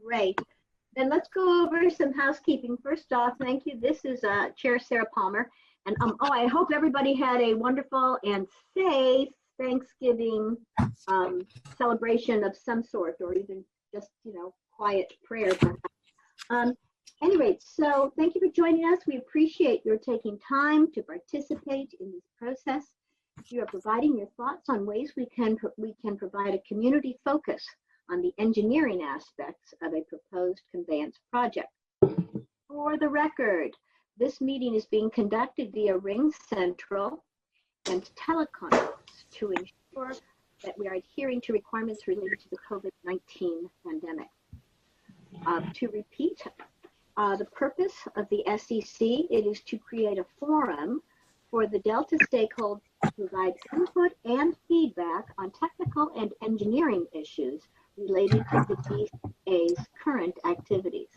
Great. Then let's go over some housekeeping. First off, thank you. This is Chair Sarah Palmer. And I hope everybody had a wonderful and safe Thanksgiving celebration of some sort, or even just, quiet prayer. Anyway, so thank you for joining us. We appreciate your taking time to participate in this process. You are providing your thoughts on ways we can provide a community focus on the engineering aspects of a proposed conveyance project. For the record, this meeting is being conducted via Ring Central and teleconference to ensure that we are adhering to requirements related to the COVID-19 pandemic. To repeat, the purpose of the SEC, it is to create a forum for the Delta stakeholders to provide input and feedback on technical and engineering issues related to the DCA's current activities.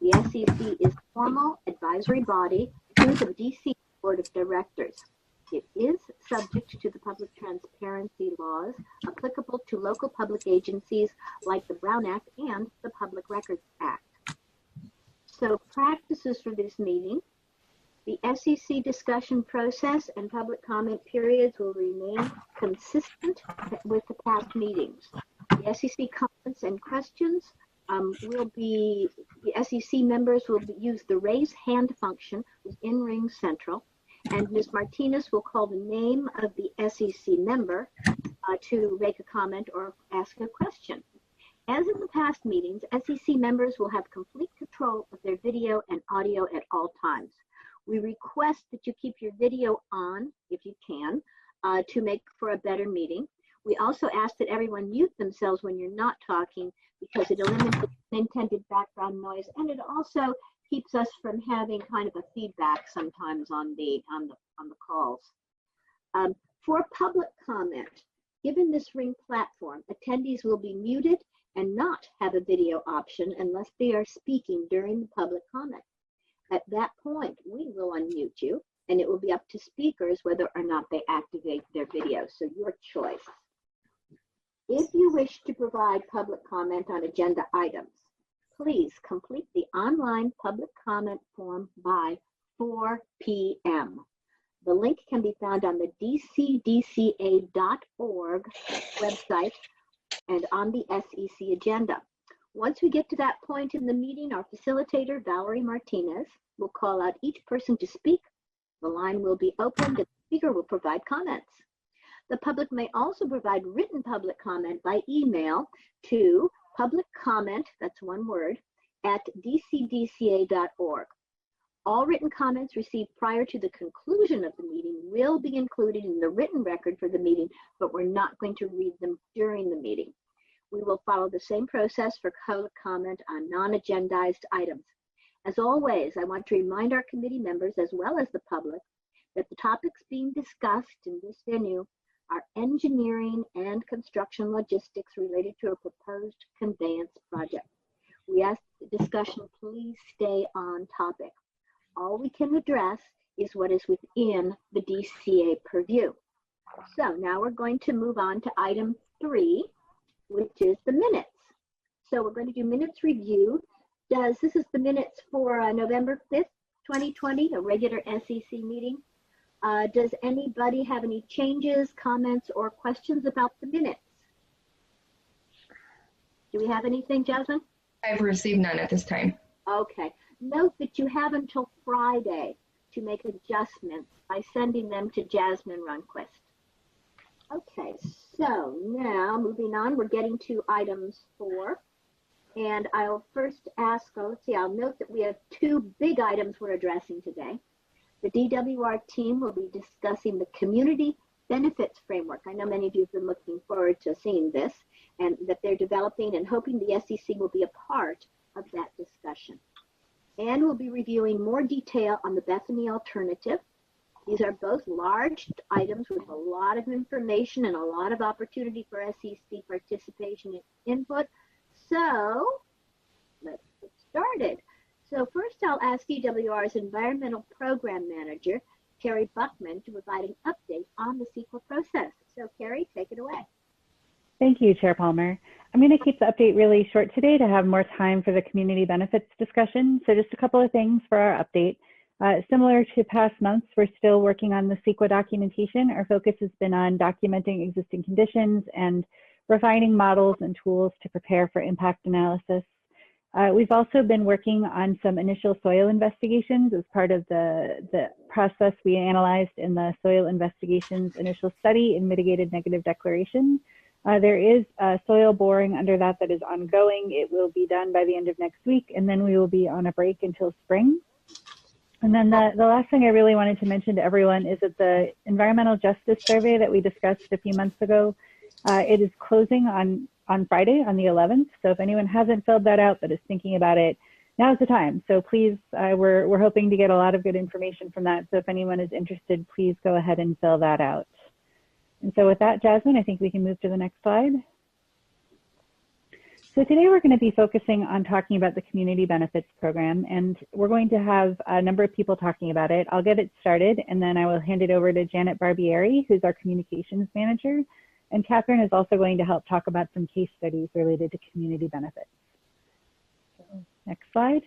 The SEC is a formal advisory body to the DC Board of Directors. It is subject to the public transparency laws applicable to local public agencies like the Brown Act and the Public Records Act. So practices for this meeting: the SEC discussion process and public comment periods will remain consistent with the past meetings. The SEC comments and questions the SEC members will use the raise hand function within Ring Central, and Ms. Martinez will call the name of the SEC member to make a comment or ask a question. As in the past meetings, SEC members will have complete control of their video and audio at all times. We request that you keep your video on, if you can, to make for a better meeting. We also ask that everyone mute themselves when you're not talking, because it eliminates unintended background noise, and it also keeps us from having kind of a feedback sometimes on the calls. For public comment, given this Ring platform, attendees will be muted and not have a video option unless they are speaking during the public comment. At that point, we will unmute you, and it will be up to speakers whether or not they activate their video, so your choice. If you wish to provide public comment on agenda items, please complete the online public comment form by 4 p.m. The link can be found on the dcdca.org website and on the SEC agenda. Once we get to that point in the meeting, our facilitator, Valerie Martinez, will call out each person to speak. The line will be opened and the speaker will provide comments. The public may also provide written public comment by email to publiccomment, that's one word, at dcdca.org. All written comments received prior to the conclusion of the meeting will be included in the written record for the meeting, but we're not going to read them during the meeting. We will follow the same process for public comment on non-agendized items. As always, I want to remind our committee members, as well as the public, that the topics being discussed in this venue are engineering and construction logistics related to a proposed conveyance project. We ask the discussion please stay on topic. All we can address is what is within the DCA purview. So now we're going to move on to item 3, which is the minutes. So we're going to do minutes review. This is the minutes for November 5th, 2020, a regular SEC meeting. Does anybody have any changes, comments, or questions about the minutes? Do we have anything, Jasmine? I've received none at this time. Okay. Note that you have until Friday to make adjustments by sending them to Jasmine Runquist. Okay, so now moving on, we're getting to items 4. And I'll first ask, I'll note that we have 2 big items we're addressing today. The DWR team will be discussing the community benefits framework. I know many of you have been looking forward to seeing this, and that they're developing and hoping the SEC will be a part of that discussion. And we'll be reviewing more detail on the Bethany alternative. These are both large items with a lot of information and a lot of opportunity for SEC participation and input. So let's get started. So first I'll ask DWR's Environmental Program Manager, Carrie Buckman, to provide an update on the CEQA process. So Carrie, take it away. Thank you, Chair Palmer. I'm going to keep the update really short today to have more time for the community benefits discussion. So just a couple of things for our update. Similar to past months, we're still working on the CEQA documentation. Our focus has been on documenting existing conditions and refining models and tools to prepare for impact analysis. We've also been working on some initial soil investigations as part of the process we analyzed in the soil investigations initial study in mitigated negative declaration. There is soil boring under that is ongoing. It will be done by the end of next week, and then we will be on a break until spring. And then the last thing I really wanted to mention to everyone is that the environmental justice survey that we discussed a few months ago, it is closing on Friday, on the 11th. So if anyone hasn't filled that out but is thinking about it, now's the time. So please, we're hoping to get a lot of good information from that. So if anyone is interested, please go ahead and fill that out. And so with that, Jasmine, I think we can move to the next slide. So today we're going to be focusing on talking about the Community Benefits Program, and we're going to have a number of people talking about it. I'll get it started, and then I will hand it over to Janet Barbieri, who's our Communications Manager, and Catherine is also going to help talk about some case studies related to community benefits. So, next slide.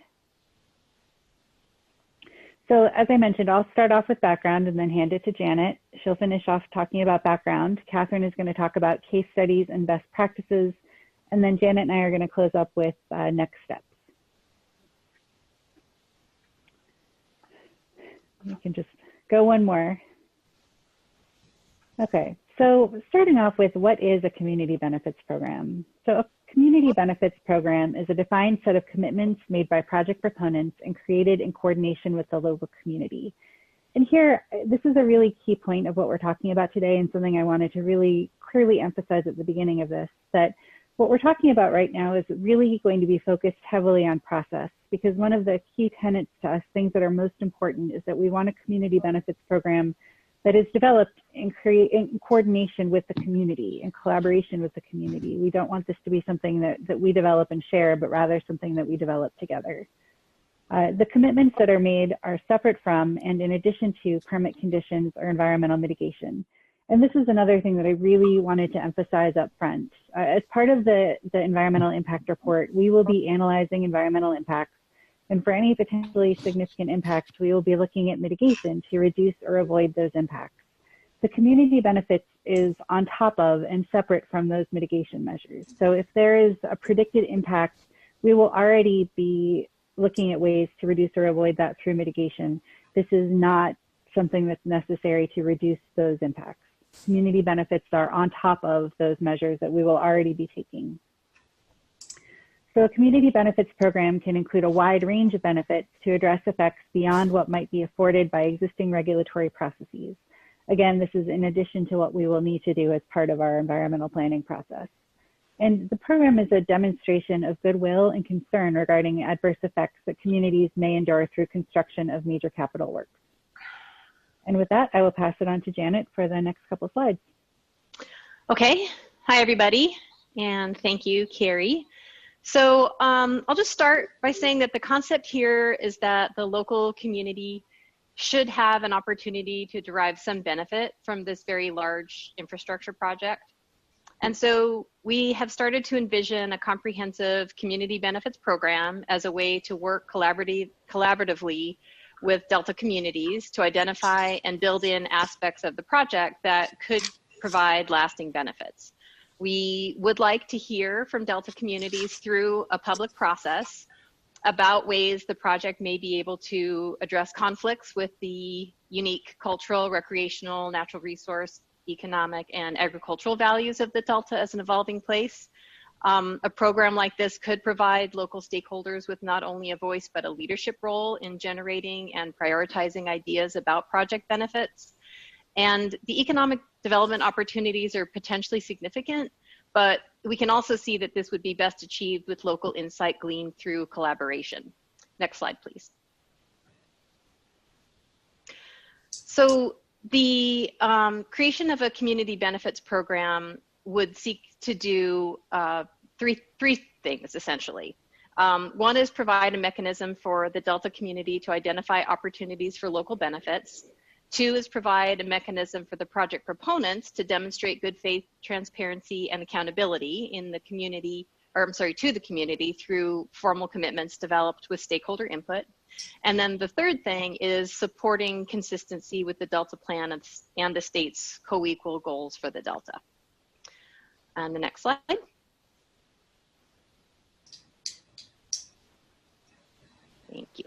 So as I mentioned, I'll start off with background and then hand it to Janet. She'll finish off talking about background. Catherine is going to talk about case studies and best practices. And then Janet and I are going to close up with next steps. We can just go one more. Okay, so starting off with what is a community benefits program? So a community benefits program is a defined set of commitments made by project proponents and created in coordination with the local community. And here, this is a really key point of what we're talking about today, and something I wanted to really clearly emphasize at the beginning of this, that what we're talking about right now is really going to be focused heavily on process, because one of the key tenets to us, things that are most important, is that we want a community benefits program that is developed in coordination with the community, in collaboration with the community. We don't want this to be something that we develop and share, but rather something that we develop together. The commitments that are made are separate from and in addition to permit conditions or environmental mitigation. And this is another thing that I really wanted to emphasize up front. As part of the environmental impact report, we will be analyzing environmental impacts. And for any potentially significant impacts, we will be looking at mitigation to reduce or avoid those impacts. The community benefits is on top of and separate from those mitigation measures. So if there is a predicted impact, we will already be looking at ways to reduce or avoid that through mitigation. This is not something that's necessary to reduce those impacts. Community benefits are on top of those measures that we will already be taking. So a community benefits program can include a wide range of benefits to address effects beyond what might be afforded by existing regulatory processes. Again, this is in addition to what we will need to do as part of our environmental planning process. And the program is a demonstration of goodwill and concern regarding adverse effects that communities may endure through construction of major capital works. And with that, I will pass it on to Janet for the next couple slides. Okay, hi everybody, and thank you, Carrie. So I'll just start by saying that the concept here is that the local community should have an opportunity to derive some benefit from this very large infrastructure project. And so we have started to envision a comprehensive community benefits program as a way to work collaboratively with Delta communities to identify and build in aspects of the project that could provide lasting benefits. We would like to hear from Delta communities through a public process about ways the project may be able to address conflicts with the unique cultural, recreational, natural resource, economic, and agricultural values of the Delta as an evolving place. A program like this could provide local stakeholders with not only a voice, but a leadership role in generating and prioritizing ideas about project benefits. And the economic development opportunities are potentially significant, but we can also see that this would be best achieved with local insight gleaned through collaboration. Next slide, please. So the creation of a community benefits program would seek to do three things, essentially. One is provide a mechanism for the Delta community to identify opportunities for local benefits. 2 is provide a mechanism for the project proponents to demonstrate good faith, transparency, and accountability in the community, or I'm sorry, to the community through formal commitments developed with stakeholder input. And then the third thing is supporting consistency with the Delta Plan and the state's co-equal goals for the Delta. And the next slide. Thank you.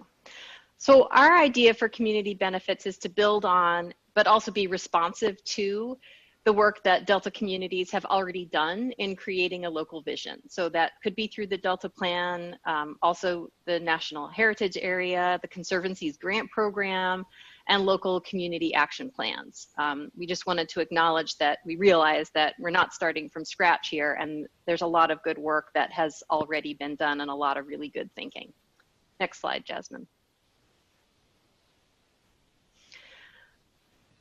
So our idea for community benefits is to build on, but also be responsive to the work that Delta communities have already done in creating a local vision. So that could be through the Delta Plan, also the National Heritage Area, the Conservancy's grant program, and local community action plans. We just wanted to acknowledge that we realize that we're not starting from scratch here, and there's a lot of good work that has already been done and a lot of really good thinking. Next slide, Jasmine.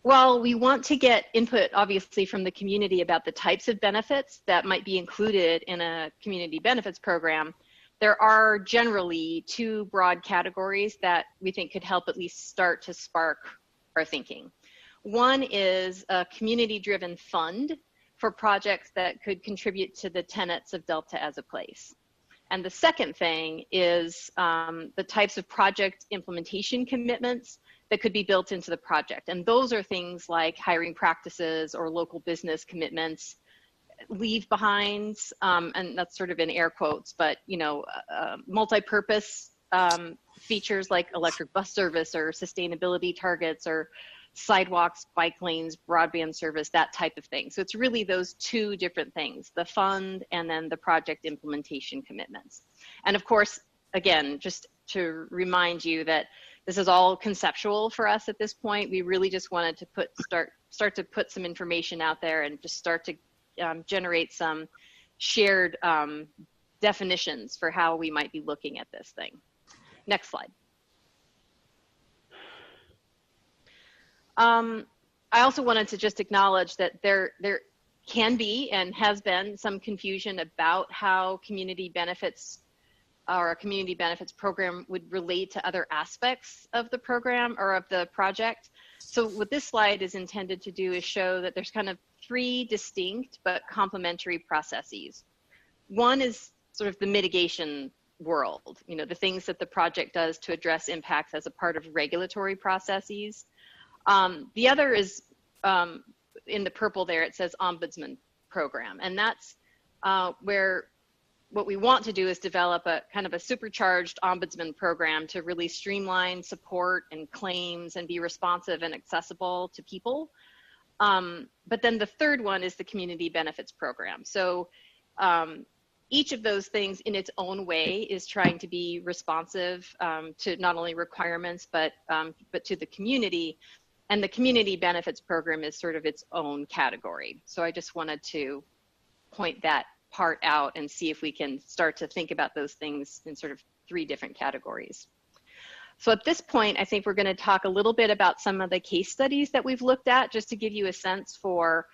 Well, we want to get input, obviously, from the community about the types of benefits that might be included in a community benefits program. There are generally 2 broad categories that we think could help at least start to spark our thinking. One is a community-driven fund for projects that could contribute to the tenets of Delta as a place. And the second thing is the types of project implementation commitments that could be built into the project. And those are things like hiring practices or local business commitments, leave behinds, and that's sort of in air quotes, but you know, multi-purpose features like electric bus service or sustainability targets or sidewalks, bike lanes, broadband service, that type of thing. So it's really those 2 different things, the fund and then the project implementation commitments. And of course, again, just to remind you that this is all conceptual for us at this point. We really just wanted to start to put some information out there and just start to generate some shared definitions for how we might be looking at this thing. Next slide. I also wanted to just acknowledge that there can be and has been some confusion about how community benefits or a community benefits program would relate to other aspects of the program or of the project. So what this slide is intended to do is show that there's kind of 3 distinct but complementary processes. One is sort of the mitigation world, you know, the things that the project does to address impacts as a part of regulatory processes. The other is in the purple there, it says Ombudsman program. And that's where what we want to do is develop a kind of a supercharged ombudsman program to really streamline support and claims and be responsive and accessible to people. But then the third one is the community benefits program. So each of those things in its own way is trying to be responsive to not only requirements, but to the community. And the community benefits program is sort of its own category. So I just wanted to point that part out and see if we can start to think about those things in sort of 3 different categories. So at this point, I think we're going to talk a little bit about some of the case studies that we've looked at, just to give you a sense for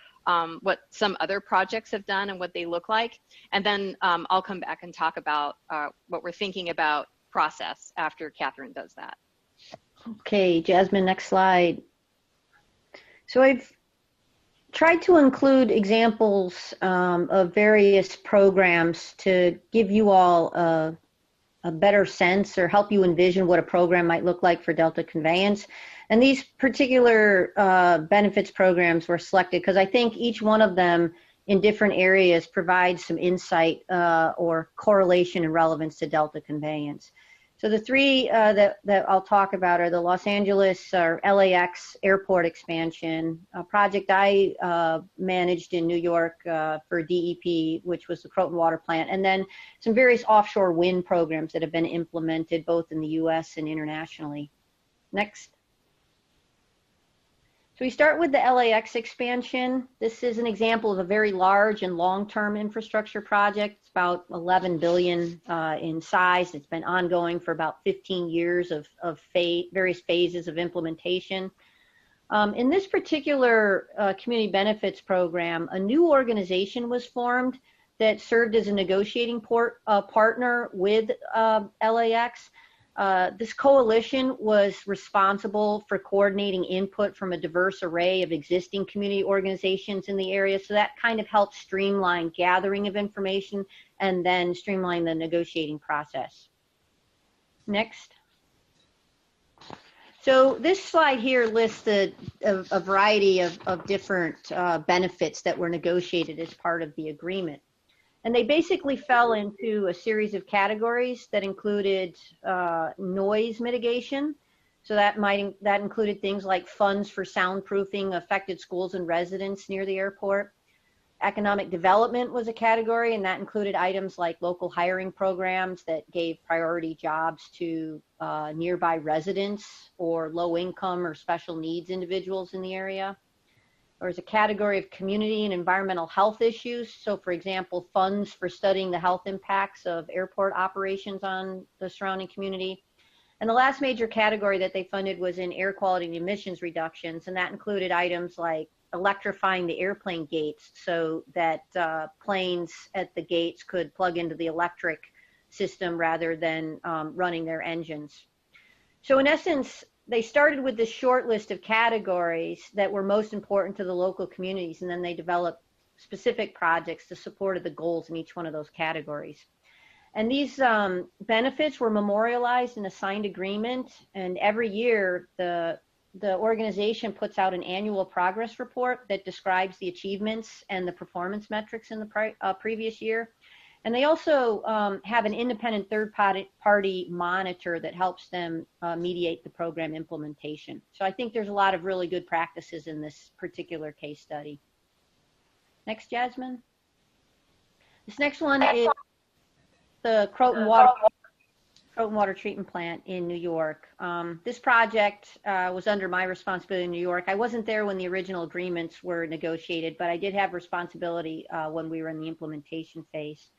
what some other projects have done and what they look like. And then I'll come back and talk about what we're thinking about process after Catherine does that. Okay, Jasmine, next slide. So I've tried to include examples of various programs to give you all a better sense or help you envision what a program might look like for Delta Conveyance. And these particular benefits programs were selected because I think each one of them in different areas provides some insight or correlation and relevance to Delta Conveyance. So the 3 that I'll talk about are the Los Angeles or LAX airport expansion, a project I managed in New York for DEP, which was the Croton Water Plant, and then some various offshore wind programs that have been implemented both in the US and internationally. Next. So we start with the LAX expansion. This is an example of a very large and long-term infrastructure project. It's about 11 billion in size. It's been ongoing for about 15 years of various phases of implementation. In this particular community benefits program, a new organization was formed that served as a negotiating partner with LAX. This coalition was responsible for coordinating input from a diverse array of existing community organizations in the area. So that kind of helped streamline gathering of information and then streamline the negotiating process. Next. So this slide here lists a variety of different benefits that were negotiated as part of the agreement. And they basically fell into a series of categories that included noise mitigation. So that included things like funds for soundproofing affected schools and residents near the airport. Economic development was a category, and that included items like local hiring programs that gave priority jobs to nearby residents or low income or special needs individuals in the area. There was a category of community and environmental health issues. So for example, funds for studying the health impacts of airport operations on the surrounding community. And the last major category that they funded was in air quality and emissions reductions. And that included items like electrifying the airplane gates so that planes at the gates could plug into the electric system rather than running their engines. So in essence, they started with this short list of categories that were most important to the local communities, and then they developed specific projects to support the goals in each one of those categories. And these benefits were memorialized in a signed agreement, and every year the organization puts out an annual progress report that describes the achievements and the performance metrics in the previous year. And they also have an independent third-party monitor that helps them mediate the program implementation. So I think there's a lot of really good practices in this particular case study. Next, Jasmine. This next one is the Croton Water Treatment Plant in New York. This project was under my responsibility in New York. I wasn't there when the original agreements were negotiated, but I did have responsibility when we were in the implementation phase.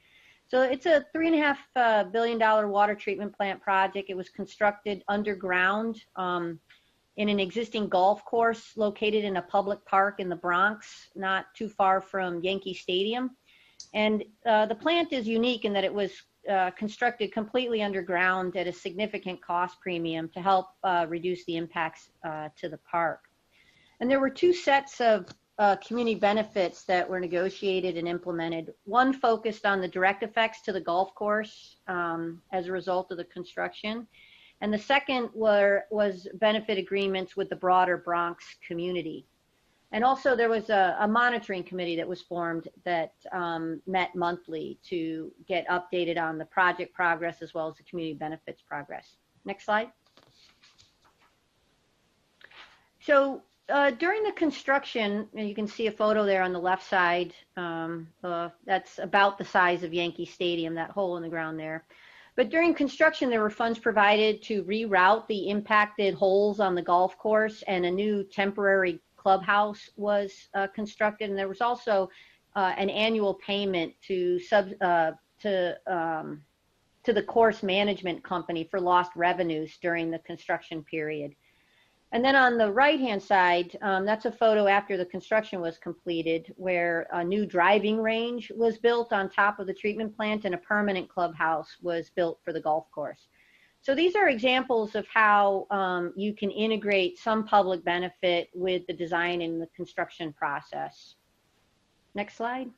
So it's a $3.5 billion water treatment plant project. It was constructed underground in an existing golf course located in a public park in the Bronx, not too far from Yankee Stadium. And the plant is unique in that it was constructed completely underground at a significant cost premium to help reduce the impacts to the park. And there were two sets of community benefits that were negotiated and implemented. One focused on the direct effects to the golf course as a result of the construction. And the second was benefit agreements with the broader Bronx community. And also there was a monitoring committee that was formed that met monthly to get updated on the project progress as well as the community benefits progress. Next slide. So during the construction, and you can see a photo there on the left side, that's about the size of Yankee Stadium, that hole in the ground there. But during construction, there were funds provided to reroute the impacted holes on the golf course, and a new temporary clubhouse was constructed. And there was also an annual payment to the course management company for lost revenues during the construction period. And then on the right-hand side, that's a photo after the construction was completed, where a new driving range was built on top of the treatment plant and a permanent clubhouse was built for the golf course. So these are examples of how you can integrate some public benefit with the design and the construction process. Next slide.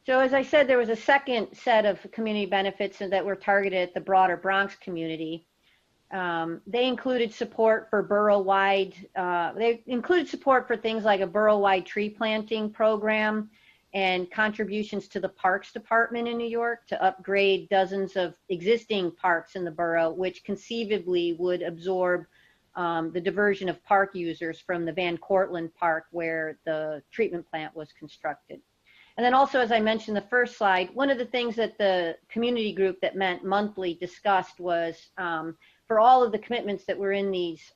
So as I said, there was a second set of community benefits that were targeted at the broader Bronx community. They included support for borough-wide, they included support for things like a borough-wide tree planting program and contributions to the Parks Department in New York to upgrade dozens of existing parks in the borough, which conceivably would absorb the diversion of park users from the Van Cortlandt Park where the treatment plant was constructed. And then also, as I mentioned in the first slide, one of the things that the community group that met monthly discussed was for all of the commitments that were in these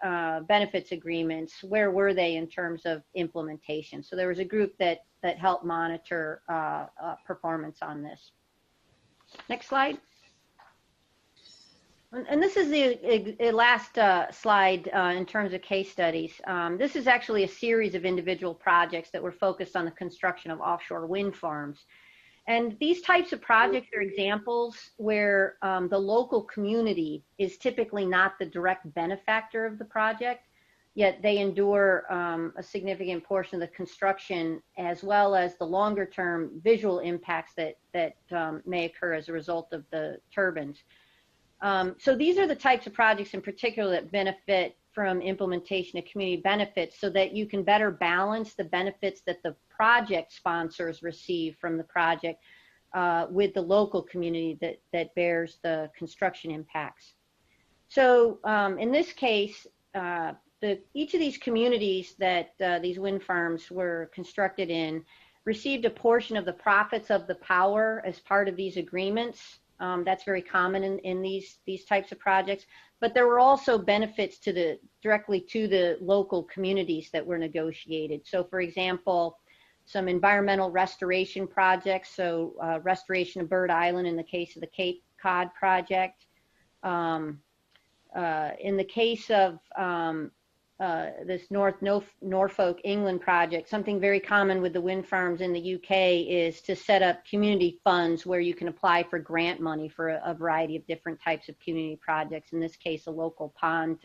benefits agreements, where were they in terms of implementation? So there was a group that helped monitor performance on this. Next slide. And this is the last slide in terms of case studies. This is actually a series of individual projects that were focused on the construction of offshore wind farms. And these types of projects are examples where the local community is typically not the direct benefactor of the project, yet they endure a significant portion of the construction as well as the longer term visual impacts that may occur as a result of the turbines. So these are the types of projects in particular that benefit from implementation of community benefits, so that you can better balance the benefits that the project sponsors receive from the project with the local community that bears the construction impacts. So in this case, each of these communities that these wind farms were constructed in received a portion of the profits of the power as part of these agreements. That's very common in these types of projects. But there were also benefits directly to the local communities that were negotiated. So for example, some environmental restoration projects, so restoration of Bird Island in the case of the Cape Cod project. In the case of this Norfolk, England project, something very common with the wind farms in the UK is to set up community funds where you can apply for grant money for a variety of different types of community projects. In this case, a local pond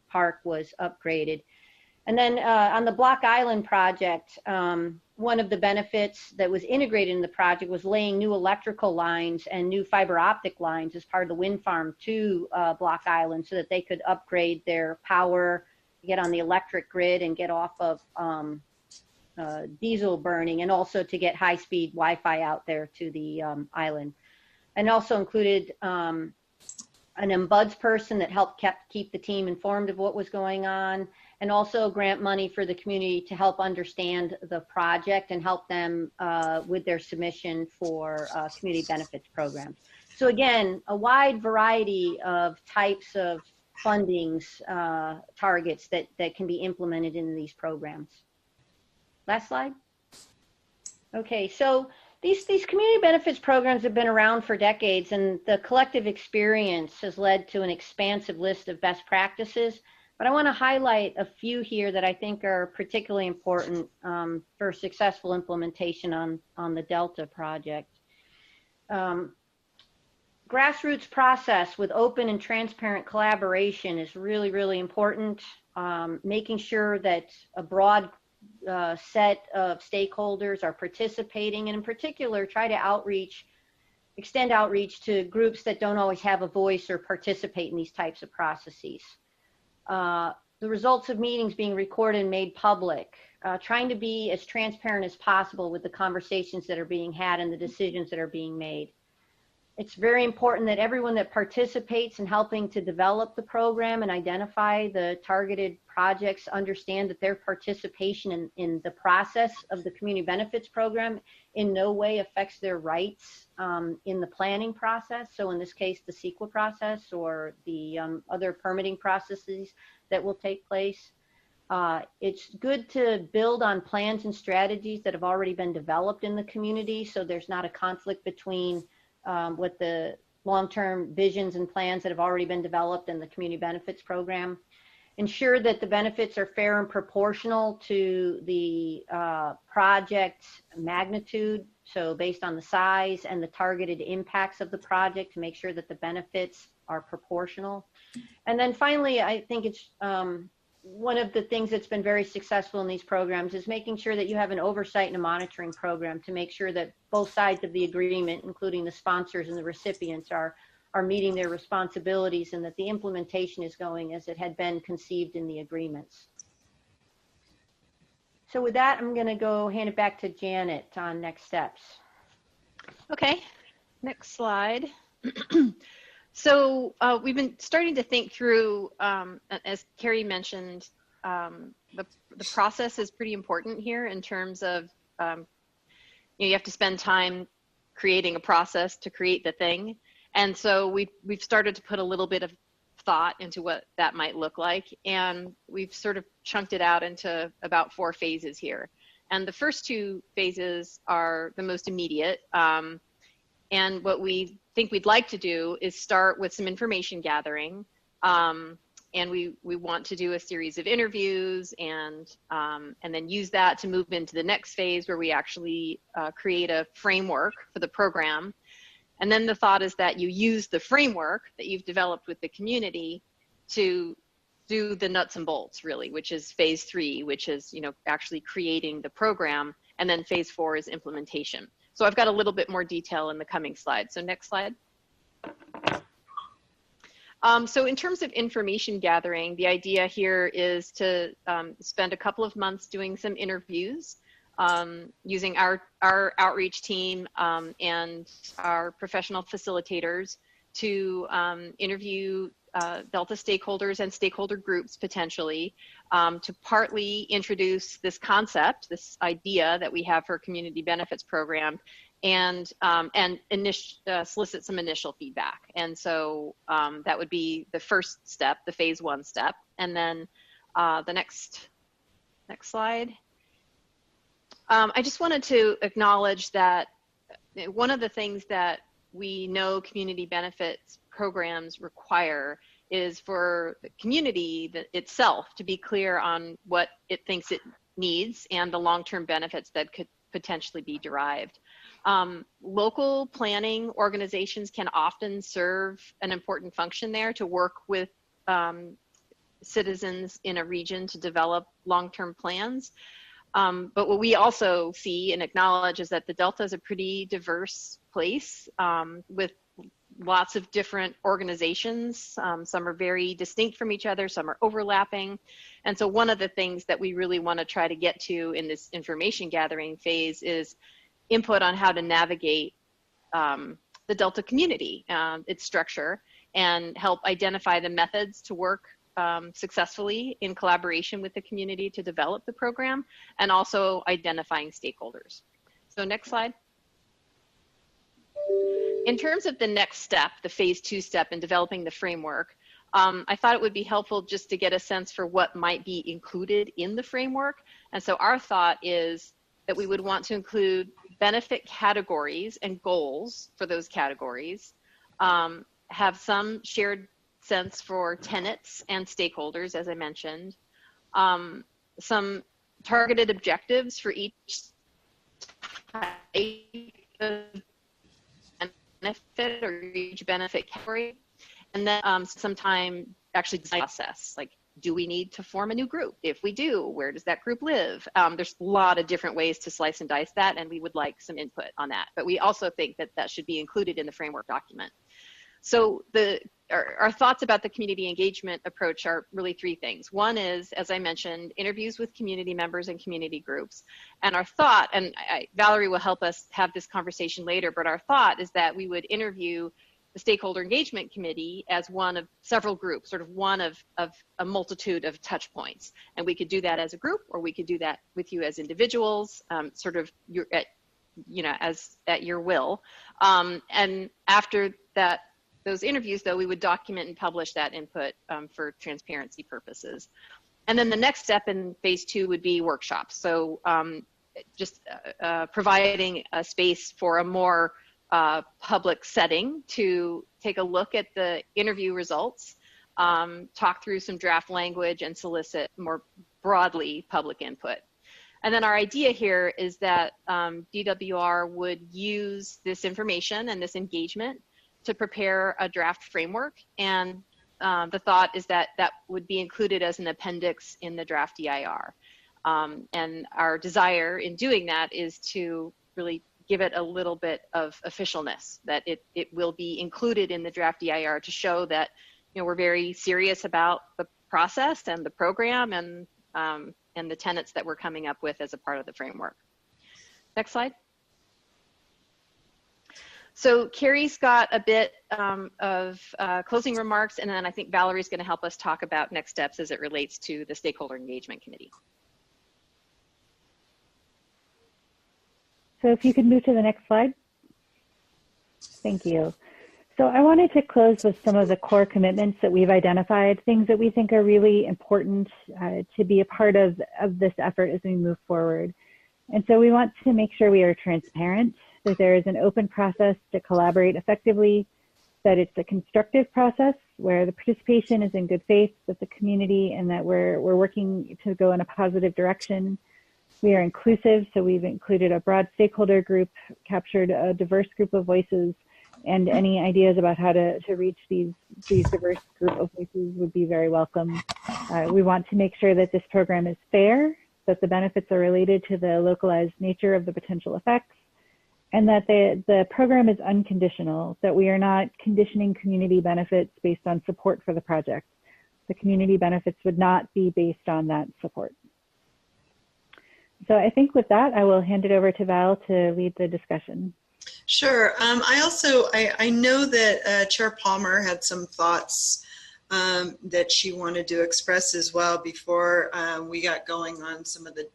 park was upgraded. And then on the Block Island project, one of the benefits that was integrated in the project was laying new electrical lines and new fiber optic lines as part of the wind farm to Block Island so that they could upgrade their power, get on the electric grid and get off of diesel burning, and also to get high-speed Wi-Fi out there to the island. And also included an ombudsperson that helped keep the team informed of what was going on, and also grant money for the community to help understand the project and help them with their submission for community benefits programs. So again, a wide variety of types of fundings targets that can be implemented in these programs. Last slide. Okay, so these community benefits programs have been around for decades, and the collective experience has led to an expansive list of best practices. But I want to highlight a few here that I think are particularly important for successful implementation on the Delta project. Grassroots process with open and transparent collaboration is really, really important. Making sure that a broad set of stakeholders are participating, and in particular, try to extend outreach to groups that don't always have a voice or participate in these types of processes. The results of meetings being recorded and made public, trying to be as transparent as possible with the conversations that are being had and the decisions that are being made. It's very important that everyone that participates in helping to develop the program and identify the targeted projects understand that their participation in the process of the community benefits program in no way affects their rights in the planning process. So in this case, the CEQA process or the other permitting processes that will take place. It's good to build on plans and strategies that have already been developed in the community, so there's not a conflict between what the long-term visions and plans that have already been developed in the community benefits program. Ensure that the benefits are fair and proportional to the project magnitude, so based on the size and the targeted impacts of the project, to make sure that the benefits are proportional. And then finally, I think it's one of the things that's been very successful in these programs is making sure that you have an oversight and a monitoring program to make sure that both sides of the agreement, including the sponsors and the recipients, are meeting their responsibilities, and that the implementation is going as it had been conceived in the agreements. So with that, I'm going to go hand it back to Janet on next steps. Okay, next slide. So we've been starting to think through, as Carrie mentioned, the process is pretty important here in terms of, you have to spend time creating a process to create the thing. And so we've started to put a little bit of thought into what that might look like. And we've sort of chunked it out into about 4 phases here. And the first 2 phases are the most immediate. And what we think we'd like to do is start with some information gathering And we want to do a series of interviews and then use that to move into the next phase where we actually create a framework for the program. And then the thought is that you use the framework that you've developed with the community to do the nuts and bolts, really, which is phase 3, which is, you know, actually creating the program. And then phase 4 is implementation. So I've got a little bit more detail in the coming slides. So next slide. So in terms of information gathering, the idea here is to spend a couple of months doing some interviews using our outreach team and our professional facilitators to interview Delta stakeholders and stakeholder groups potentially to partly introduce this concept, this idea that we have for a community benefits program, and solicit some initial feedback. And so that would be the first step, the phase 1 step. And then the next slide. I just wanted to acknowledge that one of the things that we know community benefits programs require is for the community itself to be clear on what it thinks it needs and the long-term benefits that could potentially be derived. Local planning organizations can often serve an important function there to work with citizens in a region to develop long-term plans. But what we also see and acknowledge is that the Delta is a pretty diverse place with lots of different organizations. Some are very distinct from each other, some are overlapping. And so one of the things that we really want to try to get to in this information gathering phase is input on how to navigate the Delta community, its structure, and help identify the methods to work successfully in collaboration with the community to develop the program, and also identifying stakeholders. So next slide. In terms of the next step, the phase 2 step in developing the framework, I thought it would be helpful just to get a sense for what might be included in the framework. And so our thought is that we would want to include benefit categories and goals for those categories, have some shared sense for tenants and stakeholders, as I mentioned, some targeted objectives for each type of benefit or each benefit category, and then some time actually design process, like, do we need to form a new group? If we do, where does that group live? There's a lot of different ways to slice and dice that, and we would like some input on that. But we also think that that should be included in the framework document. So our thoughts about the community engagement approach are really 3 things. One is, as I mentioned, interviews with community members and community groups. And our thought, and Valerie will help us have this conversation later, but our thought is that we would interview the Stakeholder Engagement Committee as one of several groups, sort of one of a multitude of touch points. And we could do that as a group, or we could do that with you as individuals, sort of at your will. And after those interviews, though, we would document and publish that input for transparency purposes. And then the next step in phase 2 would be workshops. So just providing a space for a more public setting to take a look at the interview results, talk through some draft language, and solicit more broadly public input. And then our idea here is that DWR would use this information and this engagement to prepare a draft framework, and the thought is that that would be included as an appendix in the draft DIR. And our desire in doing that is to really give it a little bit of officialness, that it will be included in the draft DIR to show that, you know, we're very serious about the process and the program and the tenets that we're coming up with as a part of the framework. Next slide. So Carrie's got a bit of closing remarks, and then I think Valerie's going to help us talk about next steps as it relates to the Stakeholder Engagement Committee. So if you could move to the next slide. Thank you. So I wanted to close with some of the core commitments that we've identified, things that we think are really important to be a part of this effort as we move forward. And so we want to make sure we are transparent, that there is an open process to collaborate effectively, that it's a constructive process where the participation is in good faith with the community and that we're working to go in a positive direction. We are inclusive, so we've included a broad stakeholder group, captured a diverse group of voices, and any ideas about how to reach these diverse group of voices would be very welcome. We want to make sure that this program is fair, that the benefits are related to the localized nature of the potential effects, and that the program is unconditional, that we are not conditioning community benefits based on support for the project. The community benefits would not be based on that support. So I think with that, I will hand it over to Val to lead the discussion. Sure. I know that Chair Palmer had some thoughts that she wanted to express as well before we got going on some of the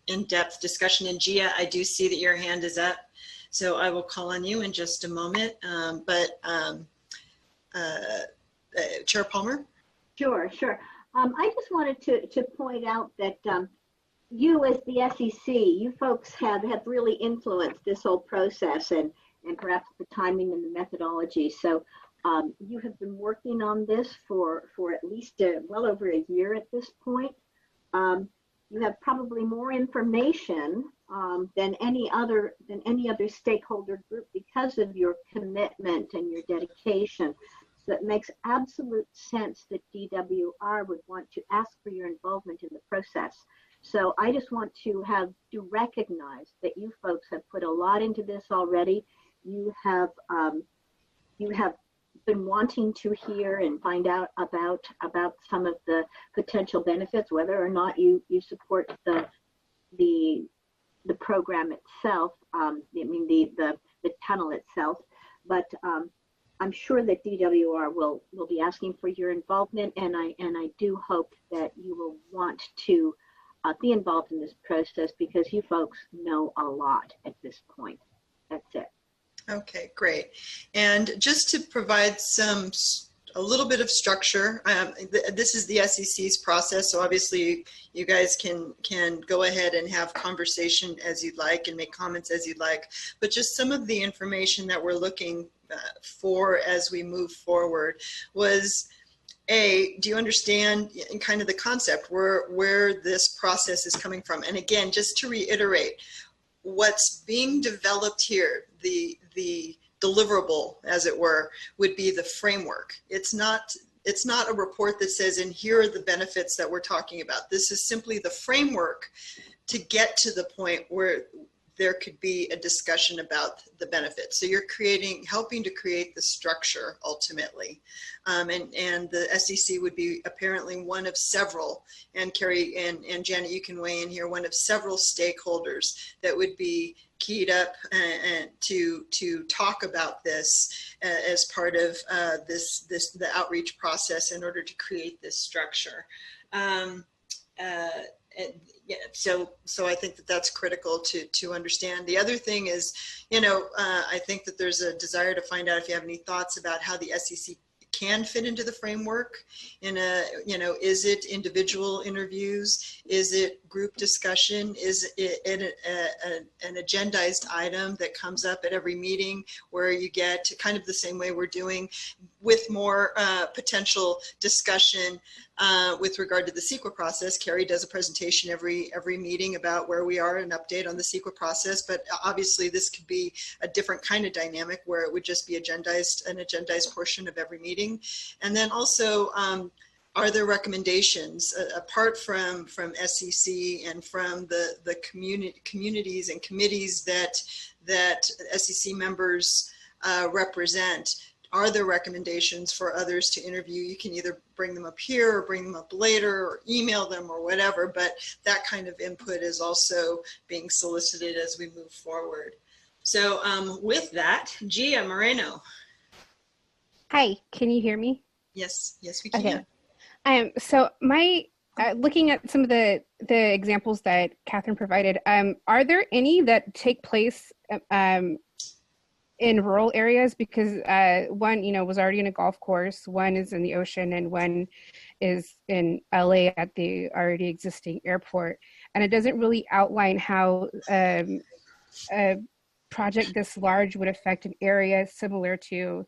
in-depth discussion. And Gia, I do see that your hand is up, so I will call on you in just a moment. Chair Palmer? Sure. I just wanted to point out that you as the SEC, you folks have really influenced this whole process and perhaps the timing and the methodology. So you have been working on this for at least well over a year at this point. You have probably more information than any other stakeholder group because of your commitment and your dedication. So it makes absolute sense that DWR would want to ask for your involvement in the process. So I just want to recognize that you folks have put a lot into this already. You have been wanting to hear and find out about some of the potential benefits, whether or not you support the program itself. The tunnel itself, but I'm sure that DWR will be asking for your involvement, and I do hope that you will want to be involved in this process because you folks know a lot at this point. That's it. Okay, great. And just to provide a little bit of structure, this is the SEC's process, so obviously you guys can go ahead and have conversation as you'd like and make comments as you'd like, but just some of the information that we're looking for as we move forward was, do you understand kind of the concept where this process is coming from? And again, just to reiterate, what's being developed here, the deliverable, as it were, would be the framework. It's not a report that says, and here are the benefits that we're talking about. This is simply the framework to get to the point where there could be a discussion about the benefits. So you're helping to create the structure ultimately. And the SEC would be apparently one of several, and Carrie and Janet, you can weigh in here, one of several stakeholders that would be keyed up and to talk about this as part of the outreach process in order to create this structure. So I think that's critical to understand. The other thing is, I think that there's a desire to find out if you have any thoughts about how the SEC can fit into the framework. Is it individual interviews? Is it group discussion? Is it an agendized item that comes up at every meeting where you get kind of the same way we're doing with more potential discussion with regard to the CEQA process? Carrie does a presentation every meeting about where we are, an update on the CEQA process, but obviously this could be a different kind of dynamic where it would just be an agendized portion of every meeting. And then also, are there recommendations apart from SEC and from the communities and committees that SEC members represent? Are there recommendations for others to interview? You can either bring them up here or bring them up later or email them or whatever, but that kind of input is also being solicited as we move forward. So with that, Gia Moreno. Hi, can you hear me? Yes, we can. Okay. So looking at some of the examples that Catherine provided, are there any that take place in rural areas? Because one, was already in a golf course, one is in the ocean, and one is in LA at the already existing airport. And it doesn't really outline how a project this large would affect an area similar to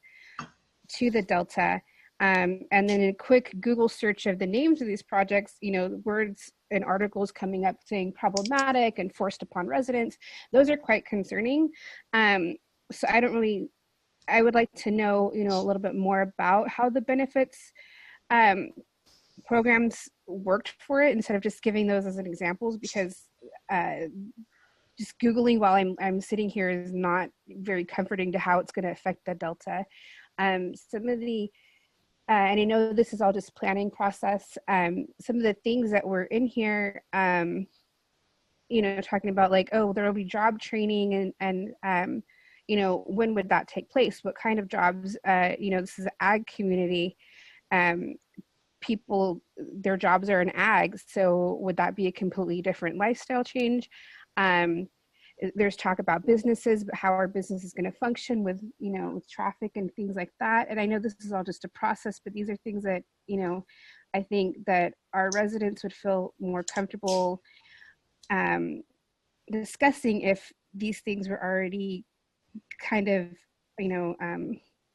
to the Delta. And then a quick Google search of the names of these projects, words and articles coming up saying problematic and forced upon residents, those are quite concerning. So I would like to know, a little bit more about how the benefits programs worked for it instead of just giving those as an examples, because just Googling while I'm sitting here is not very comforting to how it's going to affect the Delta. Some of the, and I know this is all just planning process, some of the things that were in here, talking about like, oh, there will be job training and when would that take place? What kind of jobs? This is an ag community. People, their jobs are in ag, so would that be a completely different lifestyle change? There's talk about businesses, but how are businesses going to function with, with traffic and things like that? And I know this is all just a process, but these are things that, I think that our residents would feel more comfortable discussing if these things were already kind of,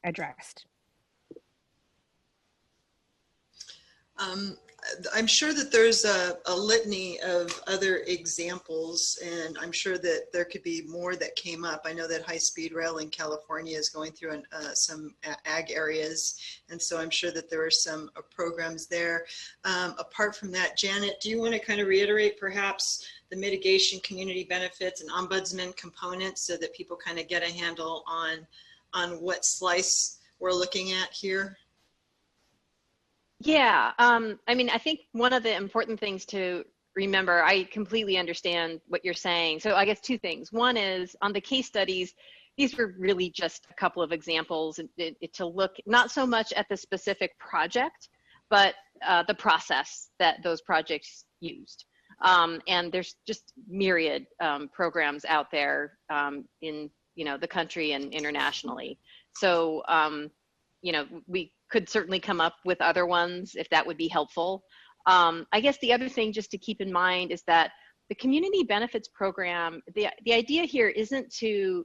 addressed. I'm sure that there's a litany of other examples, and I'm sure that there could be more that came up. I know that high-speed rail in California is going through some ag areas, and so I'm sure that there are some programs there. Apart from that, Janet, do you want to kind of reiterate perhaps the mitigation, community benefits, and ombudsman components so that people kind of get a handle on what slice we're looking at here? Yeah, I think one of the important things to remember, I completely understand what you're saying. So I guess two things. One is on the case studies, these were really just a couple of examples to look not so much at the specific project, but the process that those projects used. And there's just myriad programs out there in the country and internationally. So we could certainly come up with other ones if that would be helpful. I guess the other thing just to keep in mind is that the community benefits program, the idea here isn't to,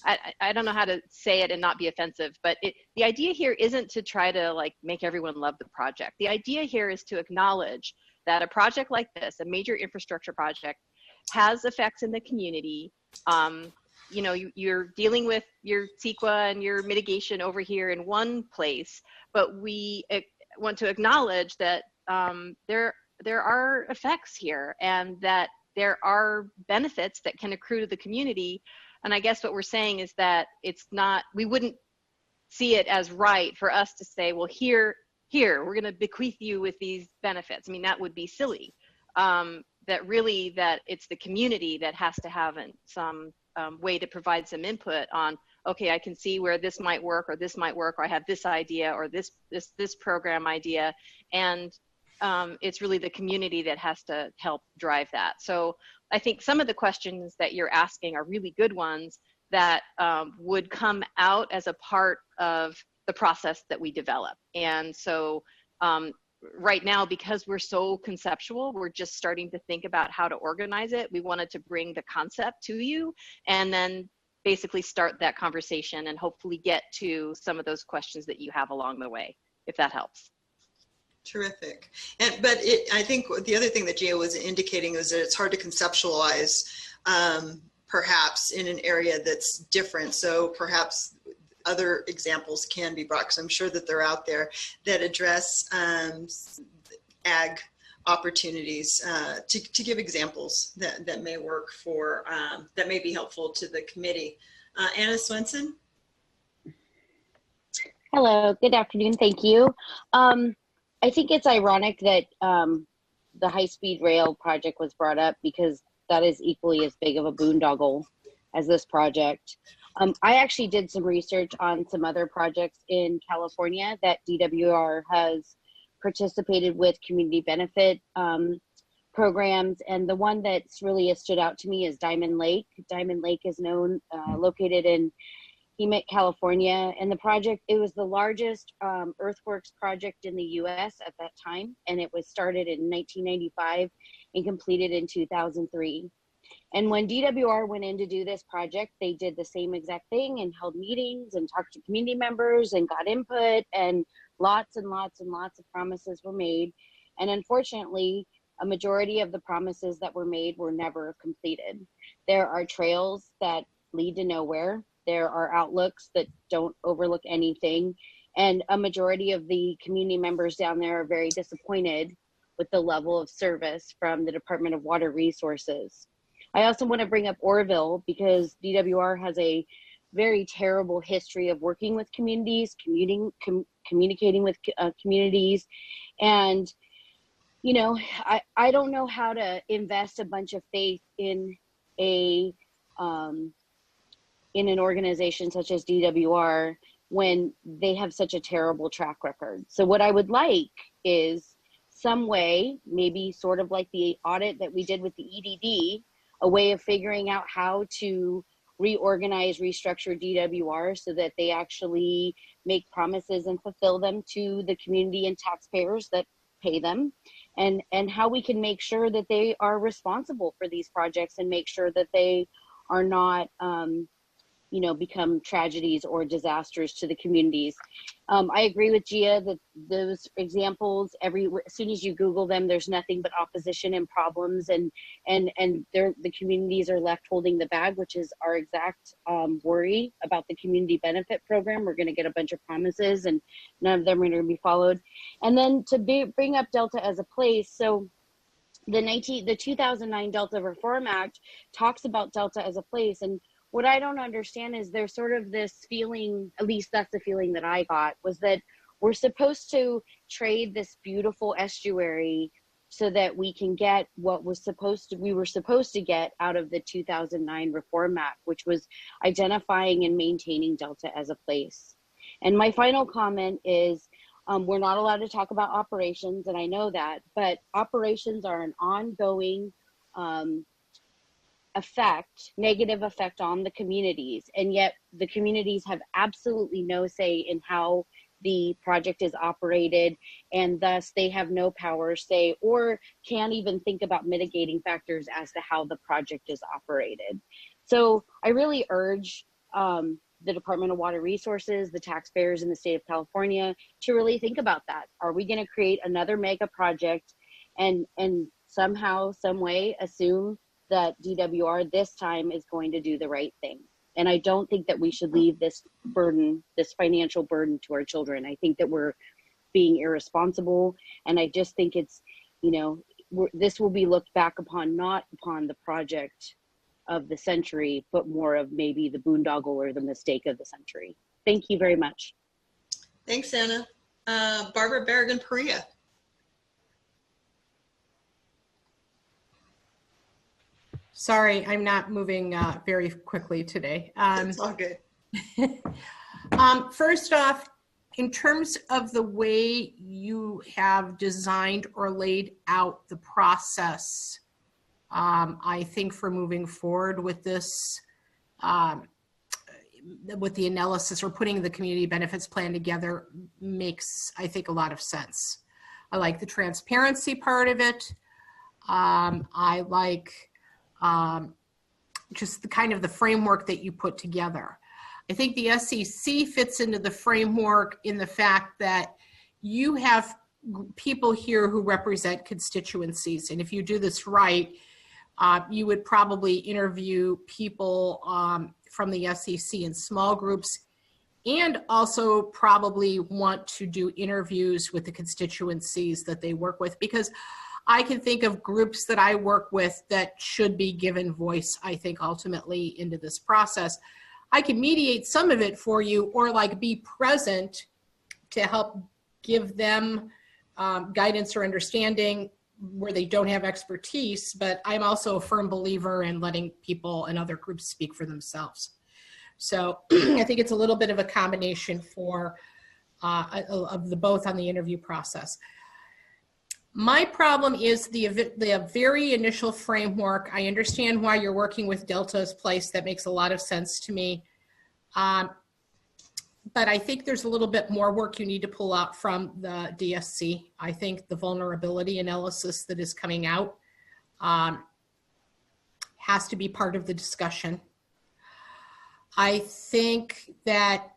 I don't know how to say it and not be offensive, but the idea here isn't to try to like make everyone love the project. The idea here is to acknowledge that a project like this, a major infrastructure project, has effects in the community. You're dealing with your CEQA and your mitigation over here in one place, but we want to acknowledge that there are effects here and that there are benefits that can accrue to the community. And I guess what we're saying is that we wouldn't see it as right for us to say, well, here, we're going to bequeath you with these benefits. I mean, that would be silly. That it's the community that has to have some way to provide some input on, okay, I can see where this might work, or this might work, or I have this idea, or this program idea, and it's really the community that has to help drive that. So I think some of the questions that you're asking are really good ones that would come out as a part of the process that we develop. And so right now, because we're so conceptual, we're just starting to think about how to organize it. We wanted to bring the concept to you and then basically start that conversation and hopefully get to some of those questions that you have along the way, if that helps. Terrific. But I think the other thing that Gio was indicating is that it's hard to conceptualize perhaps in an area that's different. So perhaps other examples can be brought, because I'm sure that they're out there that address ag opportunities, to give examples that may work for, that may be helpful to the committee. Anna Swenson? Hello, good afternoon, thank you. I think it's ironic that the high-speed rail project was brought up, because that is equally as big of a boondoggle as this project. I actually did some research on some other projects in California that DWR has participated with community benefit programs. And the one that's really stood out to me is Diamond Lake. Diamond Lake is located in Hemet, California. And the project, it was the largest earthworks project in the US at that time. And it was started in 1995 and completed in 2003. And when DWR went in to do this project, they did the same exact thing and held meetings and talked to community members and got input, and lots and lots and lots of promises were made. And unfortunately, a majority of the promises that were made were never completed. There are trails that lead to nowhere. There are outlooks that don't overlook anything. And a majority of the community members down there are very disappointed with the level of service from the Department of Water Resources. I also want to bring up Oroville because DWR has a very terrible history of working with communities, communicating with communities. And, you know, I don't know how to invest a bunch of faith in an organization such as DWR when they have such a terrible track record. So what I would like is some way, maybe sort of like the audit that we did with the EDD, a way of figuring out how to reorganize, restructure DWR so that they actually make promises and fulfill them to the community and taxpayers that pay them, and how we can make sure that they are responsible for these projects and make sure that they are not you know, become tragedies or disasters to the communities. I agree with Gia that those examples, as soon as you Google them, there's nothing but opposition and problems, and the communities are left holding the bag, which is our exact worry about the community benefit program. We're going to get a bunch of promises and none of them are going to be followed. And then to bring up Delta as a place, so the 2009 Delta Reform Act talks about Delta as a place, and what I don't understand is there's sort of this feeling, at least that's the feeling that I got, was that we're supposed to trade this beautiful estuary so that we can get what we were supposed to get out of the 2009 Reform Act, which was identifying and maintaining Delta as a place. And my final comment is, we're not allowed to talk about operations, and I know that, but operations are an ongoing negative effect on the communities, and yet the communities have absolutely no say in how the project is operated, and thus they have no power, say, or can't even think about mitigating factors as to how the project is operated. So I really urge the Department of Water Resources, the taxpayers in the state of California, to really think about that. Are we going to create another mega project and somehow, some way assume that DWR this time is going to do the right thing? And I don't think that we should leave this burden, this financial burden, to our children. I think that we're being irresponsible, and I just think it's, you know, this will be looked back upon, not upon the project of the century, but more of maybe the boondoggle or the mistake of the century. Thank you very much. Thanks, Anna. Barbara Berrigan-Perea. Sorry, I'm not moving very quickly today. It's all good. First off, in terms of the way you have designed or laid out the process, I think for moving forward with this, with the analysis or putting the community benefits plan together makes, I think, a lot of sense. I like the transparency part of it. I like just the kind of the framework that you put together. I think the SEC fits into the framework in the fact that you have people here who represent constituencies. And if you do this right, you would probably interview people from the SEC in small groups, and also probably want to do interviews with the constituencies that they work with, because I can think of groups that I work with that should be given voice, I think, ultimately into this process. I can mediate some of it for you, or like be present to help give them guidance or understanding where they don't have expertise, but I'm also a firm believer in letting people and other groups speak for themselves. So I think it's a little bit of a combination for of the both on the interview process. My problem is the very initial framework. I understand why you're working with Delta's place. That makes a lot of sense to me. But I think there's a little bit more work you need to pull out from the DSC. I think the vulnerability analysis that is coming out has to be part of the discussion. I think that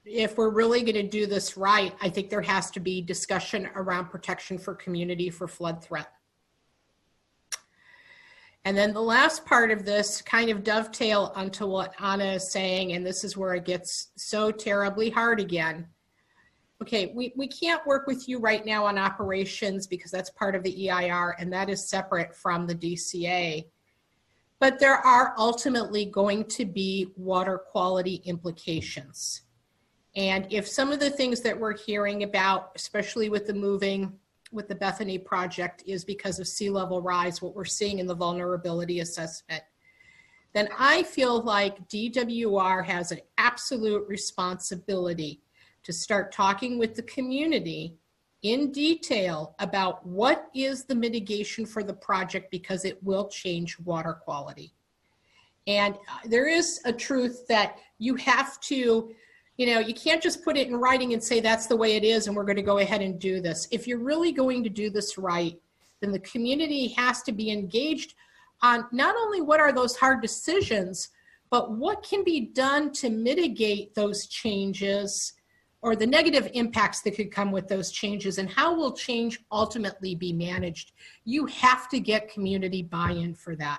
if we're really going to do this right, I think there has to be discussion around protection for community for flood threat. And then the last part of this kind of dovetail onto what Anna is saying, and this is where it gets so terribly hard again. Okay, we can't work with you right now on operations because that's part of the EIR and that is separate from the DCA. But there are ultimately going to be water quality implications. And if some of the things that we're hearing about, especially with the moving with the Bethany project, is because of sea level rise, what we're seeing in the vulnerability assessment, then I feel like DWR has an absolute responsibility to start talking with the community in detail about what is the mitigation for the project, because it will change water quality. And there is a truth that you have to, you can't just put it in writing and say that's the way it is and we're going to go ahead and do this. If you're really going to do this right, then the community has to be engaged on not only what are those hard decisions, but what can be done to mitigate those changes or the negative impacts that could come with those changes, and how will change ultimately be managed. You have to get community buy-in for that.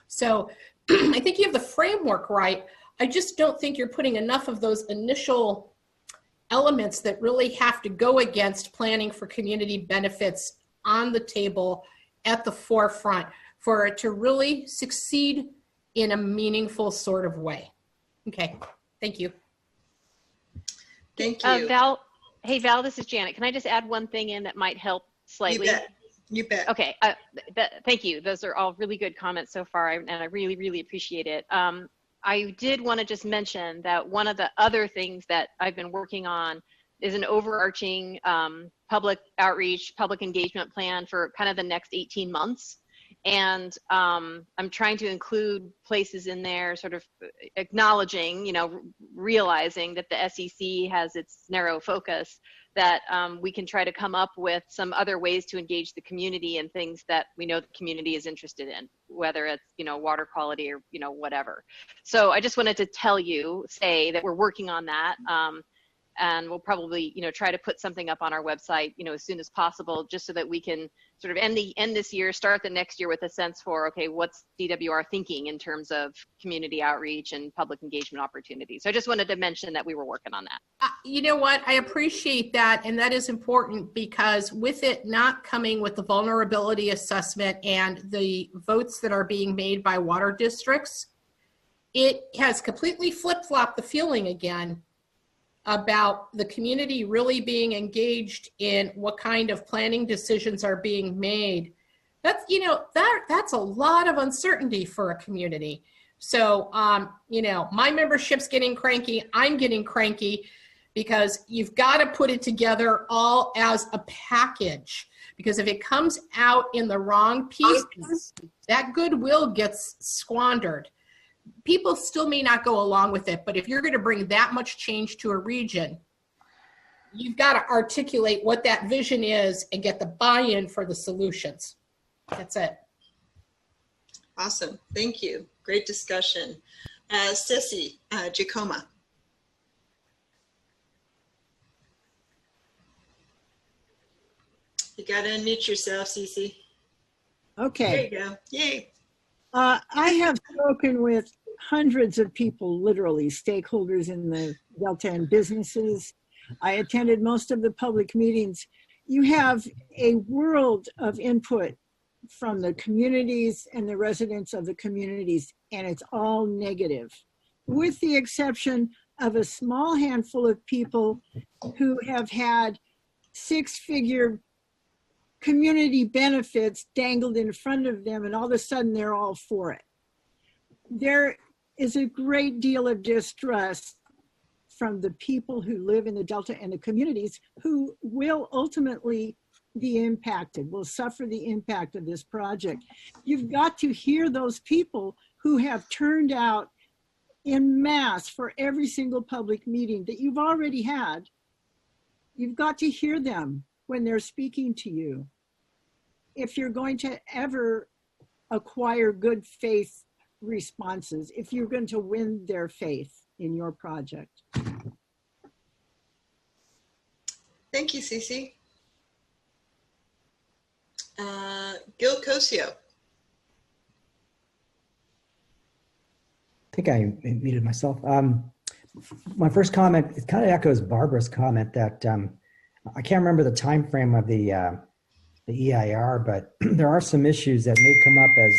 So I think you have the framework right. I just don't think you're putting enough of those initial elements that really have to go against planning for community benefits on the table at the forefront for it to really succeed in a meaningful sort of way. Okay, thank you. Thank you. Val, hey Val, this is Janet. Can I just add one thing in that might help slightly? You bet. Okay, thank you. Those are all really good comments so far, and I really, really appreciate it. I did want to just mention that one of the other things that I've been working on is an overarching public outreach, public engagement plan for kind of the next 18 months. And I'm trying to include places in there sort of acknowledging, realizing that the SEC has its narrow focus, that we can try to come up with some other ways to engage the community and things that we know the community is interested in, whether it's, water quality or, whatever. So I just wanted to say that we're working on that. And we'll probably, try to put something up on our website, as soon as possible, just so that we can sort of end this year, start the next year with a sense for, okay, what's DWR thinking in terms of community outreach and public engagement opportunities. So I just wanted to mention that we were working on that. You know what? I appreciate that. And that is important because with it not coming with the vulnerability assessment and the votes that are being made by water districts, it has completely flip-flopped the feeling again about the community really being engaged in what kind of planning decisions are being made. That's, that's a lot of uncertainty for a community. So, my membership's getting cranky. I'm getting cranky because you've got to put it together all as a package. Because if it comes out in the wrong pieces, that goodwill gets squandered. People still may not go along with it, but if you're going to bring that much change to a region, you've got to articulate what that vision is and get the buy-in for the solutions. That's it. Awesome. Thank you. Great discussion. Ceci Giacomo. You got to unmute yourself, Cece. Okay. There you go. Yay. I have spoken with hundreds of people, literally stakeholders in the Delta and businesses. I attended most of the public meetings. You have a world of input from the communities and the residents of the communities, and it's all negative, with the exception of a small handful of people who have had six-figure community benefits dangled in front of them, and all of a sudden they're all for it. There is a great deal of distrust from the people who live in the Delta and the communities who will ultimately be impacted, will suffer the impact of this project. You've got to hear those people who have turned out en masse for every single public meeting that you've already had. You've got to hear them when they're speaking to you. If you're going to ever acquire good faith responses if you're going to win their faith in your project. Thank you, Cece. Gil Cosio. I think I muted myself. My first comment, it kind of echoes Barbara's comment that I can't remember the time frame of the EIR, but there are some issues that may come up as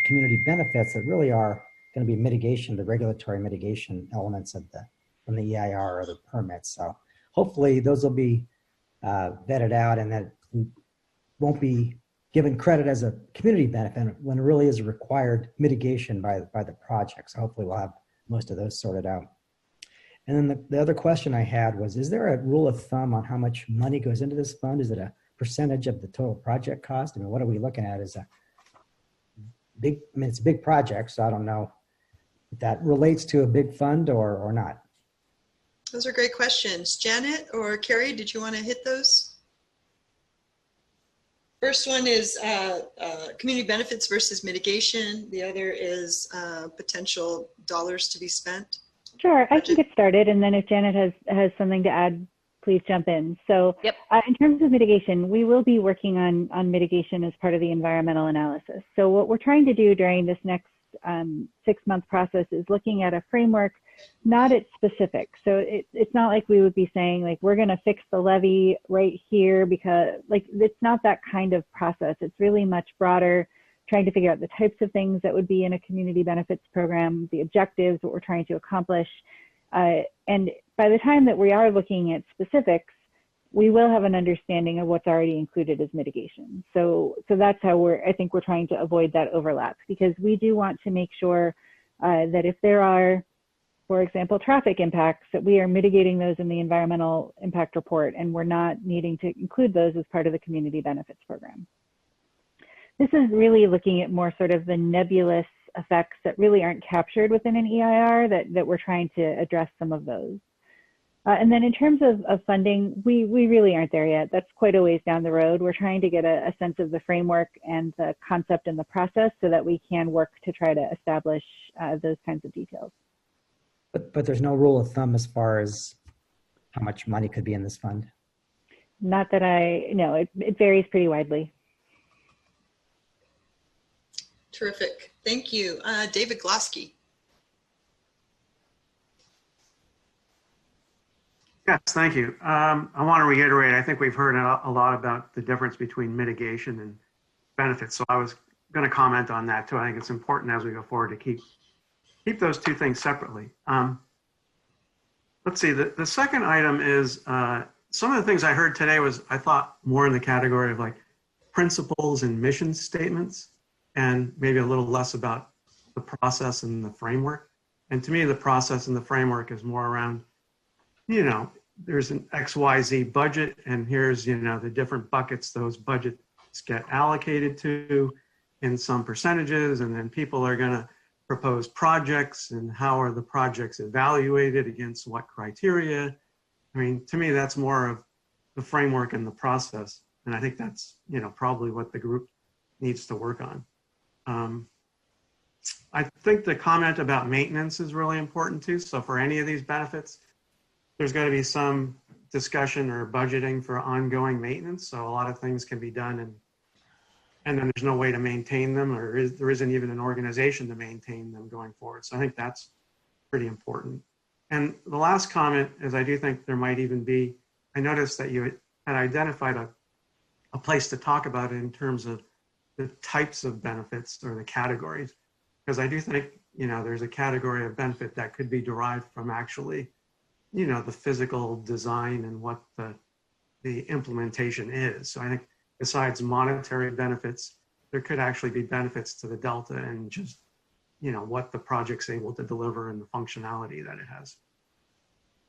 community benefits that really are going to be mitigation, the regulatory mitigation elements of from the EIR or the permits. So hopefully those will be vetted out and that we won't be given credit as a community benefit when it really is a required mitigation by the project. So hopefully we'll have most of those sorted out. And then the other question I had was, is there a rule of thumb on how much money goes into this fund? Is it a percentage of the total project cost? I mean, what are we looking at? Is a big, I mean, it's a big project, so I don't know if that relates to a big fund or not. Those are great questions. Janet or Carrie, did you want to hit those? First one is community benefits versus mitigation. The other is potential dollars to be spent. Sure, I can get started, and then if Janet has something to add, please jump in. So yep. In terms of mitigation, we will be working on mitigation as part of the environmental analysis. So what we're trying to do during this next 6-month process is looking at a framework, not at specifics. So it's not like we would be saying like, we're gonna fix the levee right here because like, it's not that kind of process. It's really much broader, trying to figure out the types of things that would be in a community benefits program, the objectives, what we're trying to accomplish. And by the time that we are looking at specifics, we will have an understanding of what's already included as mitigation. So that's how I think we're trying to avoid that overlap, because we do want to make sure that if there are, for example, traffic impacts, that we are mitigating those in the environmental impact report, and we're not needing to include those as part of the community benefits program. This is really looking at more sort of the nebulous effects that really aren't captured within an EIR that we're trying to address some of those. And then in terms of funding, we really aren't there yet. That's quite a ways down the road. We're trying to get a sense of the framework and the concept and the process so that we can work to try to establish those kinds of details. But there's no rule of thumb as far as how much money could be in this fund? Not that I know. It varies pretty widely. Terrific. Thank you. David Glosky. Yes, thank you. I want to reiterate, I think we've heard a lot about the difference between mitigation and benefits. So I was going to comment on that too. I think it's important as we go forward to keep those two things separately. Let's see, the second item is some of the things I heard today was, I thought, more in the category of like principles and mission statements, and maybe a little less about the process and the framework. And to me, the process and the framework is more around, you know, there's an XYZ budget, and here's, you know, the different buckets those budgets get allocated to in some percentages, and then people are going to propose projects, and how are the projects evaluated against what criteria. I mean, to me, that's more of the framework and the process. And I think that's, you know, probably what the group needs to work on. I think the comment about maintenance is really important too. So for any of these benefits, there's got to be some discussion or budgeting for ongoing maintenance. So a lot of things can be done and then there's no way to maintain them, or there isn't even an organization to maintain them going forward. So I think that's pretty important. And the last comment is, I do think there might even be, I noticed that you had identified a place to talk about it in terms of the types of benefits or the categories. Because I do think, you know, there's a category of benefit that could be derived from actually, you know, the physical design and what the implementation is. So I think besides monetary benefits, there could actually be benefits to the Delta and just, you know, what the project's able to deliver and the functionality that it has.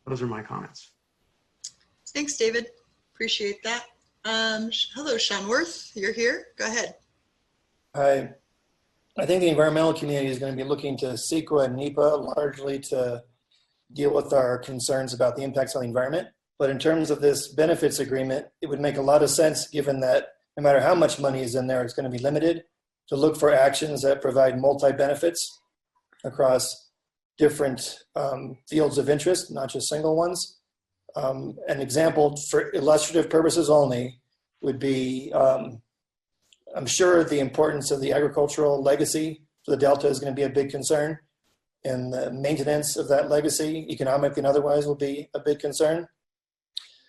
Those are my comments. Thanks, David. Appreciate that. Hello, Sean Worth. You're here. Go ahead. Hi. I think the environmental community is going to be looking to CEQA and NEPA largely to deal with our concerns about the impacts on the environment. But in terms of this benefits agreement, it would make a lot of sense given that no matter how much money is in there, it's going to be limited. to look for actions that provide multi-benefits across different fields of interest, not just single ones. An example for illustrative purposes only would be, I'm sure the importance of the agricultural legacy for the Delta is going to be a big concern, and the maintenance of that legacy, economic and otherwise, will be a big concern.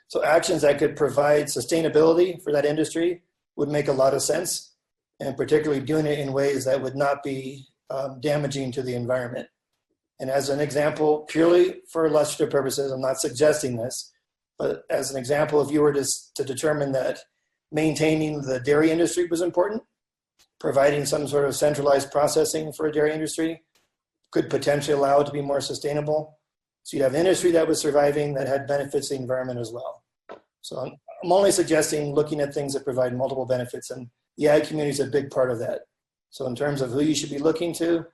So actions that could provide sustainability for that industry would make a lot of sense, and particularly doing it in ways that would not be damaging to the environment. And as an example, purely for illustrative purposes, I'm not suggesting this, but as an example, if you were to determine that maintaining the dairy industry was important, providing some sort of centralized processing for a dairy industry could potentially allow it to be more sustainable. So you'd have an industry that was surviving that had benefits to the environment as well. So I'm only suggesting looking at things that provide multiple benefits, and the ag community is a big part of that. So in terms of who you should be looking to,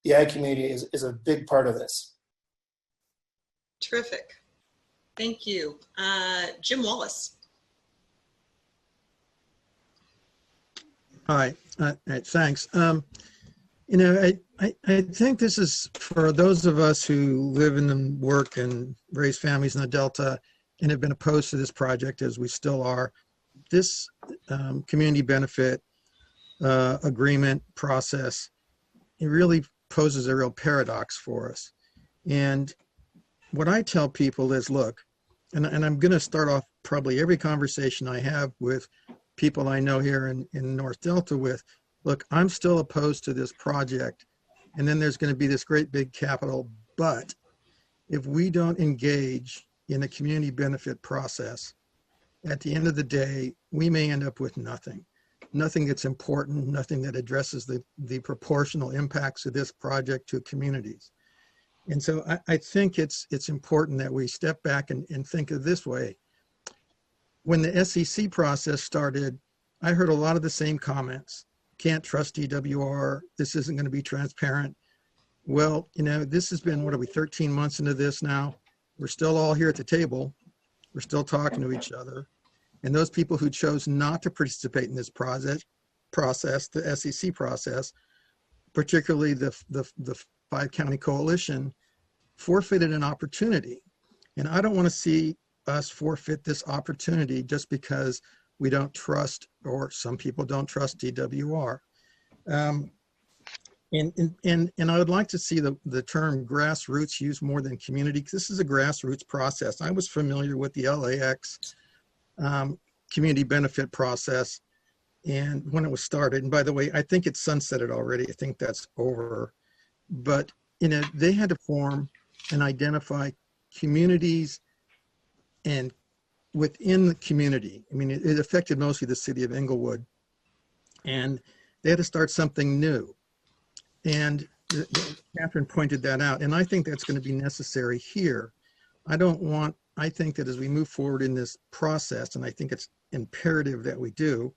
the ag community is a big part of this. Terrific. Thank you. Jim Wallace. Hi, thanks. You know, I think this is for those of us who live and work and raise families in the Delta and have been opposed to this project, as we still are. This community benefit agreement process, it really poses a real paradox for us. And what I tell people is, look, and I'm going to start off probably every conversation I have with people I know here in North Delta with, look, I'm still opposed to this project. And then there's going to be this great big capital, but if we don't engage in a community benefit process, at the end of the day, we may end up with nothing. Nothing that's important, nothing that addresses the proportional impacts of this project to communities. And so I think it's important that we step back and think of this way. When the SEC process started, I heard a lot of the same comments. Can't trust DWR, this isn't going to be transparent. Well, you know, this has been, what are we, 13 months into this now? We're still all here at the table. We're still talking to each other. And those people who chose not to participate in this process, the SEC process, particularly the 5-county coalition, forfeited an opportunity. And I don't want to see us forfeit this opportunity just because we don't trust, or some people don't trust DWR. And I would like to see the term grassroots used more than community, because this is a grassroots process. I was familiar with the LAX community benefit process and when it was started. And by the way, I think it's sunsetted already. I think that's over. But you know, they had to form and identify communities, and within the community, I mean, it affected mostly the city of Inglewood, and they had to start something new. And Catherine pointed that out, and I think that's going to be necessary here. I think that as we move forward in this process, and I think it's imperative that we do,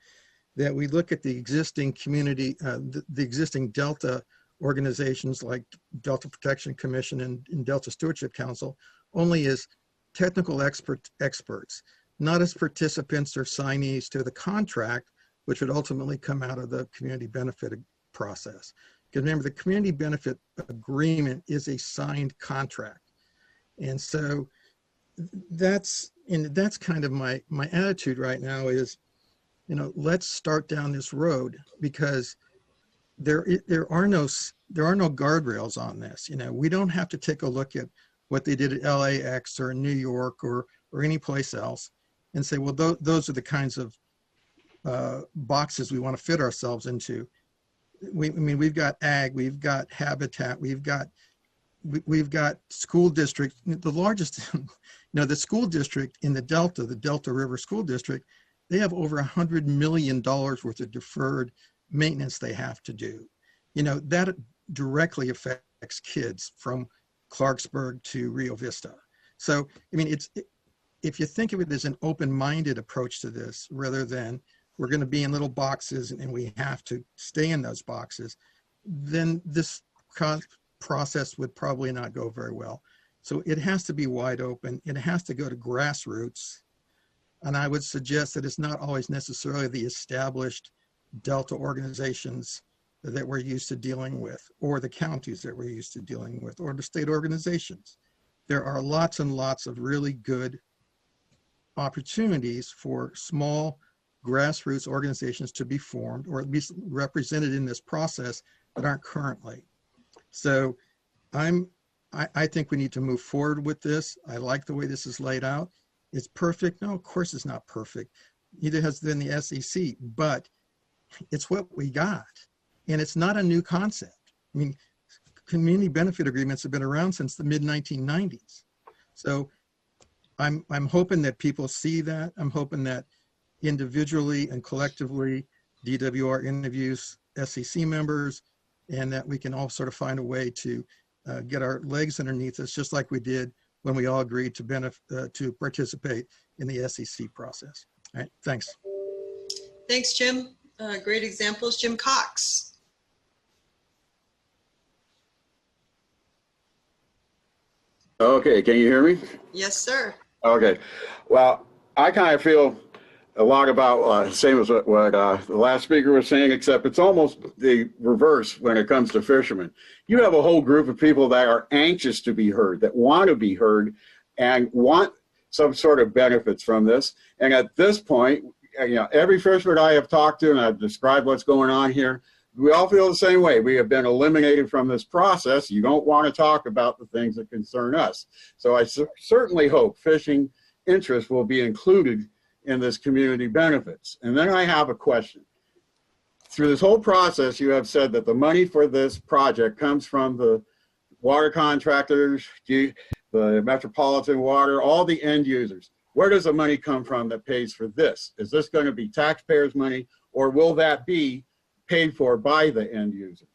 that we look at the existing community, the existing Delta organizations like Delta Protection Commission and Delta Stewardship Council only as technical experts, not as participants or signees to the contract, which would ultimately come out of the community benefit process. Because remember, the community benefit agreement is a signed contract. And so that's kind of my attitude right now is, you know, let's start down this road, because there are no guardrails on this. You know, we don't have to take a look at what they did at LAX or in New York or any place else and say, well, those are the kinds of boxes we want to fit ourselves into. I mean, we've got ag, we've got habitat, we've got school district, the largest, you know, the school district in the Delta River School District, they have over $100 million worth of deferred maintenance they have to do. You know, that directly affects kids from Clarksburg to Rio Vista. So, I mean, if you think of it as an open-minded approach to this, rather than we're going to be in little boxes and we have to stay in those boxes, then this process would probably not go very well. So it has to be wide open. It has to go to grassroots. And I would suggest that it's not always necessarily the established Delta organizations that we're used to dealing with, or the counties that we're used to dealing with, or the state organizations. There are lots and lots of really good opportunities for small grassroots organizations to be formed or at least represented in this process that aren't currently. So I think we need to move forward with this. I like the way this is laid out. It's perfect? No, of course it's not perfect. Neither has been the SEC, but it's what we got. And it's not a new concept. I mean, community benefit agreements have been around since the mid-1990s. So I'm hoping that people see that. I'm hoping that individually and collectively, DWR interviews SEC members, and that we can all sort of find a way to get our legs underneath us, just like we did when we all agreed to participate in the SEC process. All right, thanks. Thanks, Jim. Great examples. Jim Cox. Okay, can you hear me? Yes, sir. Okay, well, I kind of feel a lot about same as what the last speaker was saying, except it's almost the reverse when it comes to fishermen. You have a whole group of people that are anxious to be heard, that want to be heard, and want some sort of benefits from this. And at this point, you know, every fisherman I have talked to, and I've described what's going on here, we all feel the same way. We have been eliminated from this process. You don't want to talk about the things that concern us. So I certainly hope fishing interests will be included in this community benefits. And then I have a question. Through this whole process, you have said that the money for this project comes from the water contractors, the Metropolitan Water, all the end users. Where does the money come from that pays for this? Is this going to be taxpayers' money, or will that be paid for by the end users?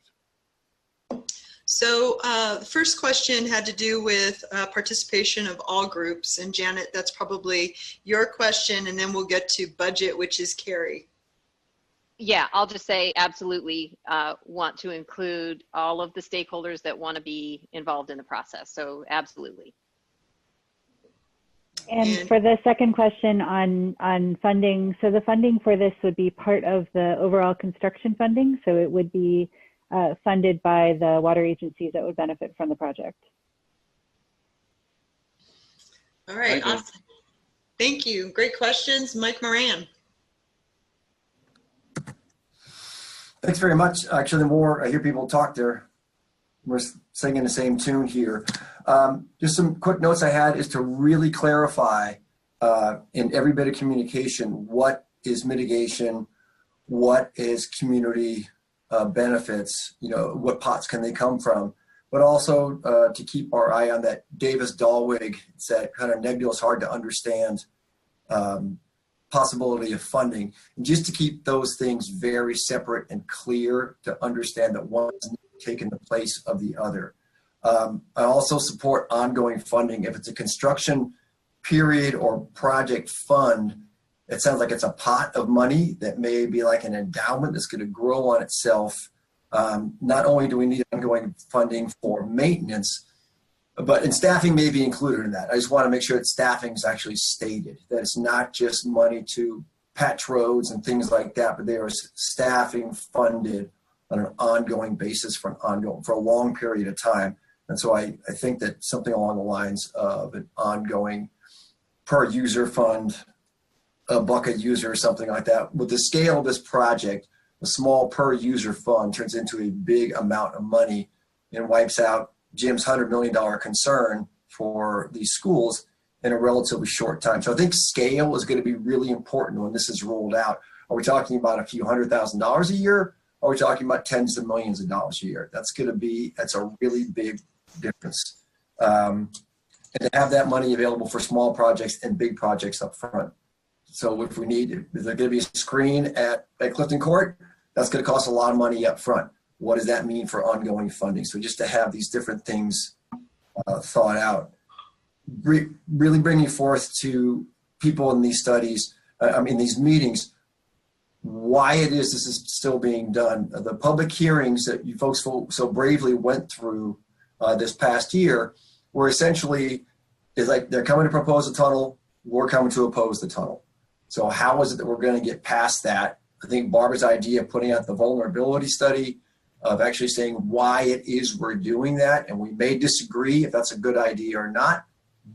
So the first question had to do with participation of all groups. And Janet, that's probably your question, and then we'll get to budget, which is Carrie. Yeah, I'll just say absolutely want to include all of the stakeholders that want to be involved in the process. So absolutely. And for the second question on funding, so the funding for this would be part of the overall construction funding. So it would be funded by the water agencies that would benefit from the project. All right, awesome. Thank you. Great questions. Mike Moran. Thanks very much. Actually, the more I hear people talk, we're singing the same tune here. Just some quick notes I had is to really clarify in every bit of communication, what is mitigation, what is community benefits, you know, what pots can they come from, but also to keep our eye on that Davis-Dallwig, it's that kind of nebulous, hard to understand possibility of funding, and just to keep those things very separate and clear to understand that one is taking the place of the other. I also support ongoing funding. If it's a construction period or project fund, it sounds like it's a pot of money that may be like an endowment that's going to grow on itself. Not only do we need ongoing funding for maintenance, and staffing may be included in that. I just want to make sure that staffing is actually stated, that it's not just money to patch roads and things like that, but there is staffing funded on an ongoing basis for a long period of time. And so I think that something along the lines of an ongoing per user fund, a bucket user or something like that. With the scale of this project, a small per user fund turns into a big amount of money and wipes out Jim's $100 million concern for these schools in a relatively short time. So I think scale is going to be really important when this is rolled out. Are we talking about a few $100,000 a year? Or are we talking about tens of millions of dollars a year? That's a really big difference. And to have that money available for small projects and big projects up front. So if we need, is there going to be a screen at Clifton Court? That's going to cost a lot of money up front. What does that mean for ongoing funding? So just to have these different things thought out, really bringing forth to people in these studies, these meetings, why it is this is still being done. The public hearings that you folks so bravely went through this past year were essentially, is like they're coming to propose a tunnel, we're coming to oppose the tunnel. So how is it that we're going to get past that? I think Barbara's idea of putting out the vulnerability study of actually saying why it is we're doing that. And we may disagree if that's a good idea or not,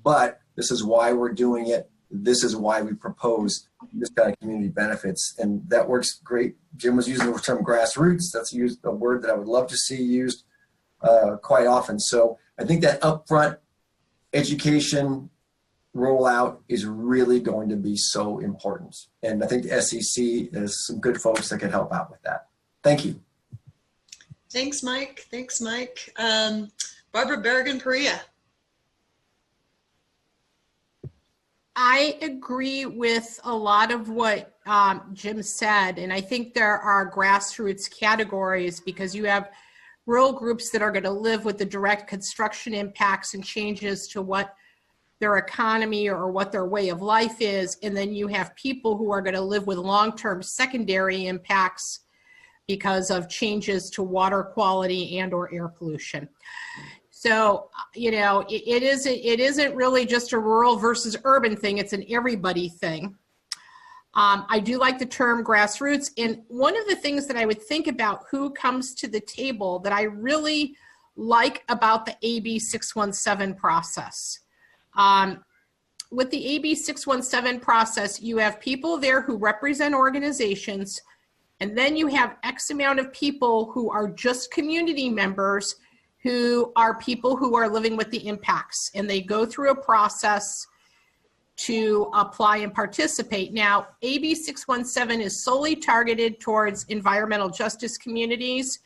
but this is why we're doing it. This is why we propose this kind of community benefits. And that works great. Jim was using the term grassroots. That's a word that I would love to see used quite often. So I think that upfront education rollout is really going to be so important. And I think the SEC is some good folks that can help out with that. Thank you. Thanks, Mike. Thanks, Mike. Barbara Berrigan-Perea. I agree with a lot of what Jim said, and I think there are grassroots categories because you have rural groups that are going to live with the direct construction impacts and changes to what their economy or what their way of life is, and then you have people who are going to live with long-term secondary impacts because of changes to water quality and or air pollution. So, you know, it isn't really just a rural versus urban thing, it's an everybody thing. I do like the term grassroots, and one of the things that I would think about who comes to the table that I really like about the AB 617 process. With the AB 617 process, you have people there who represent organizations, and then you have X amount of people who are just community members who are people who are living with the impacts, and they go through a process to apply and participate. Now, AB 617 is solely targeted towards environmental justice communities.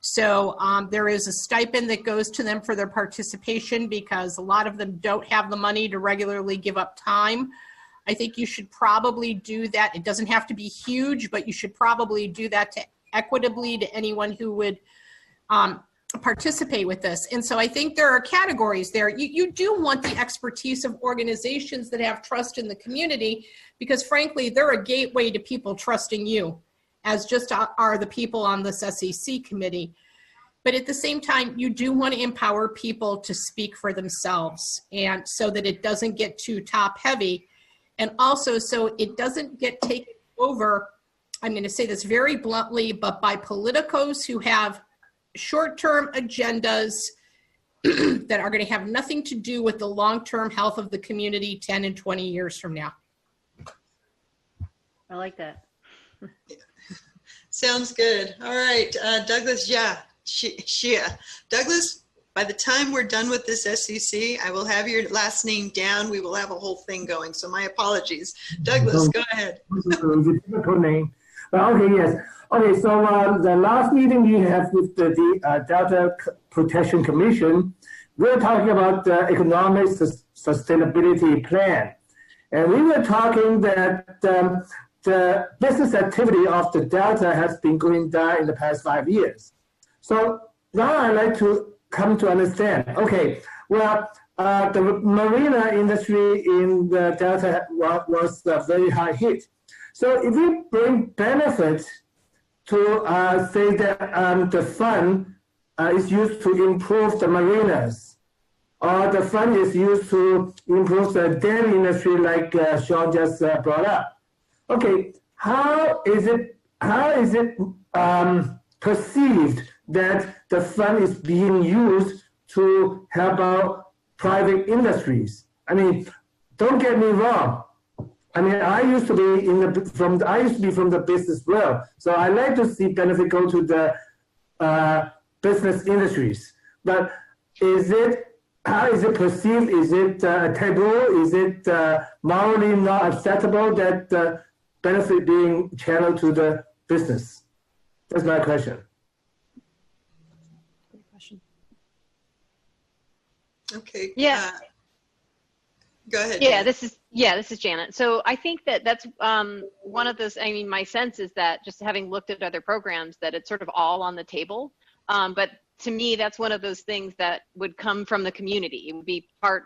So there is a stipend that goes to them for their participation because a lot of them don't have the money to regularly give up time. I think you should probably do that. It doesn't have to be huge, but you should probably do that to equitably to anyone who would participate with this. And so I think there are categories there. You do want the expertise of organizations that have trust in the community because frankly, they're a gateway to people trusting you, as just are the people on this SEC committee. But at the same time, you do want to empower people to speak for themselves, and so that it doesn't get too top heavy. And also so it doesn't get taken over, I'm going to say this very bluntly, but by politicos who have short-term agendas that are going to have nothing to do with the long-term health of the community 10 and 20 years from now. I like that. Sounds good. All right, Douglas, Shia. Douglas, by the time we're done with this SEC, I will have your last name down. We will have a whole thing going. So my apologies. Douglas, go ahead. Difficult name. Okay, yes. Okay, so the last meeting we have with the Delta Protection Commission, we're talking about the economic sustainability plan. And we were talking that the business activity of the Delta has been going down in the past 5 years. So now I'd like to come to understand, okay, well, the marina industry in the Delta was very high hit. So if we bring benefits to say that the fund is used to improve the marinas, or the fund is used to improve the dairy industry like Sean just brought up. Okay, how is it perceived that the fund is being used to help out private industries? I mean, don't get me wrong. I mean, I used to be from the business world, so I like to see benefit go to the business industries. But how is it perceived? Is it taboo? Is it morally not acceptable that benefit being channeled to the business? That's my question. Okay. Yeah. Go ahead. Yeah, this is Janet. So I think that's one of those. I mean, my sense is that just having looked at other programs, that it's sort of all on the table. But to me, that's one of those things that would come from the community. It would be part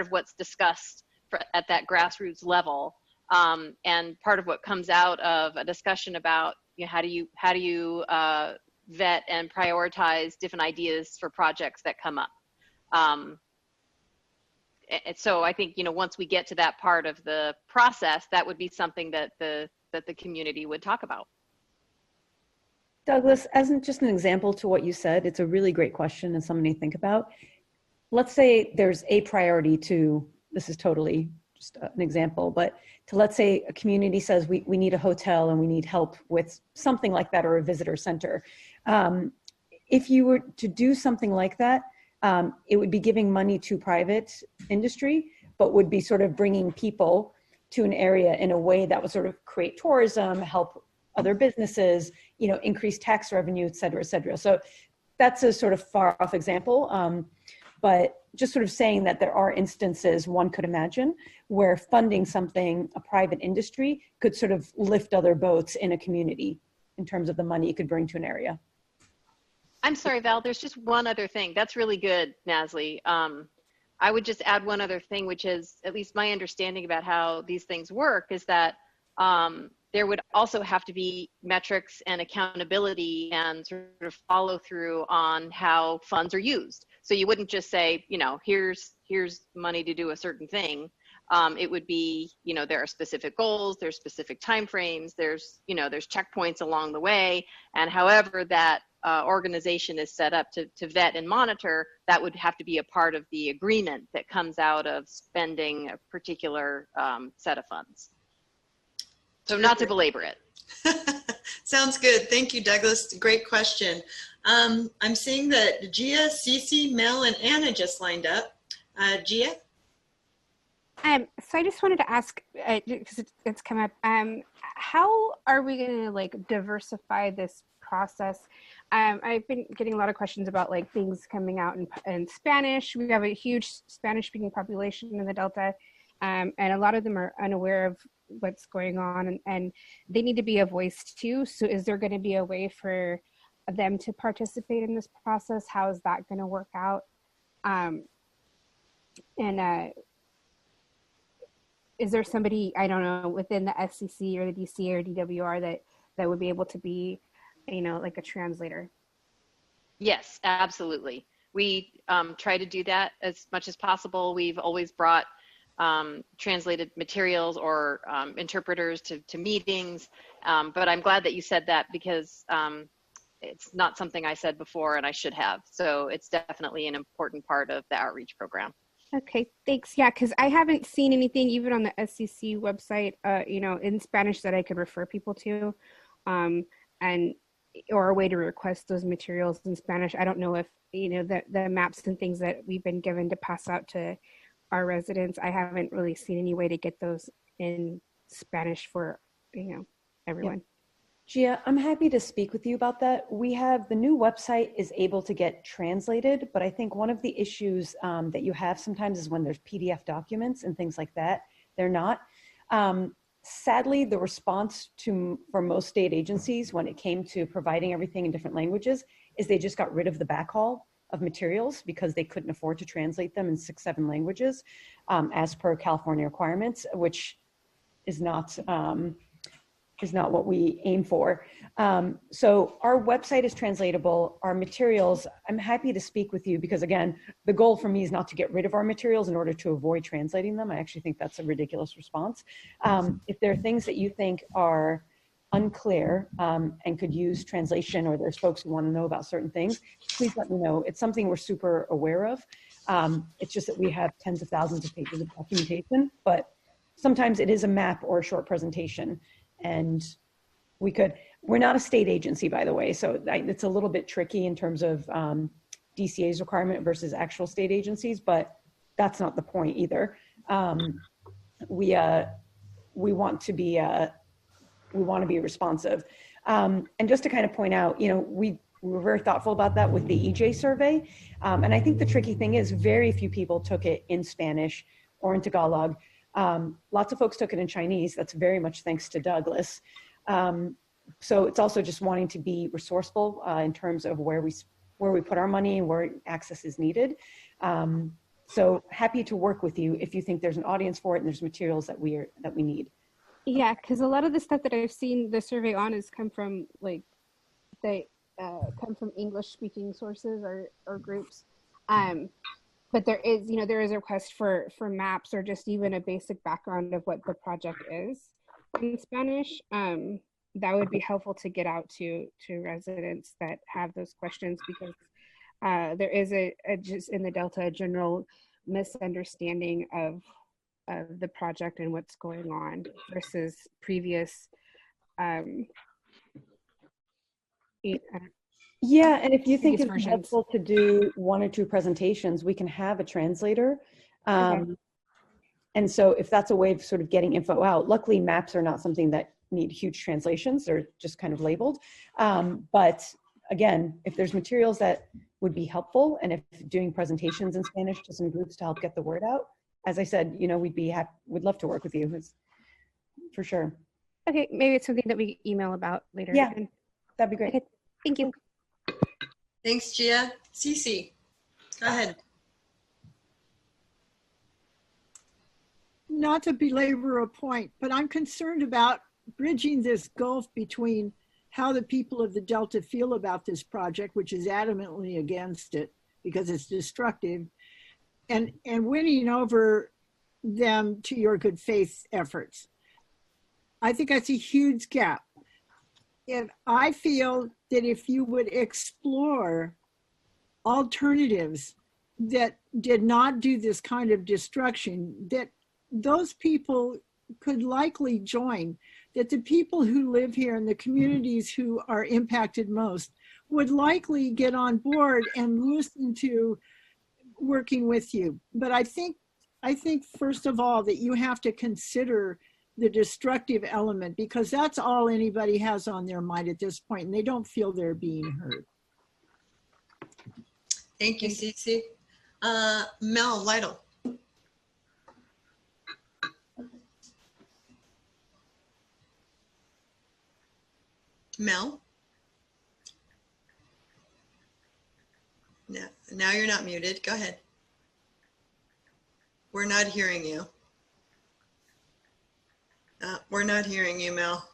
of what's discussed at that grassroots level, and part of what comes out of a discussion about how do you vet and prioritize different ideas for projects that come up. And so I think, once we get to that part of the process, that would be something that the community would talk about. Douglas, as just an example to what you said, it's a really great question and something to think about. Let's say there's a priority to, this is totally just an example, but to, let's say a community says we need a hotel and we need help with something like that, or a visitor center. If you were to do something like that, it would be giving money to private industry, but would be sort of bringing people to an area in a way that would sort of create tourism, help other businesses, you know, increase tax revenue, et cetera, et cetera. So that's a sort of far off example. But just sort of saying that there are instances one could imagine where funding something, a private industry, could sort of lift other boats in a community in terms of the money it could bring to an area. I'm sorry, Val, there's just one other thing. That's really good, Nasli. I would just add one other thing, which is, at least my understanding about how these things work, is that there would also have to be metrics and accountability and sort of follow through on how funds are used. So you wouldn't just say, you know, here's money to do a certain thing. It would be, you know, there are specific goals, there's specific timeframes, there's, you know, there's checkpoints along the way, and however that organization is set up to vet and monitor, that would have to be a part of the agreement that comes out of spending a particular set of funds. So not to belabor it. Sounds good. Thank you, Douglas. Great question. I'm seeing that Gia, Cece, Mel, and Anna just lined up. Gia? So I just wanted to ask, because it's come up, how are we going to like diversify this process? I've been getting a lot of questions about like things coming out in Spanish. We have a huge Spanish speaking population in the Delta, and a lot of them are unaware of what's going on, and they need to be a voice too. So is there going to be a way for them to participate in this process? How is that going to work out? Is there somebody, I don't know, within the SCC or the DC or DWR that would be able to be, you know, like a translator? Yes, absolutely. We try to do that as much as possible. We've always brought translated materials or interpreters to meetings, but I'm glad that you said that, because it's not something I said before and I should have. So it's definitely an important part of the outreach program. Okay, thanks. Yeah, because I haven't seen anything even on the SCC website, you know, in Spanish that I could refer people to, or a way to request those materials in Spanish. I don't know if, you know, the maps and things that we've been given to pass out to our residents, I haven't really seen any way to get those in Spanish for, you know, everyone. Gia, I'm happy to speak with you about that. We have, the new website is able to get translated, but I think one of the issues that you have sometimes is when there's PDF documents and things like that, they're not. Sadly, the response for most state agencies when it came to providing everything in different languages is they just got rid of the backhaul of materials because they couldn't afford to translate them in 6-7 languages as per California requirements, which is not what we aim for. So our website is translatable. Our materials, I'm happy to speak with you because, again, the goal for me is not to get rid of our materials in order to avoid translating them. I actually think that's a ridiculous response. If there are things that you think are unclear and could use translation, or there's folks who want to know about certain things, please let me know. It's something we're super aware of. It's just that we have tens of thousands of pages of documentation, but sometimes it is a map or a short presentation. And we're not a state agency, by the way, so it's a little bit tricky in terms of DCA's requirement versus actual state agencies, but that's not the point either. We want to be responsive. And just to kind of point out, you know, we were very thoughtful about that with the EJ survey. And I think the tricky thing is very few people took it in Spanish or in Tagalog. Lots of folks took it in Chinese. That's very much thanks to Douglas. So it's also just wanting to be resourceful in terms of where we put our money and where access is needed. So happy to work with you if you think there's an audience for it and there's materials that we need. Yeah, because a lot of the stuff that I've seen the survey on has come from come from English speaking sources or groups. But there is a request for maps or just even a basic background of what the project is in Spanish. that would be helpful to get out to residents that have those questions, because there is just in the Delta a general misunderstanding of the project and what's going on versus previous. Yeah, and if you think it's versions. helpful to do 1 or 2 presentations, we can have a translator. And so if that's a way of sort of getting info out, luckily maps are not something that need huge translations, they're just kind of labeled. But again, if there's materials that would be helpful, and if doing presentations in Spanish to some groups to help get the word out, as I said, you know, we'd love to work with you, for sure. Okay, maybe it's something that we email about later. Yeah, that'd be great. Okay, thank you. Thanks, Gia. Cece, go ahead. Not to belabor a point, but I'm concerned about bridging this gulf between how the people of the Delta feel about this project, which is adamantly against it because it's destructive, and winning over them to your good faith efforts. I think that's a huge gap. And I feel that if you would explore alternatives that did not do this kind of destruction, that those people could likely join, that the people who live here and the communities who are impacted most would likely get on board and listen to working with you. But I think first of all that you have to consider the destructive element, because that's all anybody has on their mind at this point, and they don't feel they're being heard. Thank you, Cece. Mel Lytle. Mel? No, now you're not muted. Go ahead. We're not hearing you. We're not hearing you, Mel.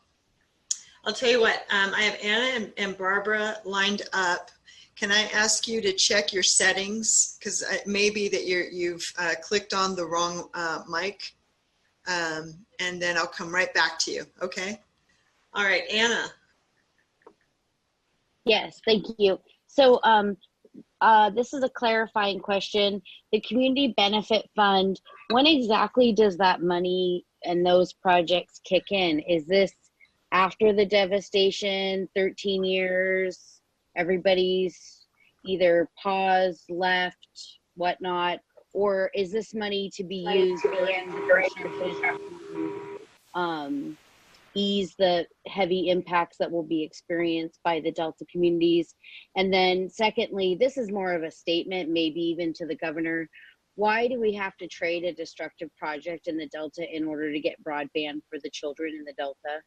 I'll tell you what, I have Anna and Barbara lined up. Can I ask you to check your settings? Because it may be that you've clicked on the wrong mic. And then I'll come right back to you, okay? All right, Anna. Yes, thank you. So this is a clarifying question. The Community Benefit Fund, when exactly does that money and those projects kick in? Is this after the devastation, 13 years, everybody's either paused, left, whatnot, or is this money to be used to ease the heavy impacts that will be experienced by the Delta communities? And then secondly, this is more of a statement, maybe even to the governor. Why do we have to trade a destructive project in the Delta in order to get broadband for the children in the Delta?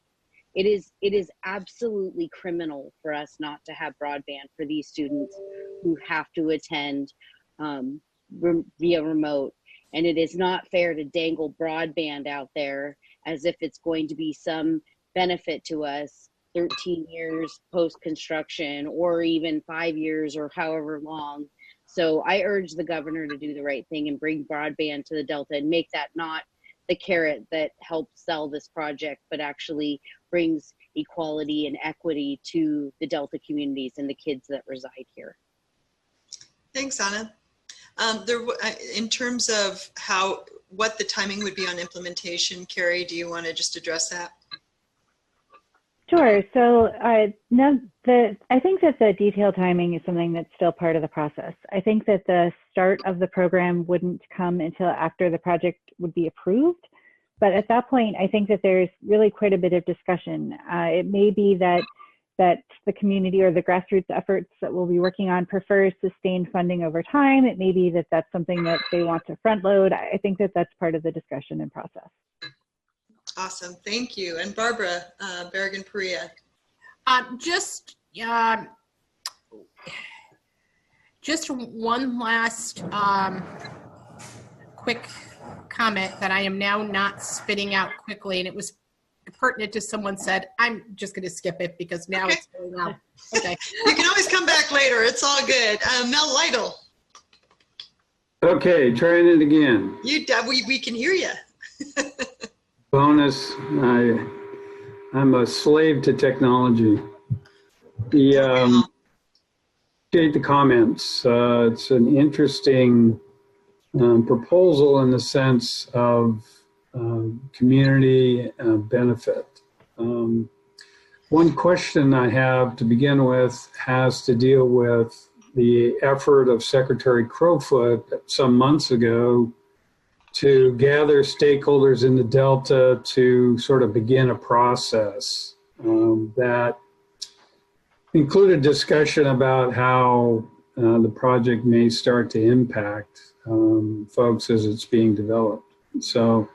It is absolutely criminal for us not to have broadband for these students who have to attend via remote. And it is not fair to dangle broadband out there as if it's going to be some benefit to us 13 years post-construction, or even 5 years, or however long. So I urge the governor to do the right thing and bring broadband to the Delta and make that not the carrot that helps sell this project, but actually brings equality and equity to the Delta communities and the kids that reside here. Thanks, Anna. In terms of what the timing would be on implementation, Carrie, do you want to just address that? Sure. So I think that the detailed timing is something that's still part of the process. I think that the start of the program wouldn't come until after the project would be approved. But at that point, I think that there's really quite a bit of discussion. It may be that the community or the grassroots efforts that we'll be working on prefer sustained funding over time. It may be that that's something that they want to front load. I think that that's part of the discussion and process. Awesome, thank you. And Barbara Berrigan-Perea. Just one last quick comment that I am now not spitting out quickly, and it was pertinent to someone said. I'm just going to skip it because now it's going out. Okay. You can always come back later. It's all good. Mel Lytle. Okay, trying it again. We can hear you. Bonus. I'm a slave to technology. Appreciate the comments. It's an interesting proposal in the sense of community benefit. One question I have to begin with has to deal with the effort of Secretary Crowfoot some months ago to gather stakeholders in the Delta to sort of begin a process that included discussion about how the project may start to impact folks as it's being developed. So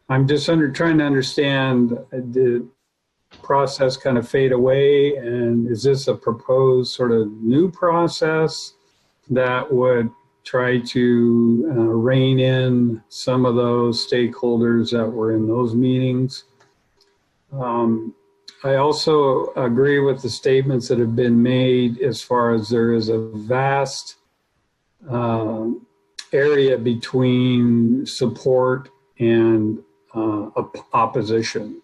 I'm just trying to understand, the process kind of fade away, and is this a proposed sort of new process that would try to rein in some of those stakeholders that were in those meetings? I also agree with the statements that have been made as far as there is a vast area between support and opposition.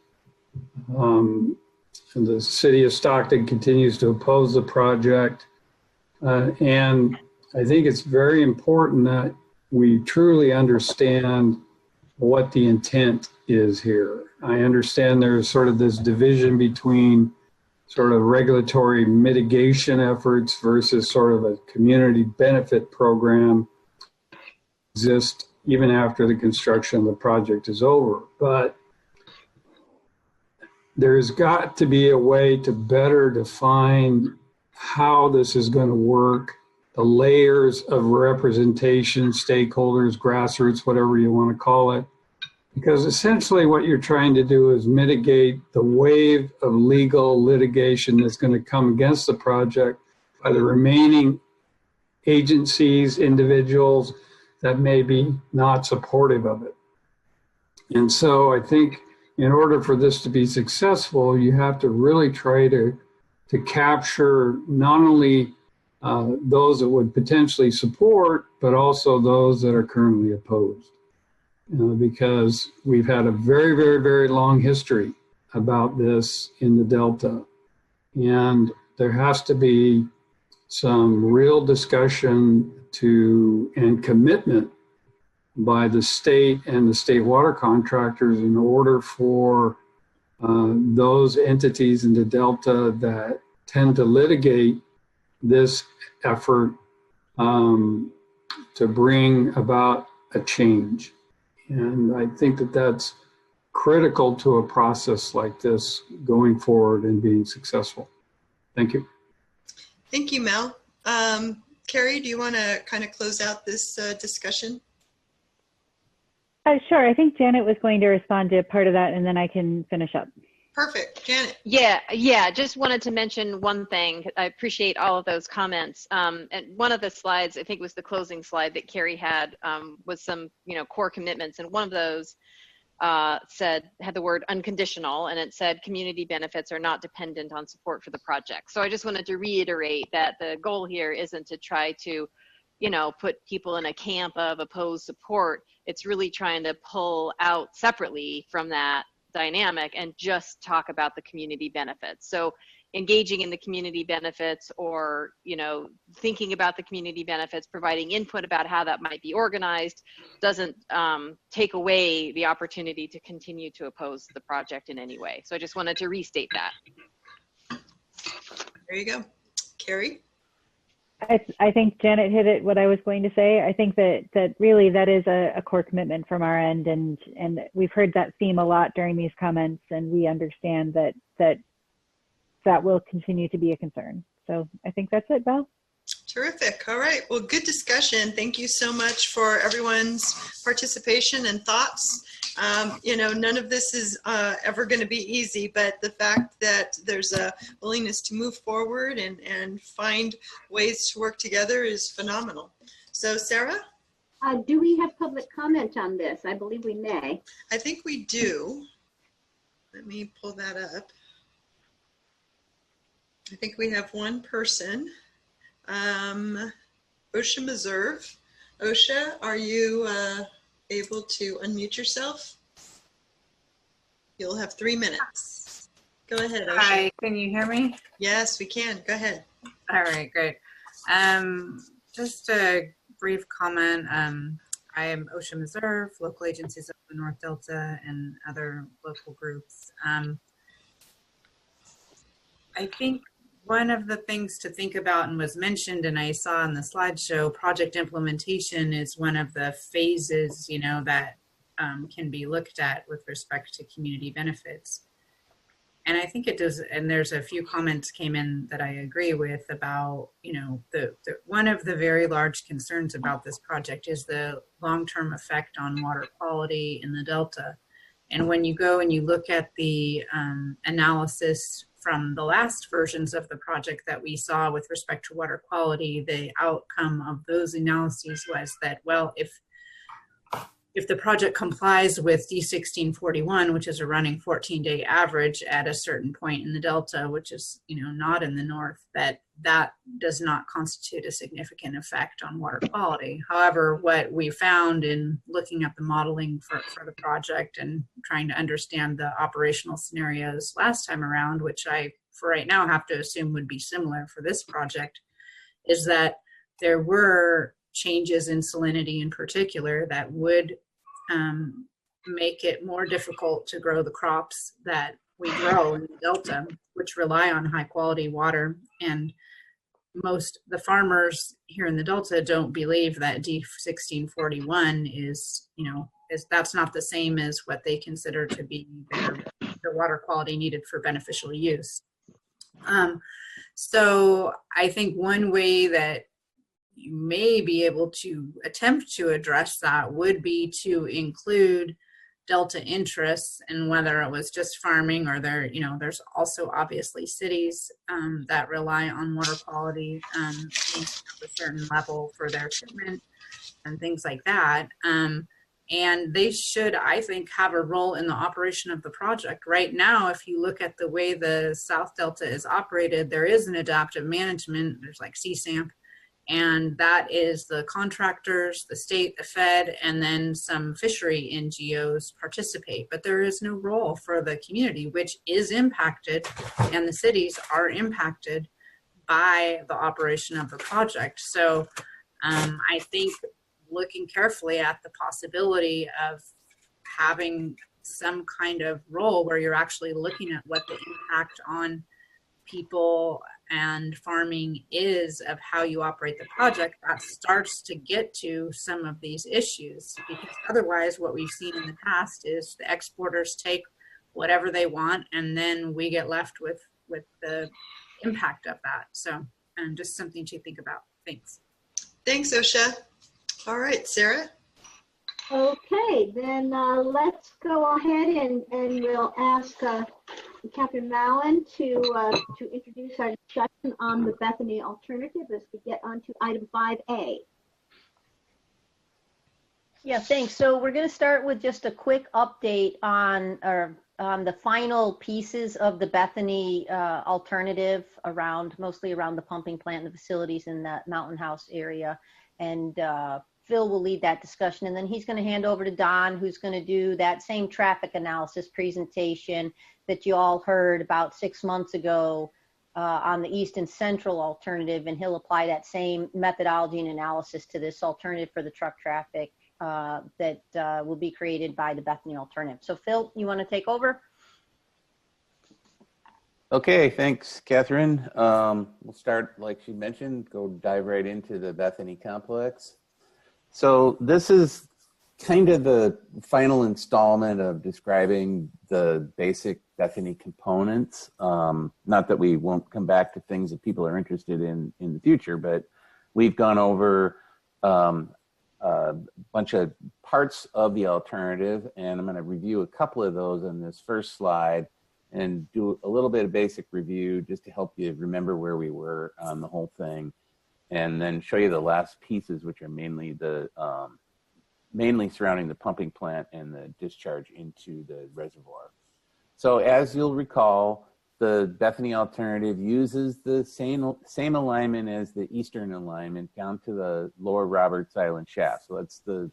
The city of Stockton continues to oppose the project, and I think it's very important that we truly understand what the intent is here. I understand there's sort of this division between sort of regulatory mitigation efforts versus sort of a community benefit program exist even after the construction of the project is over. But there's got to be a way to better define how this is going to work, the layers of representation, stakeholders, grassroots, whatever you want to call it. Because essentially what you're trying to do is mitigate the wave of legal litigation that's going to come against the project by the remaining agencies, individuals that may be not supportive of it. And so I think in order for this to be successful, you have to really try to capture not only those that would potentially support, but also those that are currently opposed. Because we've had a very, very, very long history about this in the Delta. And there has to be some real discussion and commitment by the state and the state water contractors in order for those entities in the Delta that tend to litigate this effort to bring about a change. And I think that that's critical to a process like this going forward and being successful. Thank you. Thank you, Mel. Carrie, do you want to kind of close out this discussion? Sure. I think Janet was going to respond to part of that, and then I can finish up. Perfect. Janet. Yeah. Just wanted to mention one thing. I appreciate all of those comments. And one of the slides, I think was the closing slide that Carrie had, was some, core commitments. And one of those had the word unconditional, and it said community benefits are not dependent on support for the project. So I just wanted to reiterate that the goal here isn't to try to, put people in a camp of opposed support. It's really trying to pull out separately from that dynamic and just talk about the community benefits. So engaging in the community benefits, or thinking about the community benefits, providing input about how that might be organized, doesn't take away the opportunity to continue to oppose the project in any way. So I just wanted to restate that. There you go. Carrie? I think Janet hit it, what I was going to say. I think that really that is a core commitment from our end, and we've heard that theme a lot during these comments, and we understand that will continue to be a concern. So I think that's it, Val. Terrific. All right. Well, good discussion. Thank you so much for everyone's participation and thoughts. None of this is ever going to be easy, but the fact that there's a willingness to move forward and find ways to work together is phenomenal. So, Sarah? Do we have public comment on this? I believe we may. I think we do. Let me pull that up. I think we have one person. OSHA Meserve. OSHA, are you able to unmute yourself? You'll have 3 minutes. Go ahead, Osha. Hi, can you hear me? Yes, we can. Go ahead. All right, great. Just a brief comment. I am OSHA Reserve, local agencies of the North Delta and other local groups. I think one of the things to think about, and was mentioned, and I saw in the slideshow, project implementation is one of the phases, you know, that can be looked at with respect to community benefits. And I think it does, and there's a few comments came in that I agree with about, you know, the one of the very large concerns about this project is the long-term effect on water quality in the Delta. And when you go and you look at the analysis from the last versions of the project that we saw with respect to water quality, the outcome of those analyses was that, well, if the project complies with D1641, which is a running 14-day average at a certain point in the Delta, which is, you know, not in the North, that does not constitute a significant effect on water quality. However, what we found in looking at the modeling for the project and trying to understand the operational scenarios last time around, which I, for right now, have to assume would be similar for this project, is that there were changes in salinity in particular that would make it more difficult to grow the crops that we grow in the Delta, which rely on high quality water. And the farmers here in the Delta don't believe that D1641 is, you know, that's not the same as what they consider to be the water quality needed for beneficial use. So I think one way that you may be able to attempt to address that would be to include Delta interests, and whether it was just farming or there's also obviously cities that rely on water quality at a certain level for their treatment and things like that. And they should, I think, have a role in the operation of the project. Right now, if you look at the way the South Delta is operated, there is an adaptive management. There's like CSAMP. And that is the contractors, the state, the Fed, and then some fishery NGOs participate. But there is no role for the community, which is impacted, and the cities are impacted by the operation of the project. So I think looking carefully at the possibility of having some kind of role where you're actually looking at what the impact on people and farming is of how you operate the project, that starts to get to some of these issues. Because otherwise what we've seen in the past is the exporters take whatever they want, and then we get left with the impact of that. So just something to think about. Thanks. Thanks, OSHA. All right, Sarah. Okay, then let's go ahead and we'll ask Catherine Mallon to introduce our discussion on the Bethany alternative as we get on to item 5A. Yeah, thanks. So we're going to start with just a quick update on the final pieces of the Bethany alternative, mostly around the pumping plant and the facilities in that Mountain House area. And Phil will lead that discussion, and then he's going to hand over to Don, who's going to do that same traffic analysis presentation that you all heard about 6 months ago on the East and Central alternative, and he'll apply that same methodology and analysis to this alternative for the truck traffic that will be created by the Bethany alternative. So Phil, you want to take over? Okay, thanks, Catherine. We'll start, like she mentioned, dive right into the Bethany Complex. So this is kind of the final installment of describing the basic Bethany components. Not that we won't come back to things that people are interested in the future, but we've gone over a bunch of parts of the alternative, and I'm going to review a couple of those on this first slide and do a little bit of basic review just to help you remember where we were on the whole thing, and then show you the last pieces, which are mainly surrounding the pumping plant and the discharge into the reservoir. So as you'll recall, the Bethany alternative uses the same alignment as the eastern alignment down to the lower Roberts Island shaft. So that's the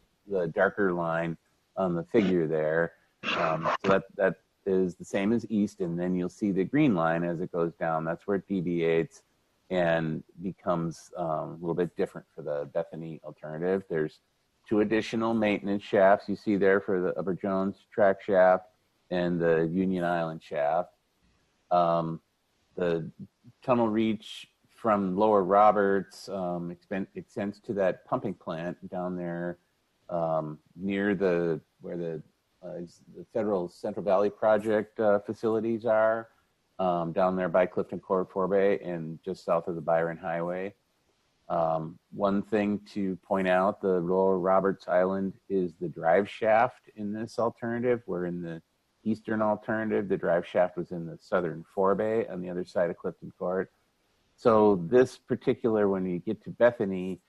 darker line on the figure there. So that is the same as east, and then you'll see the green line as it goes down. That's where it deviates and becomes a little bit different for the Bethany alternative. There's 2 additional maintenance shafts you see there for the Upper Jones track shaft and the Union Island shaft. The tunnel reach from Lower Roberts extends to that pumping plant down there near where the Federal Central Valley Project facilities are, down there by Clifton Court Forebay and just south of the Byron Highway. One thing to point out, the Lower Roberts Island is the drive shaft in this alternative, where in the eastern alternative, the drive shaft was in the southern forebay on the other side of Clifton Court. So this particular, when you get to Bethany,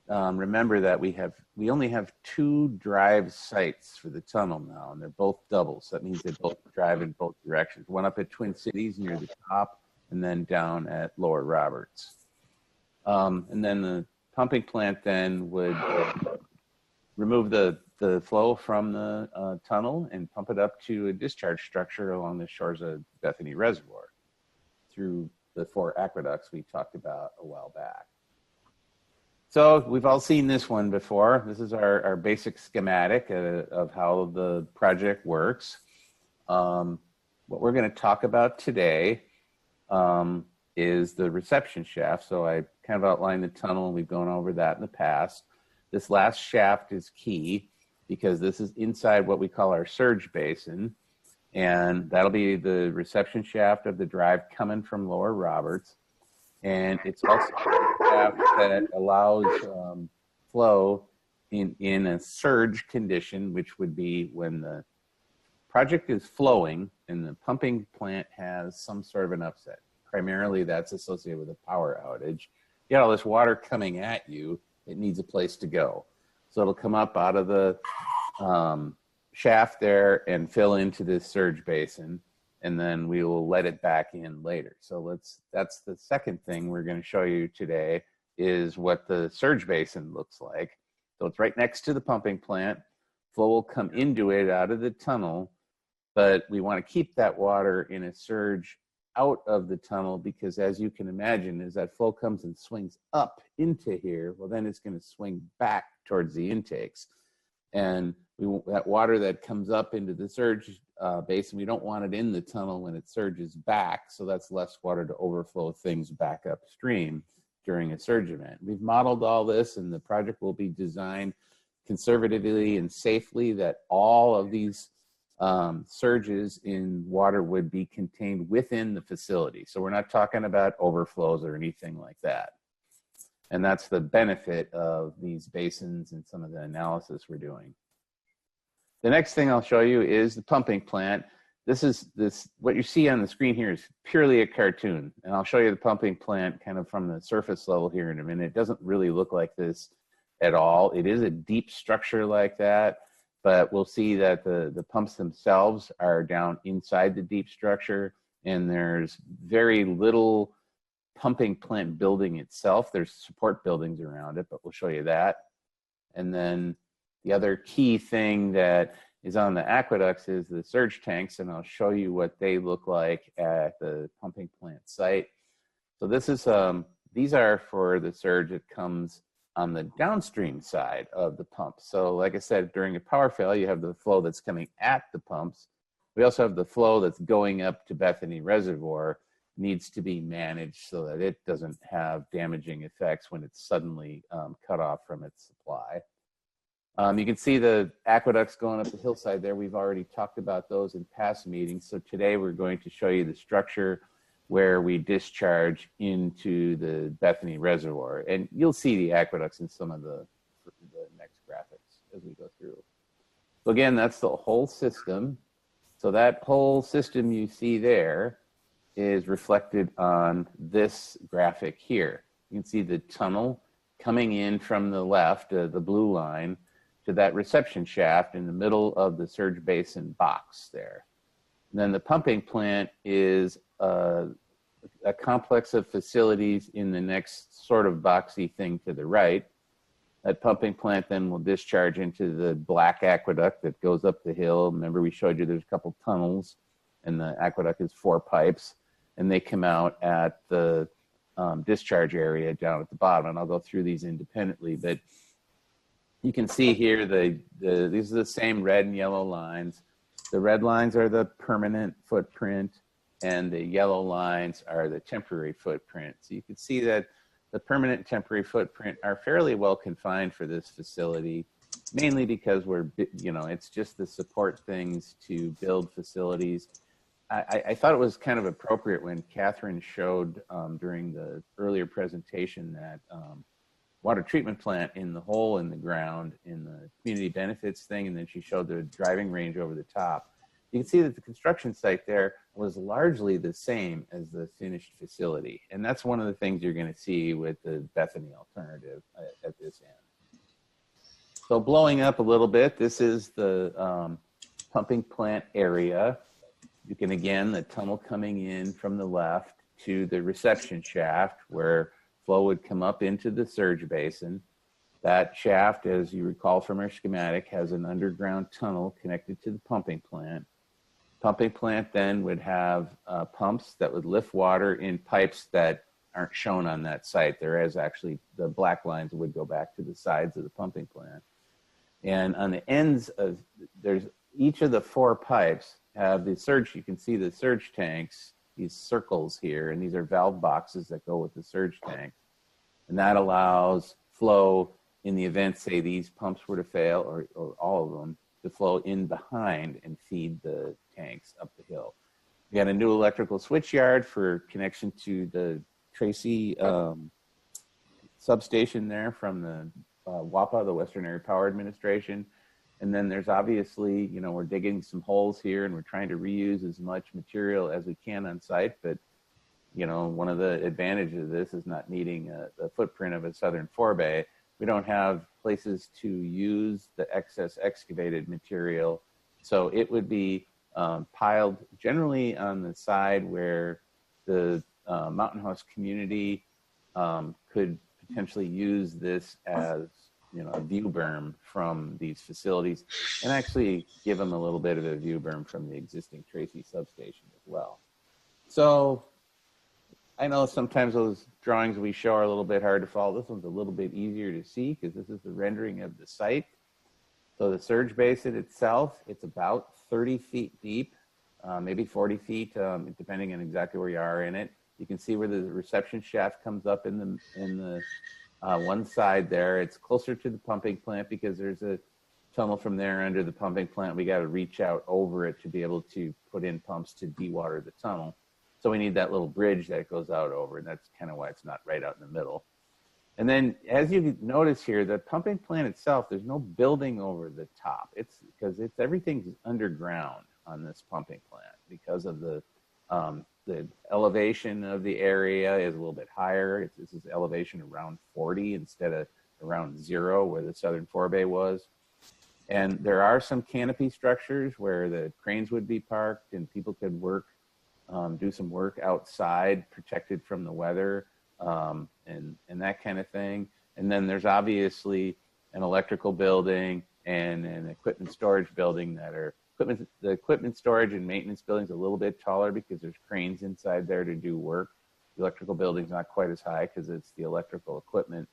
remember that we only have 2 drive sites for the tunnel now, and they're both doubles. That means they both drive in both directions. One up at Twin Cities near the top, and then down at Lower Roberts. And then the pumping plant then would remove the flow from the tunnel and pump it up to a discharge structure along the shores of Bethany Reservoir through the 4 aqueducts we talked about a while back. So we've all seen this one before. This is our basic schematic of how the project works. What we're going to talk about today is the reception shaft. So I kind of outlined the tunnel, and we've gone over that in the past. This last shaft is key because this is inside what we call our surge basin, and that'll be the reception shaft of the drive coming from Lower Roberts. And it's also a shaft that allows flow in a surge condition, which would be when the project is flowing and the pumping plant has some sort of an upset. Primarily that's associated with a power outage. You got all this water coming at you, it needs a place to go. So it'll come up out of the shaft there and fill into this surge basin, and then we will let it back in later. So that's the second thing we're going to show you today, is what the surge basin looks like. So it's right next to the pumping plant. Flow will come into it out of the tunnel, but we want to keep that water in a surge out of the tunnel, because as you can imagine, as that flow comes and swings up into here, well, then it's going to swing back towards the intakes. And that water that comes up into the surge basin, we don't want it in the tunnel when it surges back. So that's less water to overflow things back upstream during a surge event. We've modeled all this, and the project will be designed conservatively and safely that all of these surges in water would be contained within the facility. So we're not talking about overflows or anything like that. And that's the benefit of these basins and some of the analysis we're doing. The next thing I'll show you is the pumping plant. What you see on the screen here is purely a cartoon. And I'll show you the pumping plant kind of from the surface level here in a minute. It doesn't really look like this at all. It is a deep structure like that, but we'll see that the pumps themselves are down inside the deep structure, and there's very little pumping plant building itself. There's support buildings around it, but we'll show you that. And then the other key thing that is on the aqueducts is the surge tanks, and I'll show you what they look like at the pumping plant site. So this is these are for the surge that comes on the downstream side of the pump. So like I said, during a power failure, you have the flow that's coming at the pumps. We also have the flow that's going up to Bethany Reservoir, needs to be managed so that it doesn't have damaging effects when it's suddenly cut off from its supply. You can see the aqueducts going up the hillside there. We've already talked about those in past meetings. So today we're going to show you the structure where we discharge into the Bethany Reservoir. And you'll see the aqueducts in some of the next graphics as we go through. So again, that's the whole system. So that whole system you see there is reflected on this graphic here. You can see the tunnel coming in from the left, the blue line, to that reception shaft in the middle of the surge basin box there. And then the pumping plant is a complex of facilities in the next sort of boxy thing to the right. That pumping plant then will discharge into the black aqueduct that goes up the hill. Remember, we showed you there's a couple tunnels and the aqueduct is 4 pipes, and they come out at the discharge area down at the bottom. And I'll go through these independently, but you can see here these are the same red and yellow lines. The red lines are the permanent footprint, and the yellow lines are the temporary footprint. So you can see that the permanent and temporary footprint are fairly well confined for this facility, mainly because it's just the support things to build facilities. I thought it was kind of appropriate when Catherine showed during the earlier presentation that water treatment plant in the hole in the ground in the community benefits thing, and then she showed the driving range over the top. You can see that the construction site there was largely the same as the finished facility. And that's one of the things you're going to see with the Bethany alternative at this end. So blowing up a little bit, this is the pumping plant area. You can, again, the tunnel coming in from the left to the reception shaft where flow would come up into the surge basin. That shaft, as you recall from our schematic, has an underground tunnel connected to the pumping plant. Pumping plant then would have pumps that would lift water in pipes that aren't shown on that site. There is actually, the black lines would go back to the sides of the pumping plant. And on the ends of, each of the 4 pipes have the surge, you can see the surge tanks, these circles here, and these are valve boxes that go with the surge tank. And that allows flow in the event, say, these pumps were to fail, or all of them, to flow in behind and feed the tanks up the hill. We got a new electrical switch yard for connection to the Tracy substation there from the WAPA, the Western Area Power Administration. And then there's obviously, we're digging some holes here and we're trying to reuse as much material as we can on site. But, one of the advantages of this is not needing the footprint of a southern forebay. We don't have places to use the excess excavated material. So it would be piled generally on the side where the Mountain House community could potentially use this as a view berm from these facilities, and actually give them a little bit of a view berm from the existing Tracy substation as well. So I know sometimes those drawings we show are a little bit hard to follow. This one's a little bit easier to see because this is the rendering of the site. So the surge basin itself, it's about 30 feet deep, maybe 40 feet, depending on exactly where you are in it. You can see where the reception shaft comes up in the one side there. It's closer to the pumping plant because there's a tunnel from there under the pumping plant. We got to reach out over it to be able to put in pumps to dewater the tunnel. So we need that little bridge that goes out over, and that's kind of why it's not right out in the middle. And then as you notice here, the pumping plant itself, there's no building over the top. It's because everything's underground on this pumping plant because of the elevation of the area is a little bit higher. This is elevation around 40 instead of around 0 where the southern forebay was. And there are some canopy structures where the cranes would be parked and people could work, do some work outside, protected from the weather, and that kind of thing. And then there's obviously an electrical building and an equipment storage building that are the equipment storage and maintenance building's a little bit taller because there's cranes inside there to do work. The electrical building's not quite as high because it's the electrical equipment.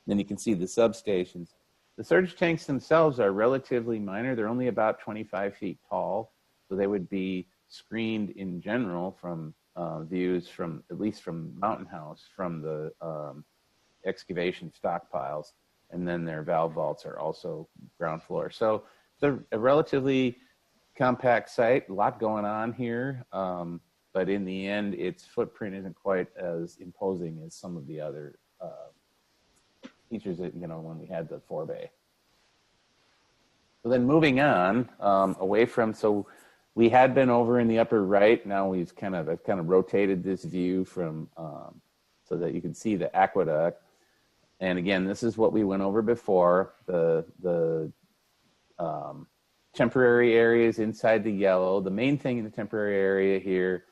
Then you can see the substations. The surge tanks themselves are relatively minor. They're only about 25 feet tall. So they would be screened in general from views from, at least from Mountain House, from the excavation stockpiles. And then their valve vaults are also ground floor. So it's a relatively compact site, a lot going on here. But in the end, its footprint isn't quite as imposing as some of the other features that, when we had the forebay. So then moving on, away from, so we had been over in the upper right. Now I've kind of rotated this view from, so that you can see the aqueduct. And again, this is what we went over before, the temporary areas inside the yellow. The main thing in the temporary area here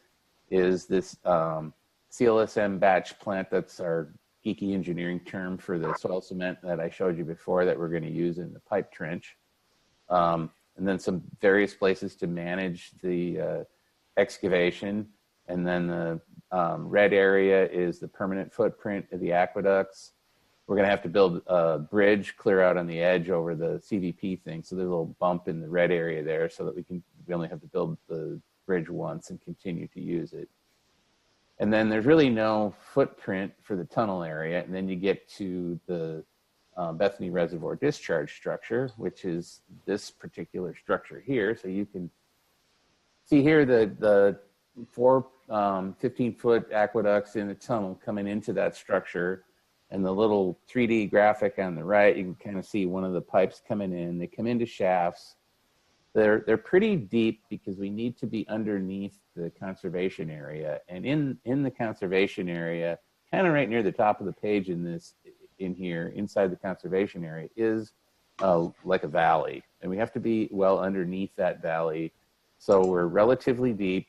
is this CLSM batch plant. That's our geeky engineering term for the soil cement that I showed you before that we're going to use in the pipe trench. And then some various places to manage the excavation. And then the red area is the permanent footprint of the aqueducts. We're going to have to build a bridge clear out on the edge over the CVP thing. So there's a little bump in the red area there so that we only have to build the bridge once and continue to use it. And then there's really no footprint for the tunnel area. And then you get to the Bethany Reservoir discharge structure, which is this particular structure here. So you can see here the four 15-foot aqueducts in the tunnel coming into that structure. And the little 3D graphic on the right, you can kind of see one of the pipes coming in. They come into shafts. They're pretty deep because we need to be underneath the conservation area. And in the conservation area, kind of right near the top of the page in here, inside the conservation area, is like a valley. And we have to be well underneath that valley. So we're relatively deep.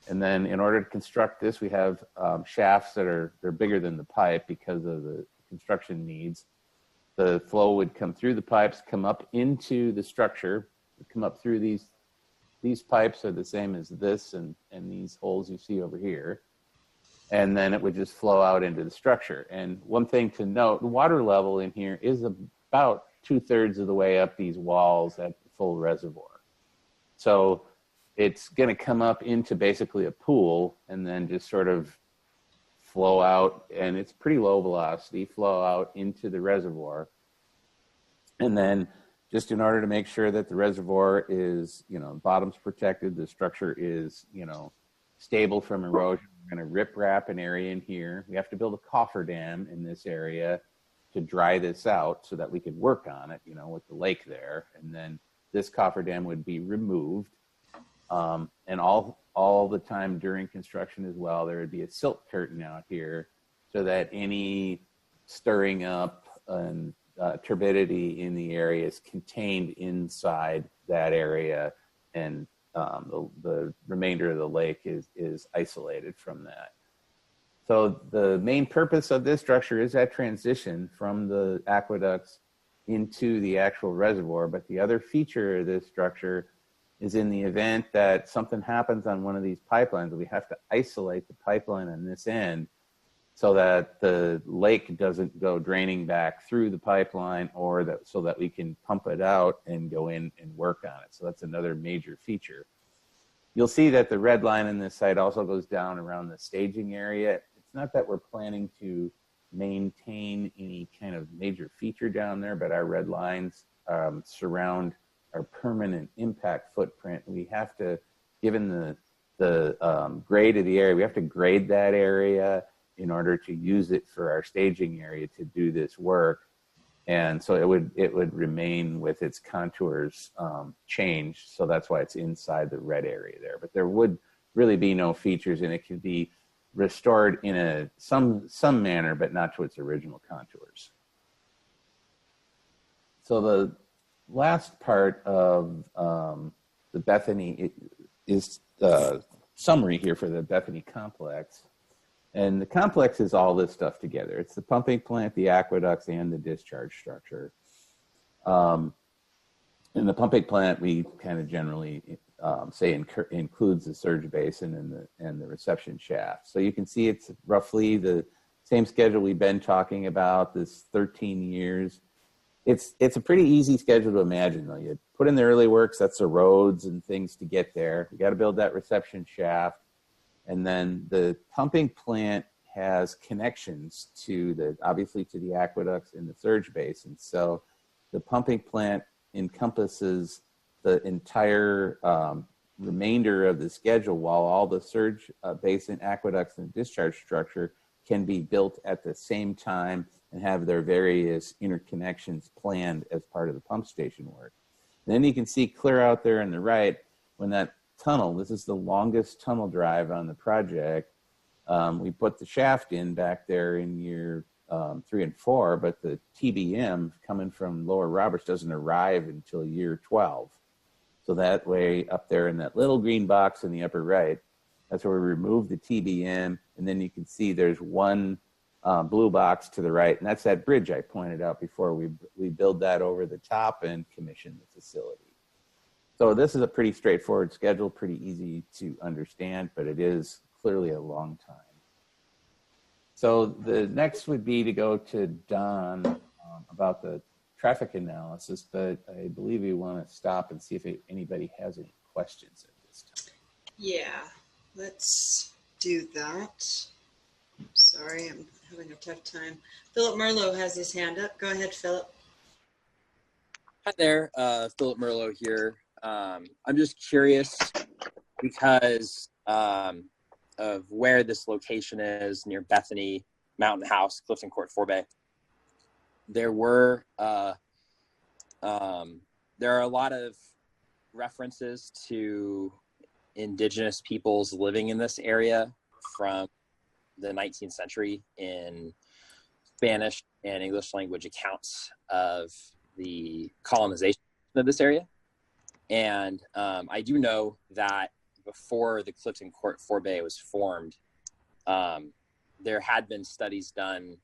And then in order to construct this, we have shafts they're bigger than the pipe because of the construction needs. The flow would come through the pipes, come up into the structure, come up through these pipes are the same as this and these holes you see over here. And then it would just flow out into the structure. And one thing to note, the water level in here is about 2/3 of the way up these walls at full reservoir. So it's going to come up into basically a pool and then just sort of flow out, and it's pretty low velocity, flow out into the reservoir. And then just in order to make sure that the reservoir is, bottom's protected, the structure is, stable from erosion, we're going to rip wrap an area in here. We have to build a coffer dam in this area to dry this out so that we can work on it, with the lake there. And then this coffer dam would be removed. And all the time during construction as well, there would be a silt curtain out here so that any stirring up and turbidity in the area is contained inside that area, and the remainder of the lake is isolated from that. So the main purpose of this structure is that transition from the aqueducts into the actual reservoir. But the other feature of this structure is in the event that something happens on one of these pipelines, we have to isolate the pipeline on this end so that the lake doesn't go draining back through the pipeline, or so that we can pump it out and go in and work on it. So that's another major feature. You'll see that the red line in this site also goes down around the staging area. It's not that we're planning to maintain any kind of major feature down there, but our red lines surround our permanent impact footprint. We have to, given the grade of the area, we have to grade that area in order to use it for our staging area to do this work. And so it would remain with its contours changed. So that's why it's inside the red area there. But there would really be no features, and it could be restored in some manner, but not to its original contours. So the last part of the Bethany is the summary here for the Bethany Complex. And the complex is all this stuff together. It's the pumping plant, the aqueducts, and the discharge structure. In the pumping plant, we kind of generally say includes the surge basin and the reception shaft. So you can see it's roughly the same schedule we've been talking about, this 13 years. It's a pretty easy schedule to imagine, though. You put in the early works, that's the roads and things to get there. You got to build that reception shaft. And then the pumping plant has connections obviously to the aqueducts and the surge basin. So the pumping plant encompasses the entire remainder of the schedule, while all the surge basin, aqueducts, and discharge structure can be built at the same time and have their various interconnections planned as part of the pump station work. And then you can see clear out there on the right, when that tunnel, this is the longest tunnel drive on the project. We put the shaft in back there in year 3 and 4, but the TBM coming from Lower Roberts doesn't arrive until year 12. So that way, up there in that little green box in the upper right, that's where we remove the TBM, and then you can see there's one blue box to the right, and that's that bridge I pointed out before. We build that over the top and commission the facility. So this is a pretty straightforward schedule, pretty easy to understand, but it is clearly a long time. So the next would be to go to Don about the traffic analysis, but I believe we want to stop and see if anybody has any questions at this time. Yeah, let's do that. Sorry, I'm having a tough time. Philip Merlo has his hand up. Go ahead, Philip. Hi there, Philip Merlo here. I'm just curious because of where this location is near Bethany, Mountain House, Clifton Court, Forbay. There are a lot of references to indigenous peoples living in this area from the 19th century in Spanish and English language accounts of the colonization of this area. And I do know that before the Clifton Court Forbay was formed, there had been studies done,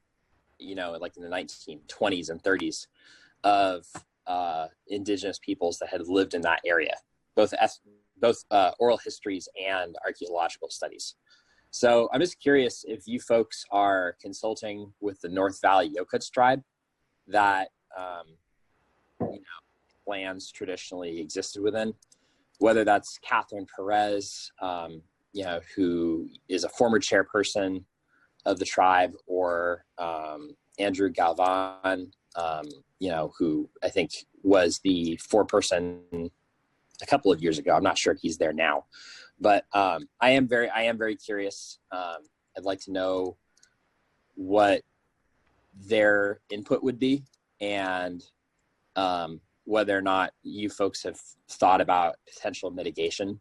you know, like in the 1920s and 30s of indigenous peoples that had lived in that area, both oral histories and archaeological studies. So I'm just curious if you folks are consulting with the North Valley Yokuts tribe that lands traditionally existed within, whether that's Catherine Perez, who is a former chairperson of the tribe, or Andrew Galvan, who I think was the foreperson a couple of years ago. I'm not sure if he's there now, but I am very curious. I'd like to know what their input would be, and whether or not you folks have thought about potential mitigation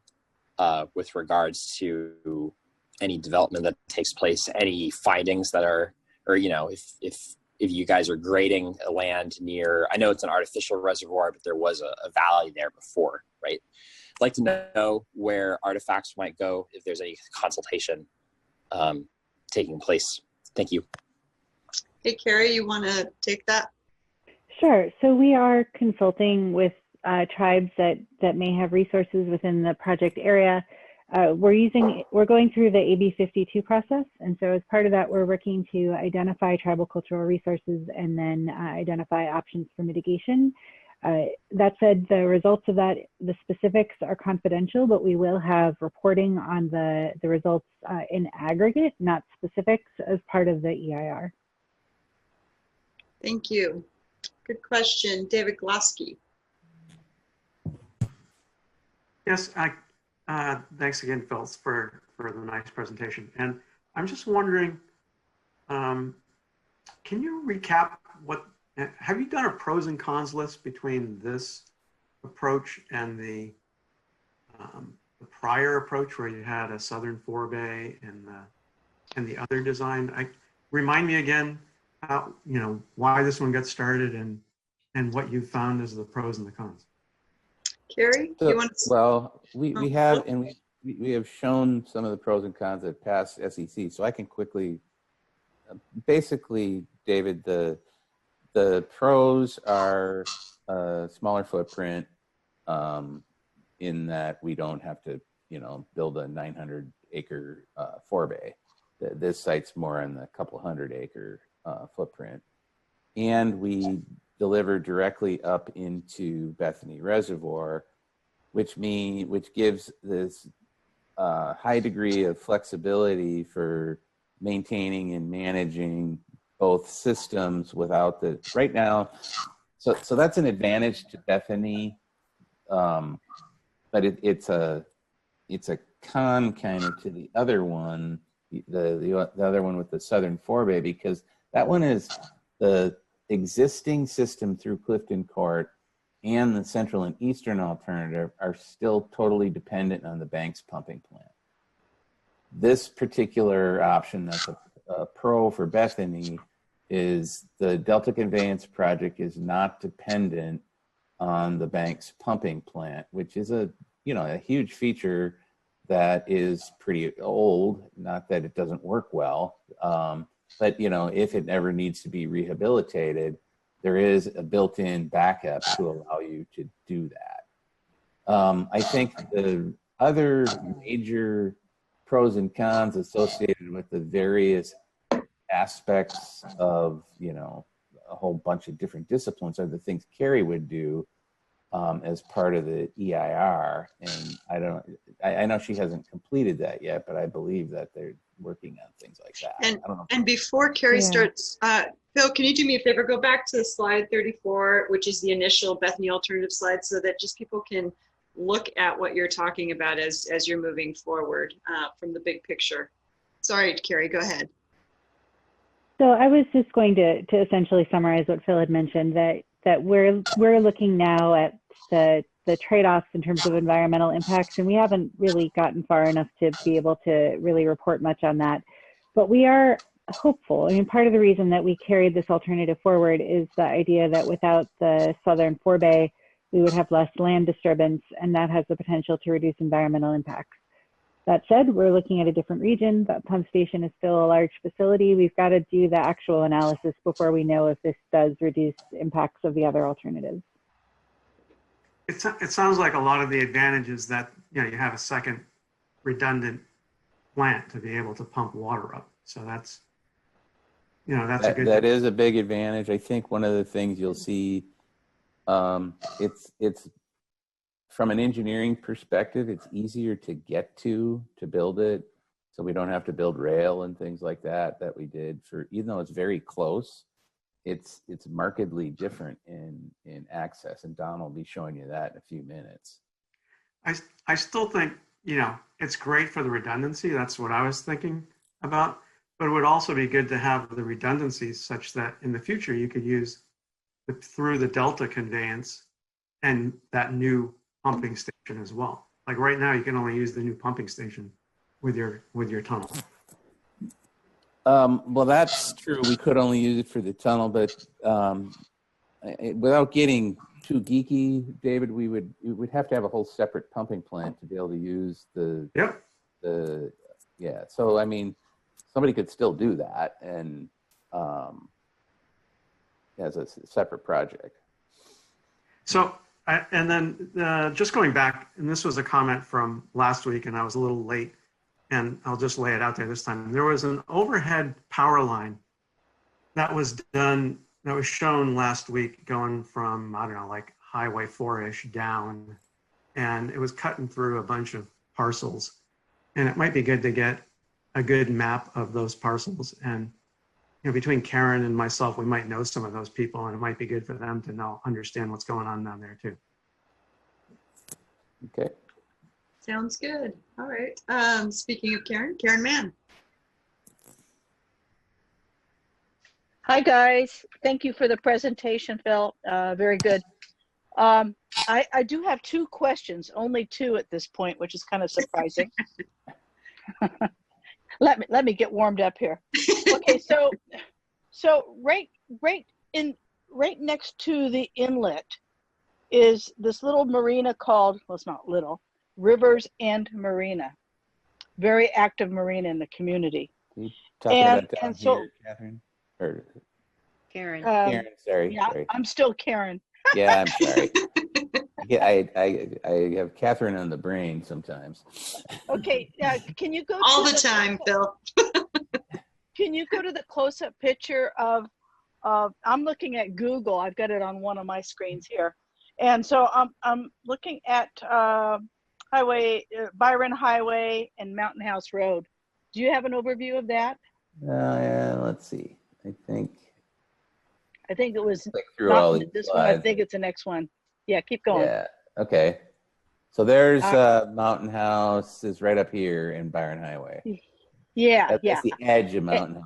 with regards to any development that takes place, any findings that are, or, you know, if you guys are grading a land near, I know it's an artificial reservoir, but there was a valley there before, right? I'd like to know where artifacts might go, if there's any consultation taking place. Thank you. Hey, Carrie, you want to take that? Sure. So we are consulting with tribes that may have resources within the project area. We're going through the AB 52 process. And so as part of that, we're working to identify tribal cultural resources and then identify options for mitigation. That said, the results of that, the specifics are confidential, but we will have reporting on the results in aggregate, not specifics, as part of the EIR. Thank you. Good question. David Glasky. Yes, thanks again, Phil, for the nice presentation. And I'm just wondering, can you recap have you done a pros and cons list between this approach and the prior approach where you had a southern forebay and the other design? Remind me again how, why this one got started and what you found as the pros and the cons. Carrie, So, you want to? Well, we have, and we have shown some of the pros and cons at past SEC. So I can quickly, basically, David, the pros are a smaller footprint, in that we don't have to, build a 900-acre forebay. This site's more in the couple hundred-acre footprint, and we deliver directly up into Bethany Reservoir, which gives this high degree of flexibility for maintaining and managing both systems without the right now. So that's an advantage to Bethany, but it's a con kind of to the other one, the other one with the southern forebay, because that one is the existing system through Clifton Court and the central and eastern alternative are still totally dependent on the bank's pumping plant. This particular option that's a pro for Bethany is the Delta Conveyance project is not dependent on the bank's pumping plant, which is a huge feature that is pretty old, not that it doesn't work well. But if it ever needs to be rehabilitated, there is a built-in backup to allow you to do that. I think the other major pros and cons associated with the various aspects of, you know, a whole bunch of different disciplines are the things Carrie would do as part of the EIR. And I know she hasn't completed that yet, but I believe that they're working on things like that. And, I don't know. and before Carrie starts, Phil, can you do me a favor? Go back to slide 34, which is the initial Bethany alternative slide, so that just people can look at what you're talking about as you're moving forward from the big picture. Sorry, Carrie, go ahead. So I was just going to essentially summarize what Phil had mentioned, that we're looking now at the trade-offs in terms of environmental impacts, and we haven't really gotten far enough to be able to really report much on that. But we are hopeful. I mean, part of the reason that we carried this alternative forward is the idea that without the southern forebay, we would have less land disturbance, and that has the potential to reduce environmental impacts. That said, we're looking at a different region. That pump station is still a large facility. We've got to do the actual analysis before we know if this does reduce impacts of the other alternatives. It sounds like a lot of the advantages that, you know, you have a second redundant plant to be able to pump water up. So that's, you know, that's a good. That is a big advantage. I think one of the things you'll see, it's from an engineering perspective, it's easier to get to build it. So we don't have to build rail and things like that we did for, even though it's very close, it's markedly different in access. And Don will be showing you that in a few minutes. I still think, you know, it's great for the redundancy. That's what I was thinking about. But it would also be good to have the redundancies such that in the future you could use through the Delta conveyance and that new pumping station as well. Like right now, you can only use the new pumping station with your tunnel. Well, that's true. We could only use it for the tunnel, but without getting too geeky, David, we would have to have a whole separate pumping plant to be able to use the. Yep. Yeah. So I mean, somebody could still do that, and as a separate project. So. And then just going back, and this was a comment from last week, and I was a little late, and I'll just lay it out there this time. There was an overhead power line that was done, that was shown last week going from, I don't know, like Highway 4-ish down, and it was cutting through a bunch of parcels. And it might be good to get a good map of those parcels. And you know, between Karen and myself, we might know some of those people, and it might be good for them to understand what's going on down there too. Okay. Sounds good. All right. Speaking of Karen Mann. Hi guys. Thank you for the presentation, Phil. Very good. I do have two questions, only two at this point, which is kind of surprising. Let me get warmed up here. Okay, so right next to the inlet is this little marina called, well, it's not little, Rivers End Marina. Very active marina in the community. Talking about down here, Catherine? Or Karen. Karen, sorry. Yeah, sorry. I'm still Karen. Yeah, I'm sorry. Yeah, I have Catherine on the brain sometimes. Okay, can you go all the time, Phil? Can you go to the close-up picture of I'm looking at Google. I've got it on one of my screens here, and so I'm looking at Byron Highway and Mountain House Road. Do you have an overview of that? Yeah, let's see. I think it was through all these this slides. one. I think it's the next one. Yeah, keep going. Yeah. Okay. So there's Mountain House is right up here in Byron Highway. Yeah, that's the edge of Mountain House.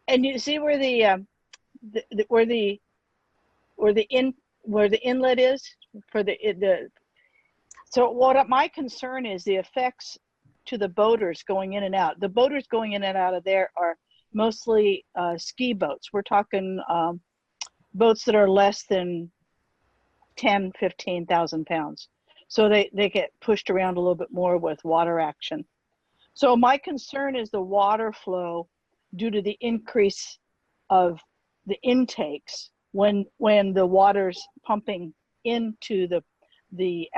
And you see where the inlet is for the. So my concern is the effects to the boaters going in and out. The boaters going in and out of there are mostly ski boats. We're talking boats that are less than 10, 15,000 pounds. So they get pushed around a little bit more with water action. So my concern is the water flow due to the increase of the intakes when the water's pumping into the Bethany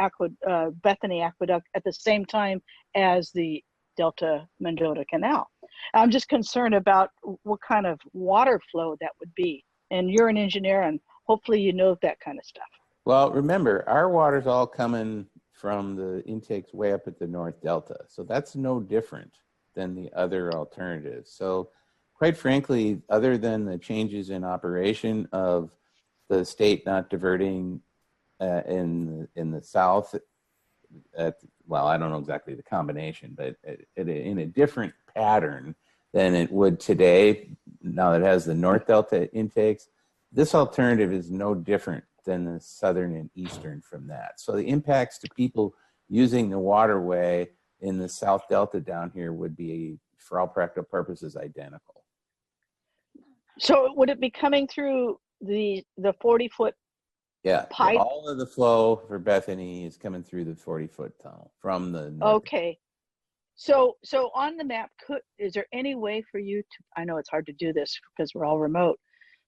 Aqueduct at the same time as the Delta Mendota Canal. I'm just concerned about what kind of water flow that would be. And you're an engineer, and hopefully you know that kind of stuff. Well, remember, our water's all coming from the intakes way up at the North Delta. So that's no different than the other alternatives. So quite frankly, other than the changes in operation of the state not diverting in the south, well, I don't know exactly the combination, but in a different pattern than it would today, now that it has the North Delta intakes, this alternative is no different than the southern and eastern from that. So the impacts to people using the waterway in the South Delta down here would be, for all practical purposes, identical. So would it be coming through the 40-foot pipe? All of the flow for Bethany is coming through the 40-foot tunnel from the north. Okay. So on the map, is there any way for you to, I know it's hard to do this because we're all remote,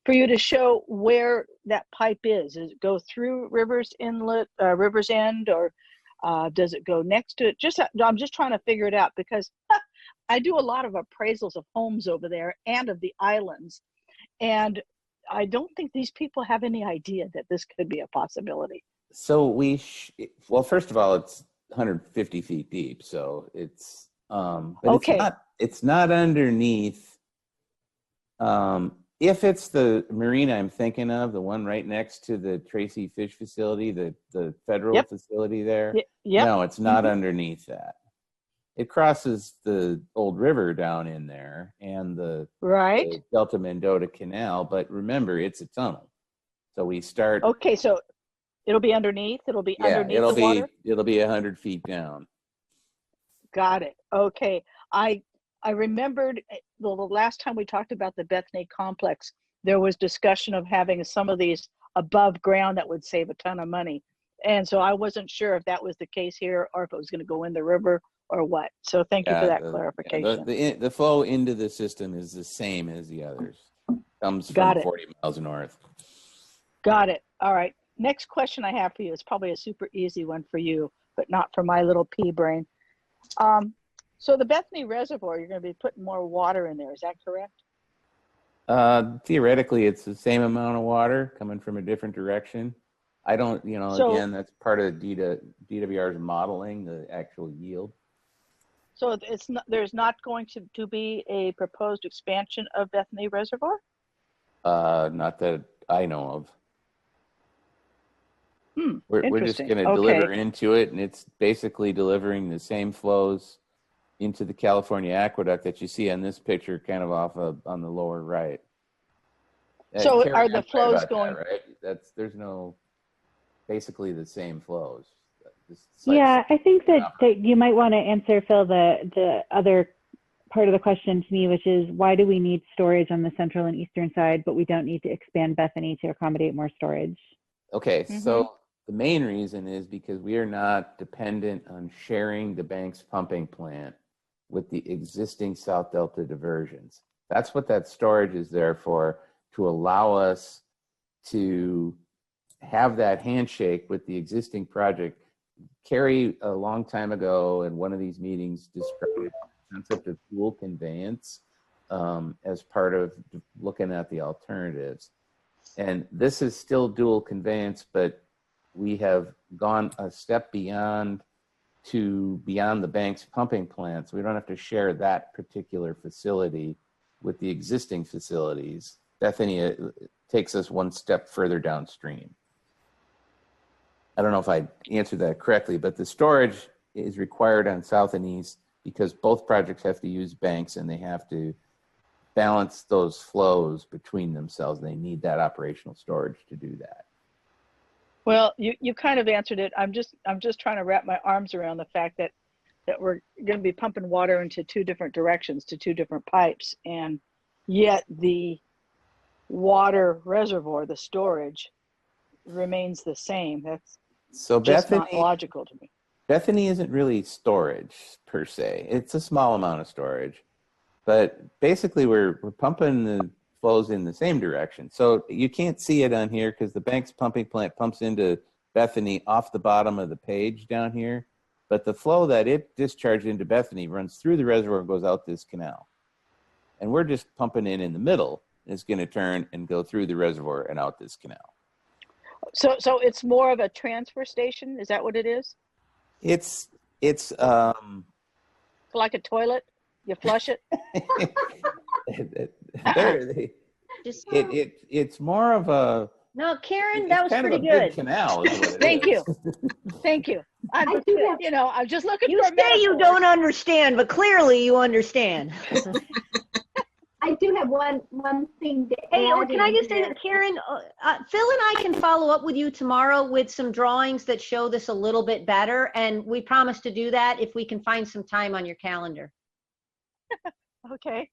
for you to show where that pipe is? Does it go through Rivers Inlet, Rivers End, or does it go next to it? I'm just trying to figure it out because I do a lot of appraisals of homes over there and of the islands. And I don't think these people have any idea that this could be a possibility. So well, first of all, it's 150 feet deep, so it's but okay. It's not underneath. If it's the marina I'm thinking of, the one right next to the Tracy Fish Facility, the federal facility there, no, it's not underneath that. It crosses the old river down in there and the Delta Mendota Canal, but remember, it's a tunnel. So we start. Okay, so it'll be underneath. It'll be underneath the water. It'll be 100 feet down. Got it. Okay, I remembered the last time we talked about the Bethany Complex, there was discussion of having some of these above ground that would save a ton of money, and so I wasn't sure if that was the case here or if it was going to go in the river or what. So thank you for that clarification. The flow into the system is the same as the others. Comes from 40 miles north. Got it. All right. Next question I have for you is probably a super easy one for you, but not for my little pea brain. So the Bethany Reservoir, you're going to be putting more water in there. Is that correct? Theoretically, it's the same amount of water coming from a different direction. I don't, again, that's part of DWR's modeling, the actual yield. So there's not going to be a proposed expansion of Bethany Reservoir? Not that I know of. We're just going to deliver into it, and it's basically delivering the same flows into the California Aqueduct that you see on this picture, kind of off on the lower right. So Carrie, are the flows going? Right? There's no basically the same flows. Yeah, I think that you might want to answer, Phil, the other part of the question to me, which is why do we need storage on the central and eastern side, but we don't need to expand Bethany to accommodate more storage? Okay, so the main reason is because we are not dependent on sharing the Banks pumping plant with the existing South Delta diversions. That's what that storage is there for, to allow us to have that handshake with the existing project. Carrie, a long time ago in one of these meetings, described the concept of dual conveyance as part of looking at the alternatives. And this is still dual conveyance, but we have gone a step beyond the Banks pumping plant. So we don't have to share that particular facility with the existing facilities. Bethany takes us one step further downstream. I don't know if I answered that correctly, but the storage is required on South and East because both projects have to use Banks and they have to balance those flows between themselves. They need that operational storage to do that. Well, you kind of answered it. I'm just trying to wrap my arms around the fact that we're going to be pumping water into two different directions, to two different pipes, and yet the water reservoir, the storage, remains the same. That's just not logical to me. Bethany isn't really storage per se. It's a small amount of storage, but basically we're pumping the flows in the same direction. So you can't see it on here because the Banks pumping plant pumps into Bethany off the bottom of the page down here, but the flow that it discharged into Bethany runs through the reservoir and goes out this canal. And we're just pumping in the middle. It's going to turn and go through the reservoir and out this canal. So it's more of a transfer station. Is that what it is? It's like a toilet. You flush it. It's more of a. No, Karen, that was pretty good. good. Canal. Is what it Thank is. you. Thank you. I'm just looking You for. say you don't understand, but clearly you understand. I do have one thing to Hey, add. can I just say that, Karen, Phil and I can follow up with you tomorrow with some drawings that show this a little bit better, and we promise to do that if we can find some time on your calendar. Okay.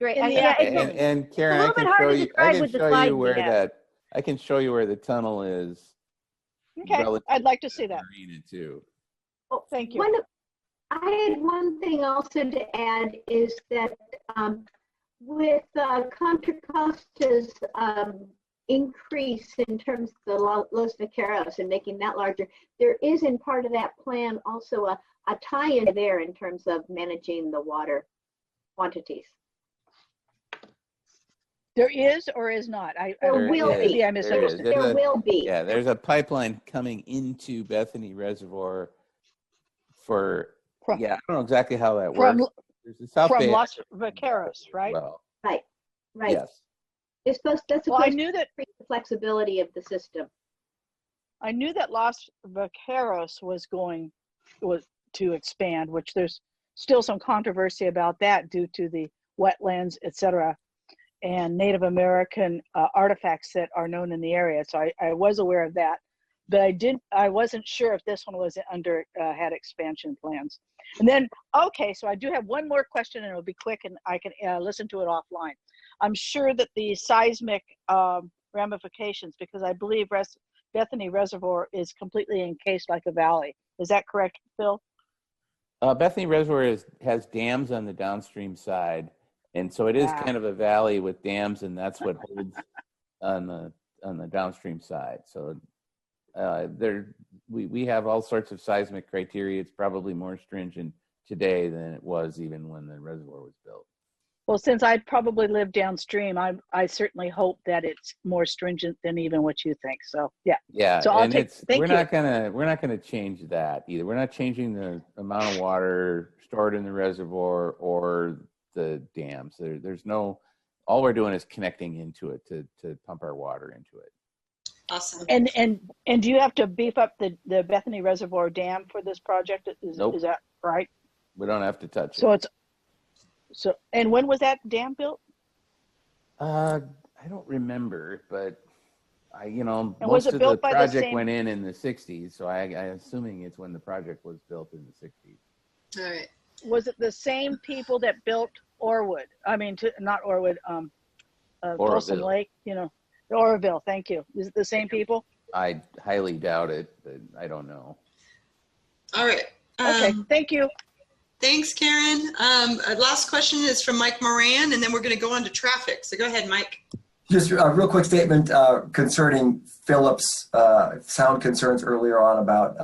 Great. And Karen, I can show you where that. I can show you where the tunnel is. Okay, I'd like to see that. Marina too. Oh, thank you. I had one thing also to add is that with Contra Costa's increase in terms of the Los Vaqueros and making that larger, there is in part of that plan also a tie-in there in terms of managing the water quantities. There is or is not? There will be. I misunderstood. There will be. Yeah, there's a pipeline coming into Bethany Reservoir for. I don't know exactly how that works. There's the South from Bay Los Vaqueros, right? Well, right. yes. It's supposed. That's Well, supposed I knew that the flexibility of the system. I knew that Los Vaqueros was to expand, which there's still some controversy about that due to the wetlands, etc., and Native American artifacts that are known in the area. So I was aware of that, but I wasn't sure if this one was under had expansion plans. And then, okay, so I do have one more question, and it'll be quick, and I can listen to it offline. I'm sure that the seismic ramifications, because I believe Bethany Reservoir is completely encased like a valley. Is that correct, Phil? Bethany Reservoir has dams on the downstream side, and so it is kind of a valley with dams, and that's what holds on the downstream side. So we have all sorts of seismic criteria. It's probably more stringent today than it was even when the reservoir was built. Well, since I probably live downstream, I certainly hope that it's more stringent than even what you think. So yeah. So We're not gonna change that either. We're not changing the amount of water stored in the reservoir or the dams. There's no. All we're doing is connecting into it to pump our water into it. Awesome. And do you have to beef up the Bethany Reservoir Dam for this project? Nope. Is that right? We don't have to touch it. And when was that dam built? I don't remember, but was most it of built the by the project same- went in the 60s, so I'm assuming it's when the project was built in the 60s. All right. Was it the same people that built Orwood? I mean, not Orwood, Folsom Lake, Oroville, thank you. Is it the same people? I highly doubt it, but I don't know. All right. Okay, thank you. Thanks, Karen. Last question is from Mike Moran, and then we're going to go on to traffic. So go ahead, Mike. Just a real quick statement concerning Philip's sound concerns earlier on about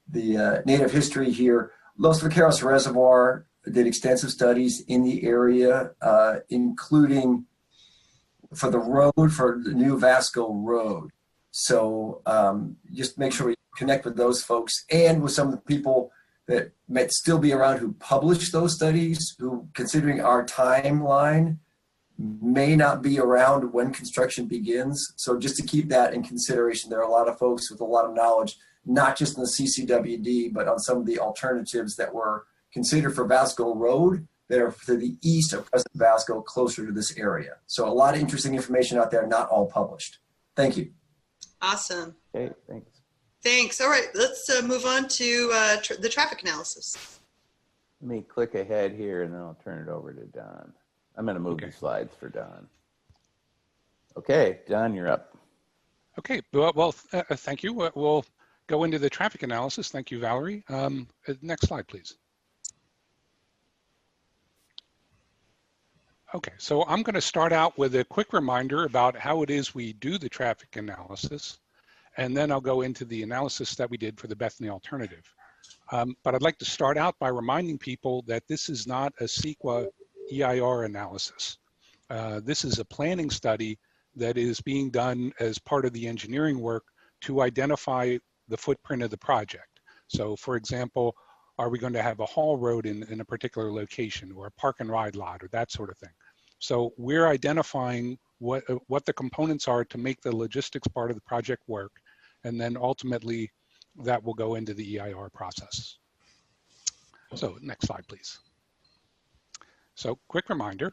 the native history here. Los Vaqueros Reservoir did extensive studies in the area, including for the new Vasco Road. So just make sure we connect with those folks and with some of the people that might still be around who published those studies, who, considering our timeline, may not be around when construction begins. So just to keep that in consideration, there are a lot of folks with a lot of knowledge, not just in the CCWD, but on some of the alternatives that were considered for Vasco Road that are to the east of President Vasco, closer to this area. So a lot of interesting information out there, not all published. Thank you. Awesome. Okay, thanks. Thanks. All right, let's move on to the traffic analysis. Let me click ahead here, and then I'll turn it over to Don. I'm going to move the slides for Don. Okay, Don, you're up. Okay, well, thank you. We'll go into the traffic analysis. Thank you, Valerie. Next slide, please. Okay, so I'm going to start out with a quick reminder about how it is we do the traffic analysis. And then I'll go into the analysis that we did for the Bethany alternative. But I'd like to start out by reminding people that this is not a CEQA EIR analysis. This is a planning study that is being done as part of the engineering work to identify the footprint of the project. So for example, are we going to have a haul road in a particular location, or a park and ride lot, or that sort of thing? So we're identifying what the components are to make the logistics part of the project work, and then ultimately that will go into the EIR process. So next slide, please. So quick reminder.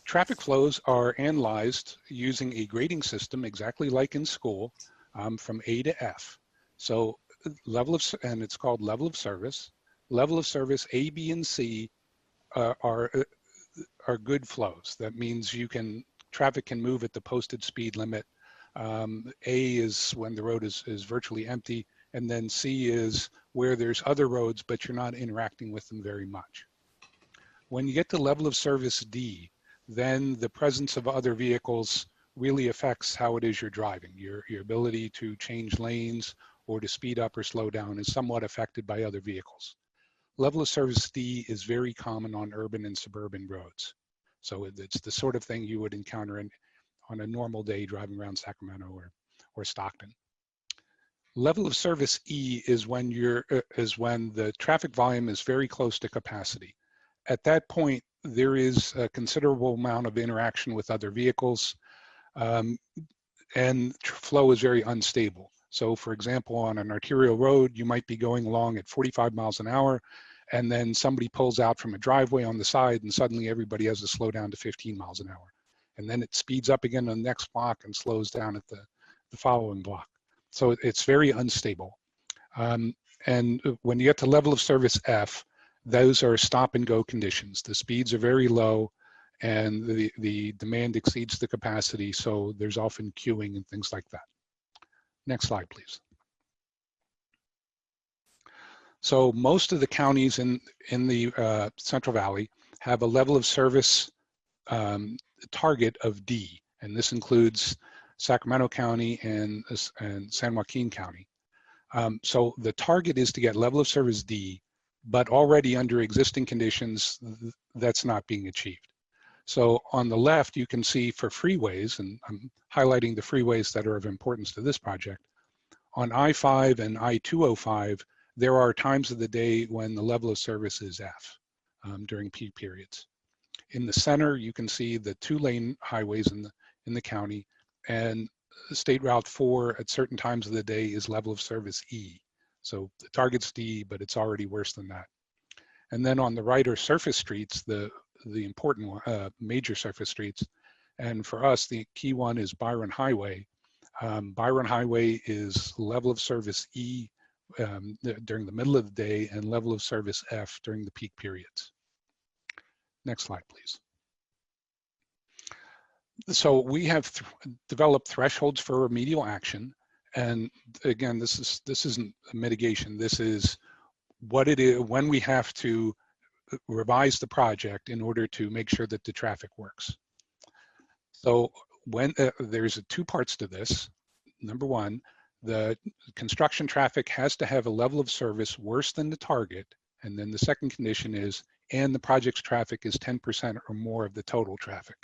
Traffic flows are analyzed using a grading system, exactly like in school, from A to F. So and it's called level of service. Level of service A, B, and C are good flows. That means traffic can move at the posted speed limit. A is when the road is virtually empty, and then C is where there's other roads, but you're not interacting with them very much. When you get to level of service D, then the presence of other vehicles really affects how it is you're driving. Your ability to change lanes or to speed up or slow down is somewhat affected by other vehicles. Level of service D is very common on urban and suburban roads. So it's the sort of thing you would encounter on a normal day driving around Sacramento or Stockton. Level of service E is when the traffic volume is very close to capacity. At that point, there is a considerable amount of interaction with other vehicles, and flow is very unstable. So for example, on an arterial road, you might be going along at 45 miles an hour, and then somebody pulls out from a driveway on the side, and suddenly everybody has to slow down to 15 miles an hour. And then it speeds up again on the next block and slows down at the following block. So it's very unstable. And when you get to level of service F, those are stop and go conditions. The speeds are very low and the demand exceeds the capacity, so there's often queuing and things like that. Next slide, please. So most of the counties in the Central Valley have a level of service target of D, and this includes Sacramento County and San Joaquin County. So the target is to get level of service D, but already under existing conditions, that's not being achieved. So on the left, you can see for freeways, and I'm highlighting the freeways that are of importance to this project. On I-5 and I-205, there are times of the day when the level of service is F during peak periods. In the center, you can see the 2-lane highways in the county, and State Route 4 at certain times of the day is level of service E. So the target's D, but it's already worse than that. And then on the right are surface streets, the important major surface streets. And for us, the key one is Byron Highway. Byron Highway is level of service E during the middle of the day and level of service F during the peak periods. Next slide, please. So we have developed thresholds for remedial action. And again, this isn't a mitigation. This is what it is when we have to revise the project in order to make sure that the traffic works. So when there's 2 parts to this. Number one, the construction traffic has to have a level of service worse than the target. And then the second condition is, and the project's traffic is 10% or more of the total traffic.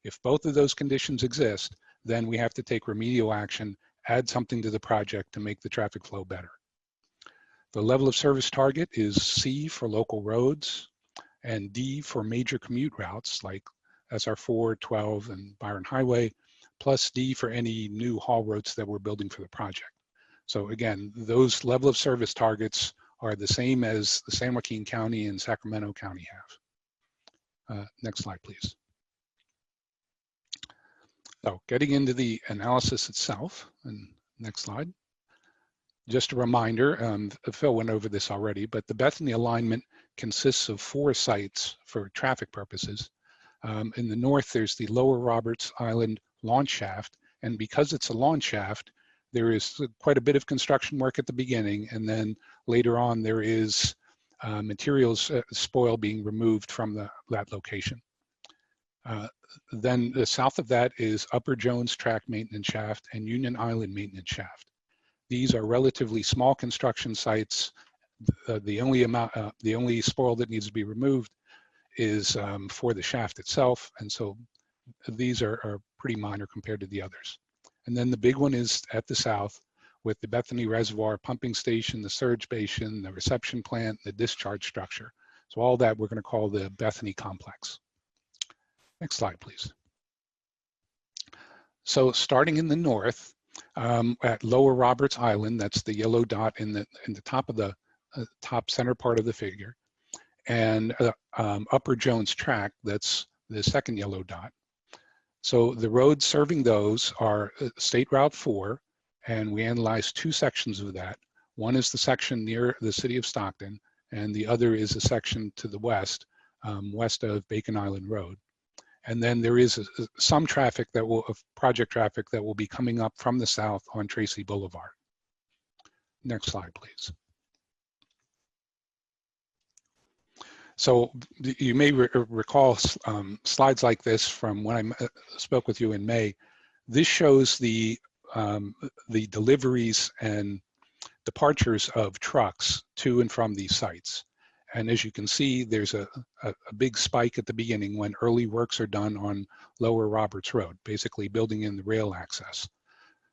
If both of those conditions exist, then we have to take remedial action, add something to the project to make the traffic flow better. The level of service target is C for local roads and D for major commute routes like SR4, 12, and Byron Highway, plus D for any new haul routes that we're building for the project. So again, those level of service targets are the same as the San Joaquin County and Sacramento County have. Next slide, please. So getting into the analysis itself, and next slide. Just a reminder, Phil went over this already, but the Bethany alignment consists of 4 sites for traffic purposes. In the north, there's the Lower Roberts Island launch shaft, and because it's a launch shaft, there is quite a bit of construction work at the beginning, and then later on there is materials spoil being removed from that location. Then south of that is Upper Jones Track Maintenance Shaft and Union Island Maintenance Shaft. These are relatively small construction sites. The only spoil that needs to be removed is for the shaft itself, and so these are pretty minor compared to the others. And then the big one is at the south with the Bethany Reservoir pumping station, the surge basin, the reception plant, the discharge structure. So all that we're going to call the Bethany Complex. Next slide, please. So starting in the north, at Lower Roberts Island, that's the yellow dot in the top of the top center part of the figure, and Upper Jones Track, that's the second yellow dot. So the roads serving those are State Route 4, and we analyzed two sections of that. One is the section near the city of Stockton, and the other is a section to the west, west of Bacon Island Road. And then there is some traffic that will, project traffic that will be coming up from the south on Tracy Boulevard. Next slide, please. So you may recall slides like this from when I spoke with you in May. This shows the deliveries and departures of trucks to and from these sites. And as you can see, there's a big spike at the beginning when early works are done on Lower Roberts Road, basically building in the rail access.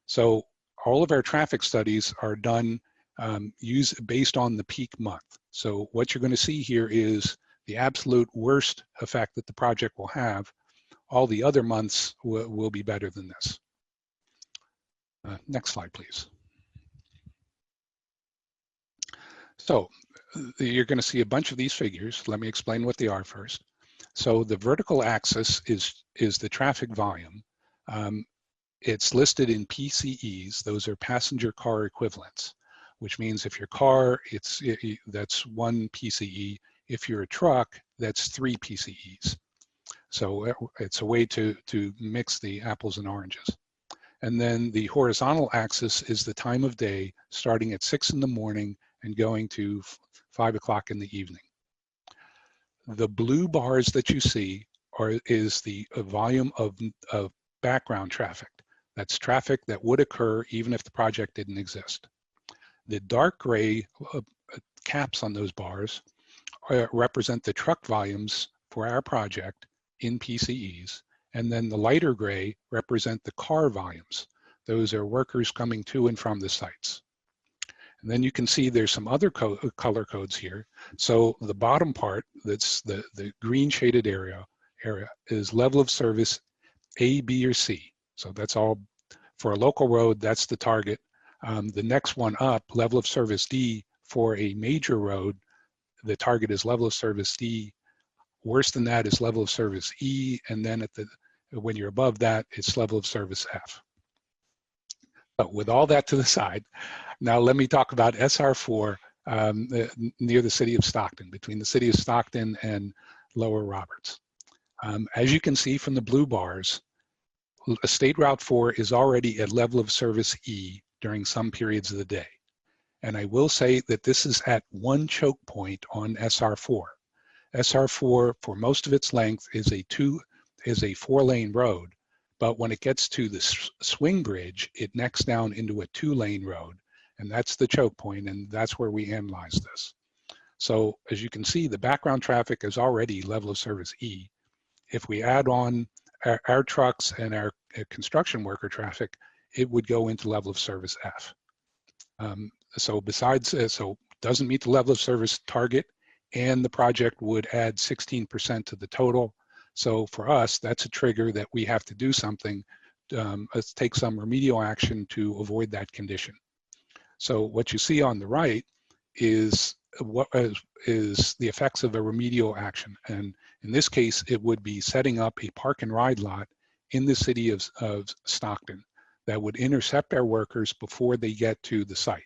So all of our traffic studies are done based on the peak month. So what you're going to see here is the absolute worst effect that the project will have. All the other months will be better than this. Next slide, please. So you're going to see a bunch of these figures. Let me explain what they are first. So the vertical axis is the traffic volume. It's listed in PCEs. Those are passenger car equivalents, which means if your car, that's 1 PCE. If you're a truck, that's 3 PCEs. So it's a way to mix the apples and oranges. And then the horizontal axis is the time of day, starting at 6 in the morning and going to 5 o'clock in the evening. The blue bars that you see is the volume of background traffic. That's traffic that would occur even if the project didn't exist. The dark gray caps on those bars represent the truck volumes for our project in PCEs, and then the lighter gray represent the car volumes. Those are workers coming to and from the sites. And then you can see there's some other color codes here. So the bottom part, that's the green shaded area is level of service A, B, or C. So that's all for a local road, that's the target. The next one up, level of service D, for a major road, the target is level of service D. Worse than that is level of service E, and then when you're above that, it's level of service F. But with all that to the side, now let me talk about SR4 near the city of Stockton, between the city of Stockton and Lower Roberts. As you can see from the blue bars, State Route 4 is already at level of service E during some periods of the day. And I will say that this is at one choke point on SR4. SR4, for most of its length, is a 4-lane road. But when it gets to the swing bridge, it necks down into a 2-lane road. And that's the choke point, and that's where we analyze this. So as you can see, the background traffic is already level of service E. If we add on our trucks and our construction worker traffic, it would go into level of service F. So doesn't meet the level of service target, and the project would add 16% to the total. So for us, that's a trigger that we have to do something, let's take some remedial action to avoid that condition. So what you see on the right is what is the effects of a remedial action. And in this case, it would be setting up a park and ride lot in the city of Stockton that would intercept our workers before they get to the site.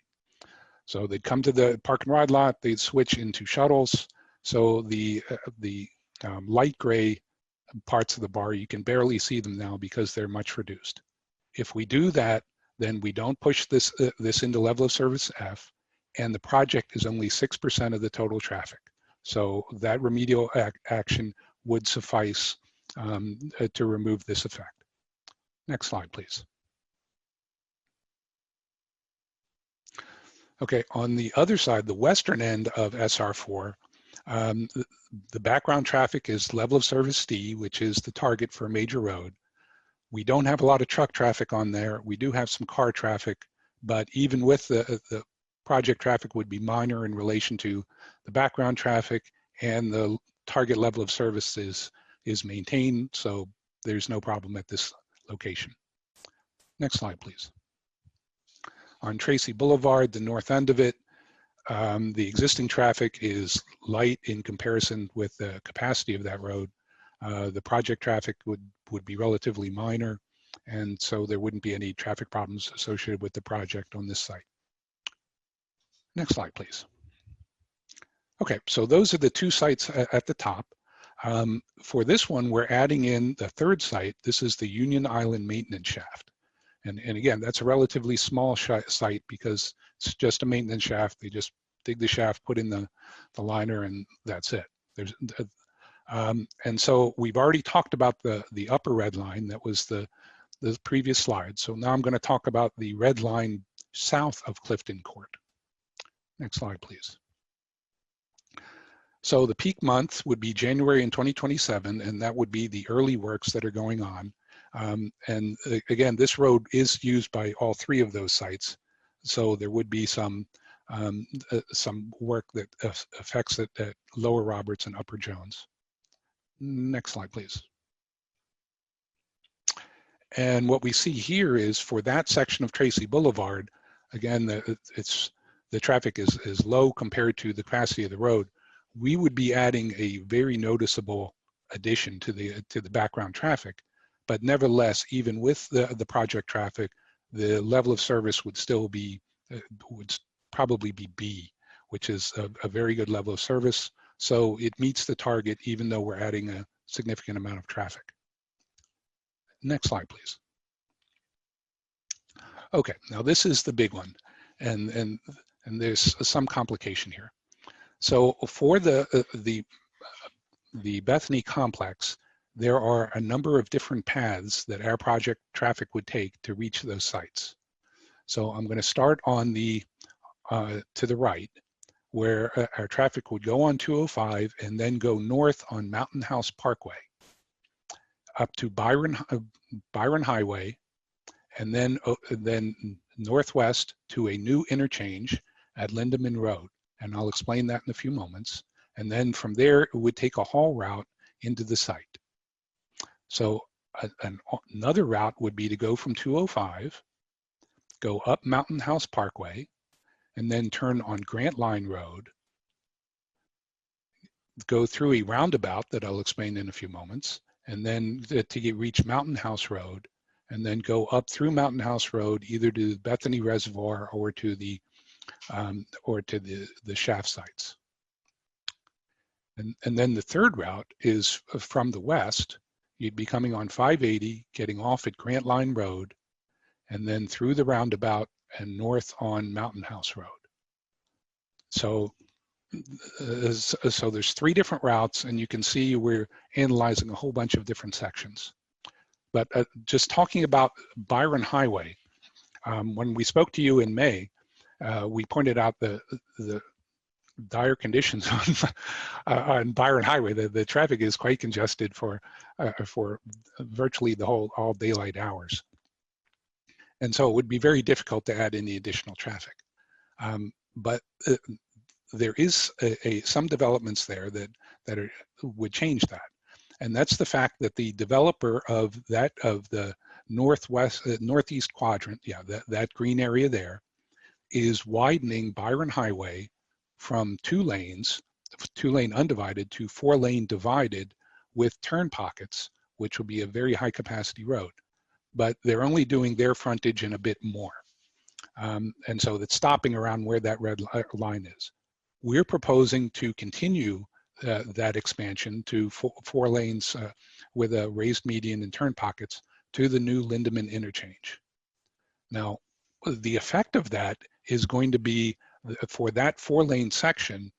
So they'd come to the park and ride lot, they'd switch into shuttles. So the light gray parts of the bar, you can barely see them now because they're much reduced. If we do that, then we don't push this into level of service F, and the project is only 6% of the total traffic. So that remedial action would suffice to remove this effect. Next slide, please. Okay, on the other side, the western end of SR4, the background traffic is level of service D, which is the target for a major road. We don't have a lot of truck traffic on there. We do have some car traffic, but even with the project traffic would be minor in relation to the background traffic, and the target level of service is maintained, so there's no problem at this location. Next slide, please. On Tracy Boulevard, the north end of it, the existing traffic is light in comparison with the capacity of that road. The project traffic would be relatively minor, and so there wouldn't be any traffic problems associated with the project on this site. Next slide, please. Okay, so those are the two sites at the top. For this one, we're adding in the third site. This is the Union Island Maintenance Shaft. And again, that's a relatively small site because it's just a maintenance shaft. They just dig the shaft, put in the liner, and that's it. And so we've already talked about the upper red line. That was the previous slide. So now I'm going to talk about the red line south of Clifton Court. Next slide, please. So the peak month would be January in 2027, and that would be the early works that are going on. And again, this road is used by all three of those sites. So there would be some work that affects it at Lower Roberts and Upper Jones. Next slide, please. And what we see here is for that section of Tracy Boulevard, again, the traffic is low compared to the capacity of the road. We would be adding a very noticeable addition to the background traffic, but nevertheless, even with the project traffic, the level of service would still be would probably be B, which is a very good level of service. So it meets the target even though we're adding a significant amount of traffic. Next slide, please. Okay, now this is the big one, and there's some complication here. So for the Bethany Complex, there are a number of different paths that our project traffic would take to reach those sites. So I'm going to start on the to the right, where our traffic would go on 205 and then go north on Mountain House Parkway up to Byron Highway, and then northwest to a new interchange at Lindeman Road. And I'll explain that in a few moments. And then from there, it would take a haul route into the site. So another route would be to go from 205, go up Mountain House Parkway, and then turn on Grant Line Road, go through a roundabout that I'll explain in a few moments, and then to reach Mountain House Road, and then go up through Mountain House Road, either to the Bethany Reservoir or to the shaft sites. And then the third route is from the west. You'd be coming on 580, getting off at Grant Line Road, and then through the roundabout and north on Mountain House Road. So there's three different routes, and you can see we're analyzing a whole bunch of different sections. But just talking about Byron Highway, when we spoke to you in May, we pointed out the dire conditions on Byron Highway. The traffic is quite congested for virtually the all daylight hours. And so it would be very difficult to add any additional traffic. But there is some developments there that would change that. And that's the fact that the developer of the northeast quadrant, that green area there, is widening Byron Highway from 2 lanes, 2-lane undivided, to 4-lane divided with turn pockets, which will be a very high capacity road. But they're only doing their frontage and a bit more. And so that's stopping around where that red line is. We're proposing to continue that expansion to 4 lanes with a raised median and turn pockets to the new Lindeman interchange. Now, the effect of that is going to be, for that 4-lane section,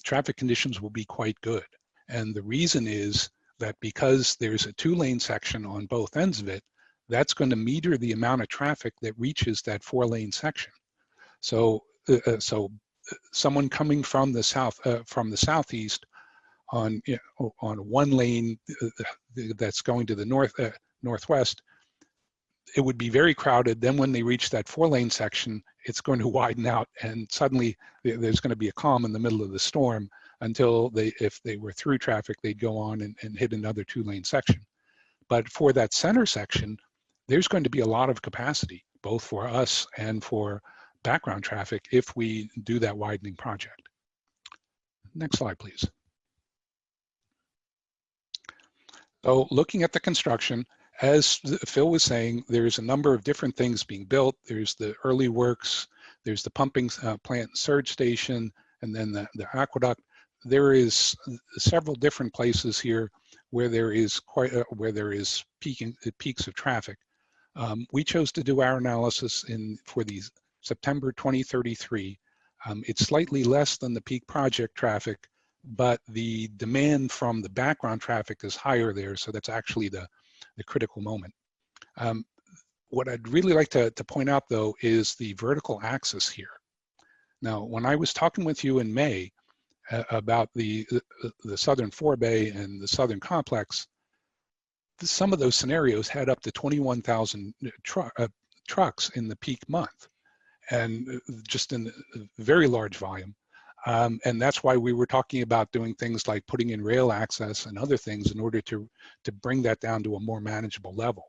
traffic conditions will be quite good. And the reason is that because there's a 2-lane section on both ends of it, that's going to meter the amount of traffic that reaches that 4-lane section. So, someone coming from the southeast on on 1 lane that's going to the northwest, it would be very crowded. Then when they reach that 4-lane section, it's going to widen out, and suddenly there's going to be a calm in the middle of the storm until if they were through traffic, they'd go on and hit another 2-lane section. But for that center section, there's going to be a lot of capacity, both for us and for background traffic, if we do that widening project. Next slide, please. So looking at the construction, as Phil was saying, there's a number of different things being built. There's the early works, there's the pumping plant and surge station, and then the aqueduct. There is several different places here where there is peaks of traffic. We chose to do our analysis for the September 2033. It's slightly less than the peak project traffic, but the demand from the background traffic is higher there, so that's actually the critical moment. What I'd really like to point out, though, is the vertical axis here. Now, when I was talking with you in May about the southern forebay and the southern complex, some of those scenarios had up to 21,000 trucks in the peak month, and just in very large volume. And that's why we were talking about doing things like putting in rail access and other things in order to bring that down to a more manageable level.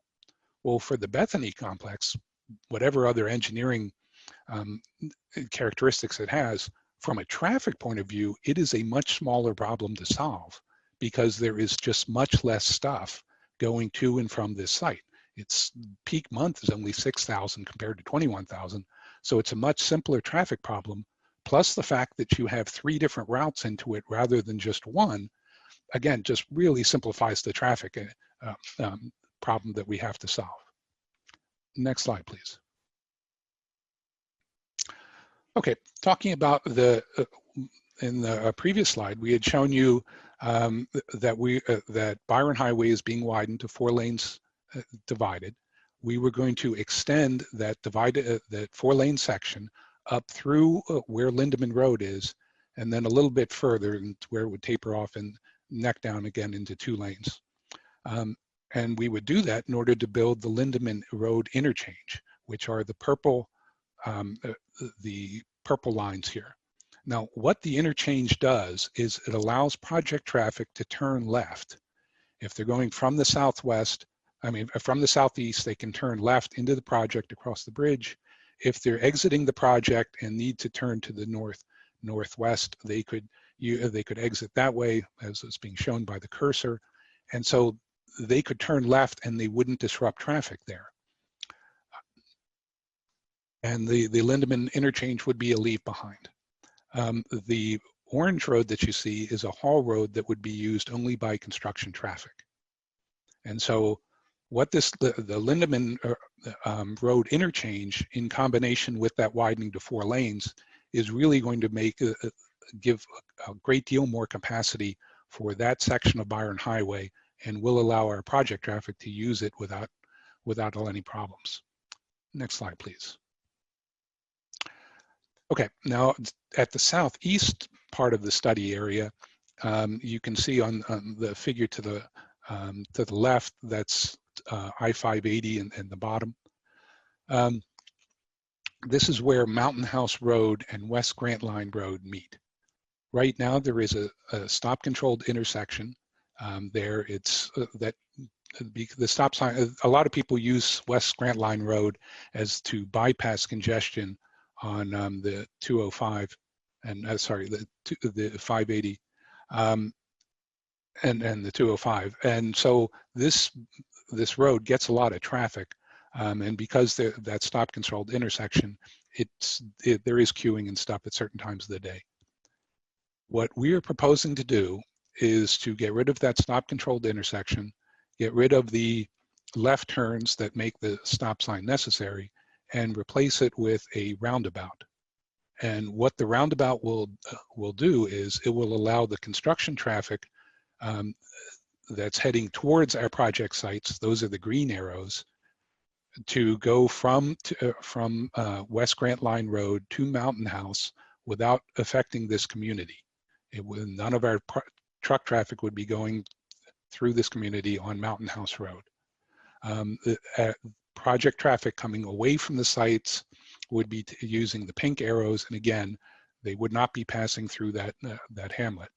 Well, for the Bethany complex, whatever other engineering characteristics it has, from a traffic point of view, it is a much smaller problem to solve because there is just much less stuff going to and from this site. Its peak month is only 6,000 compared to 21,000. So it's a much simpler traffic problem. Plus the fact that you have 3 different routes into it rather than just one, again, just really simplifies the traffic problem that we have to solve. Next slide, please. Okay, talking about in the previous slide, we had shown you that Byron Highway is being widened to 4 lanes divided. We were going to extend that that 4-lane section up through where Lindeman Road is, and then a little bit further where it would taper off and neck down again into 2 lanes. And we would do that in order to build the Lindeman Road interchange, which are the purple lines here. Now, what the interchange does is it allows project traffic to turn left. If they're going from the southwest, from the southeast, they can turn left into the project across the bridge. If they're exiting the project and need to turn to the northwest, they could exit that way, as is being shown by the cursor, and so they could turn left and they wouldn't disrupt traffic there. And the Lindeman interchange would be a leave behind. The orange road that you see is a haul road that would be used only by construction traffic. And so what the Lindeman Road interchange, in combination with that widening to 4 lanes, is really going to give a great deal more capacity for that section of Byron Highway, and will allow our project traffic to use it without any problems. Next slide, please. Okay, now at the southeast part of the study area, you can see on the figure to the left, that's I-580 and the bottom. This is where Mountain House Road and West Grant Line Road meet. Right now, there is a stop-controlled intersection. There, it's the stop sign. A lot of people use West Grant Line Road as to bypass congestion on the 205 and sorry, the 580 and the 205. And so this road gets a lot of traffic, and because that stop-controlled intersection, there is queuing and stuff at certain times of the day. What we are proposing to do is to get rid of that stop-controlled intersection, get rid of the left turns that make the stop sign necessary, and replace it with a roundabout. And what the roundabout will do is it will allow the construction traffic that's heading towards our project sites, those are the green arrows, to go from West Grant Line Road to Mountain House without affecting this community. None of our truck traffic would be going through this community on Mountain House Road. Project traffic coming away from the sites would be using the pink arrows, and again, they would not be passing through that hamlet.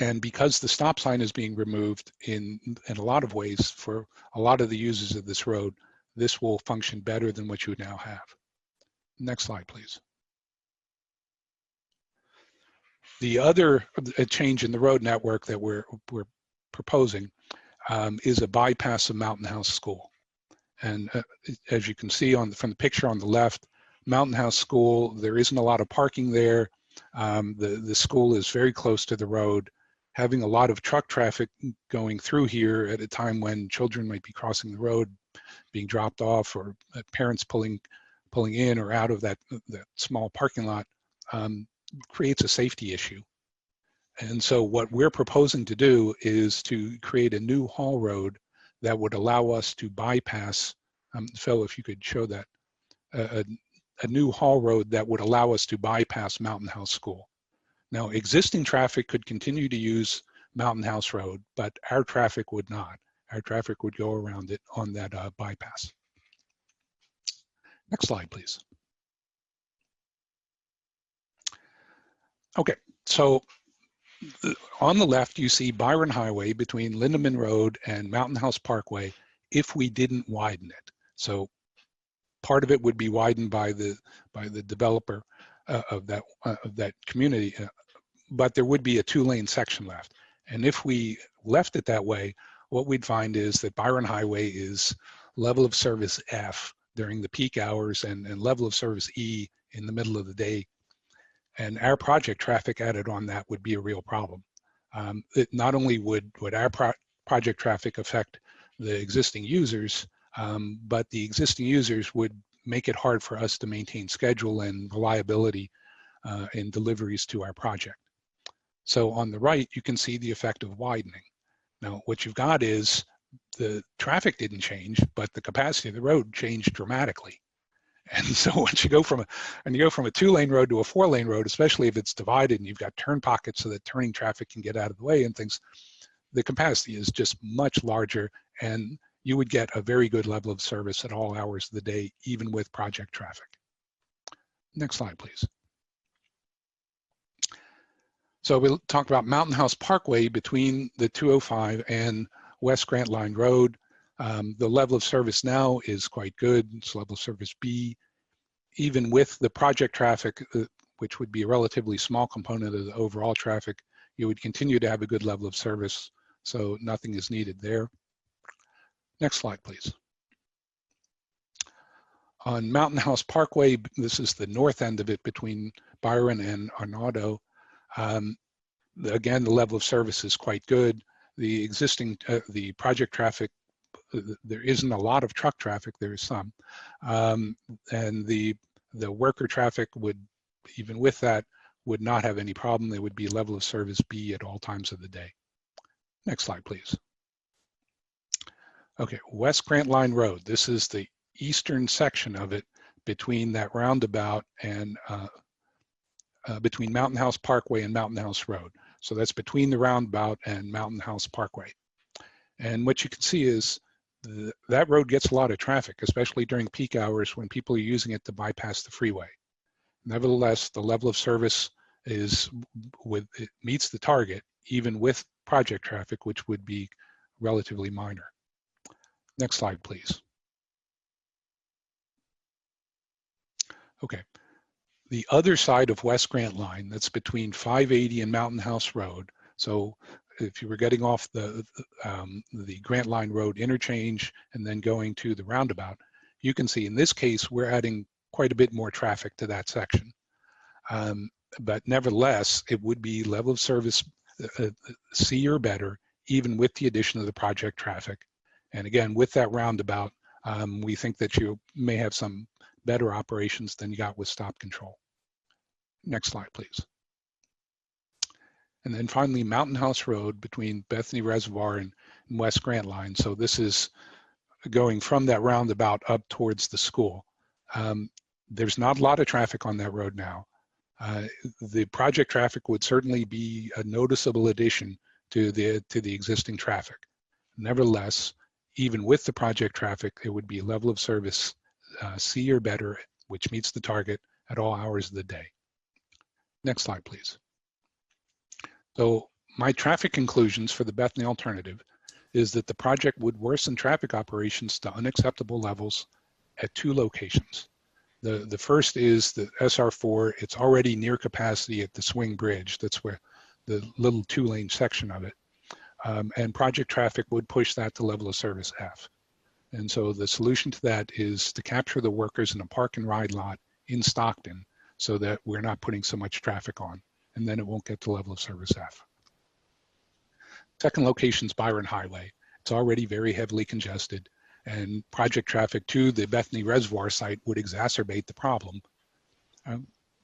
And because the stop sign is being removed in a lot of ways for a lot of the users of this road, this will function better than what you now have. Next slide, please. The other change in the road network that we're proposing is a bypass of Mountain House School. And as you can see from the picture on the left, Mountain House School, there isn't a lot of parking there. The school is very close to the road. Having a lot of truck traffic going through here at a time when children might be crossing the road, being dropped off, or parents pulling in or out of that small parking lot creates a safety issue. And so what we're proposing to do is to create a new haul road that would allow us to bypass, Phil, if you could show that, a new haul road that would allow us to bypass Mountain House School. Now, existing traffic could continue to use Mountain House Road, but our traffic would not. Our traffic would go around it on that bypass. Next slide, please. Okay, so on the left, you see Byron Highway between Lindeman Road and Mountain House Parkway if we didn't widen it. So part of it would be widened by the developer of that community, but there would be a 2-lane section left. And if we left it that way, what we'd find is that Byron Highway is level of service F during the peak hours and level of service E in the middle of the day. And our project traffic added on that would be a real problem. Not only would our project traffic affect the existing users, but the existing users would make it hard for us to maintain schedule and reliability in deliveries to our project. So on the right, you can see the effect of widening. Now, what you've got is the traffic didn't change, but the capacity of the road changed dramatically. And so once you go from a 2-lane road to a 4-lane road, especially if it's divided and you've got turn pockets so that turning traffic can get out of the way and things, the capacity is just much larger, and you would get a very good level of service at all hours of the day, even with project traffic. Next slide, please. So we'll talk about Mountain House Parkway between the 205 and West Grant Line Road. The level of service now is quite good. It's level of service B. Even with the project traffic, which would be a relatively small component of the overall traffic, you would continue to have a good level of service, so nothing is needed there. Next slide, please. On Mountain House Parkway, this is the north end of it between Byron and Arnaudo. Again, the level of service is quite good. The existing, the project traffic, there isn't a lot of truck traffic, there is some. And the worker traffic would, even with that, would not have any problem. There would be level of service B at all times of the day. Next slide, please. Okay, West Grant Line Road. This is the eastern section of it between that roundabout and between Mountain House Parkway and Mountain House Road. So that's between the roundabout and Mountain House Parkway. And what you can see is that road gets a lot of traffic, especially during peak hours when people are using it to bypass the freeway. Nevertheless, the level of service it meets the target, even with project traffic, which would be relatively minor. Next slide, please. Okay. The other side of West Grant Line, that's between 580 and Mountain House Road. So if you were getting off the Grant Line Road interchange and then going to the roundabout, you can see in this case, we're adding quite a bit more traffic to that section. But nevertheless, it would be level of service C or better, even with the addition of the project traffic. And again, with that roundabout, we think that you may have some better operations than you got with stop control. Next slide, please. And then finally, Mountain House Road between Bethany Reservoir and West Grant Line. So this is going from that roundabout up towards the school. There's not a lot of traffic on that road now. The project traffic would certainly be a noticeable addition to the existing traffic. Nevertheless, even with the project traffic, it would be a level of service C or better, which meets the target at all hours of the day. Next slide, please. So my traffic conclusions for the Bethany alternative is that the project would worsen traffic operations to unacceptable levels at 2 locations. The first is the SR4. It's already near capacity at the swing bridge. That's where the little 2-lane section of it. And project traffic would push that to level of service F. And so the solution to that is to capture the workers in a park and ride lot in Stockton so that we're not putting so much traffic on, and then it won't get to level of service F. Second location is Byron Highway. It's already very heavily congested, and project traffic to the Bethany Reservoir site would exacerbate the problem.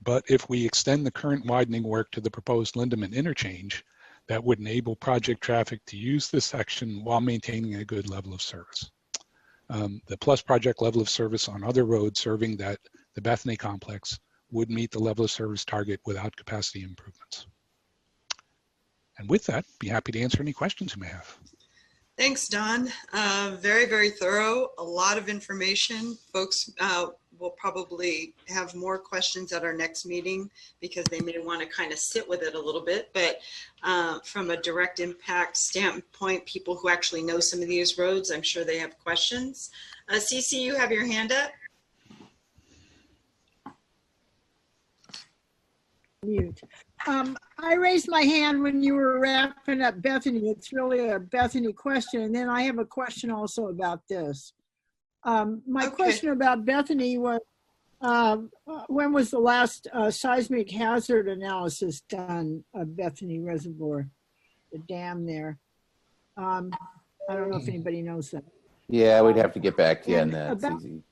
But if we extend the current widening work to the proposed Lindeman interchange, that would enable project traffic to use this section while maintaining a good level of service. The plus project level of service on other roads serving the Bethany complex would meet the level of service target without capacity improvements. And with that, be happy to answer any questions you may have. Thanks, Don. Very, very thorough. A lot of information. Folks will probably have more questions at our next meeting because they may want to kind of sit with it a little bit. But from a direct impact standpoint, people who actually know some of these roads, I'm sure they have questions. Cece, you have your hand up. Mute. I raised my hand when you were wrapping up Bethany. It's really a Bethany question. And then I have a question also about this. My question about Bethany was, when was the last seismic hazard analysis done of Bethany Reservoir, the dam there? I don't know if anybody knows that. Yeah, we'd have to get back to you on that, Cece.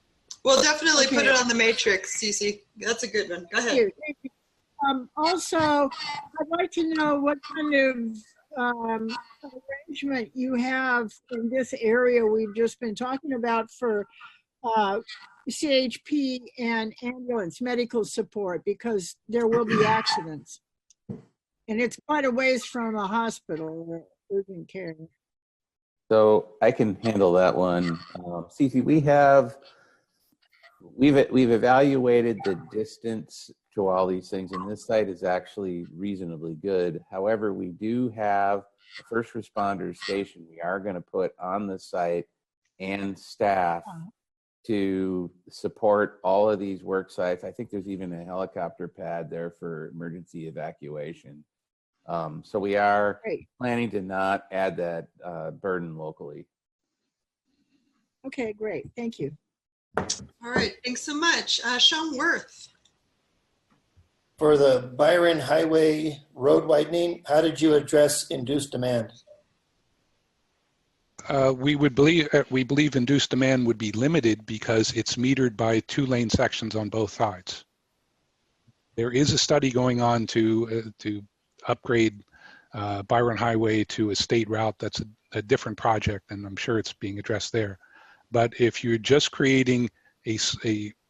We'll definitely put it on the matrix, Cece. That's a good one. Go ahead. Thank you. Also, I'd like to know what kind of arrangement you have in this area we've just been talking about for CHP and ambulance medical support, because there will be accidents. And it's quite a ways from a hospital or urgent care. So I can handle that one. Cece, we've evaluated the distance to all these things, and this site is actually reasonably good. However, we do have a first responder station we are going to put on the site and staff to support all of these work sites. I think there's even a helicopter pad there for emergency evacuation. So we are planning to not add that burden locally. Okay, great. Thank you. All right, thanks so much. Sean Worth. For the Byron Highway road widening, how did you address induced demand? We believe induced demand would be limited because it's metered by 2-lane sections on both sides. There is a study going on to upgrade Byron Highway to a state route. That's a different project, and I'm sure it's being addressed there. But if you're just creating a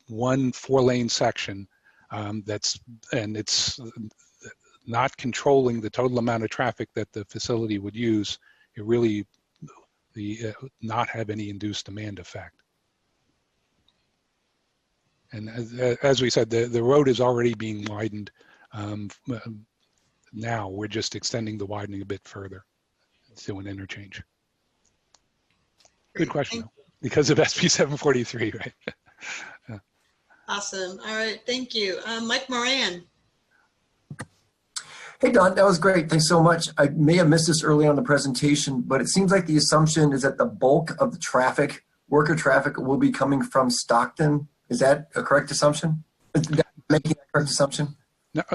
1 4-lane section, it's not controlling the total amount of traffic that the facility would use, it really not have any induced demand effect. And as we said, the road is already being widened. Now we're just extending the widening a bit further to an interchange. Good question, because of SB 743, right? Yeah. Awesome. All right. Thank you. Mike Moran. Hey, Don, that was great. Thanks so much. I may have missed this early on the presentation, but it seems like the assumption is that the bulk of the traffic, worker traffic, will be coming from Stockton. Is that a correct assumption? Making a correct assumption?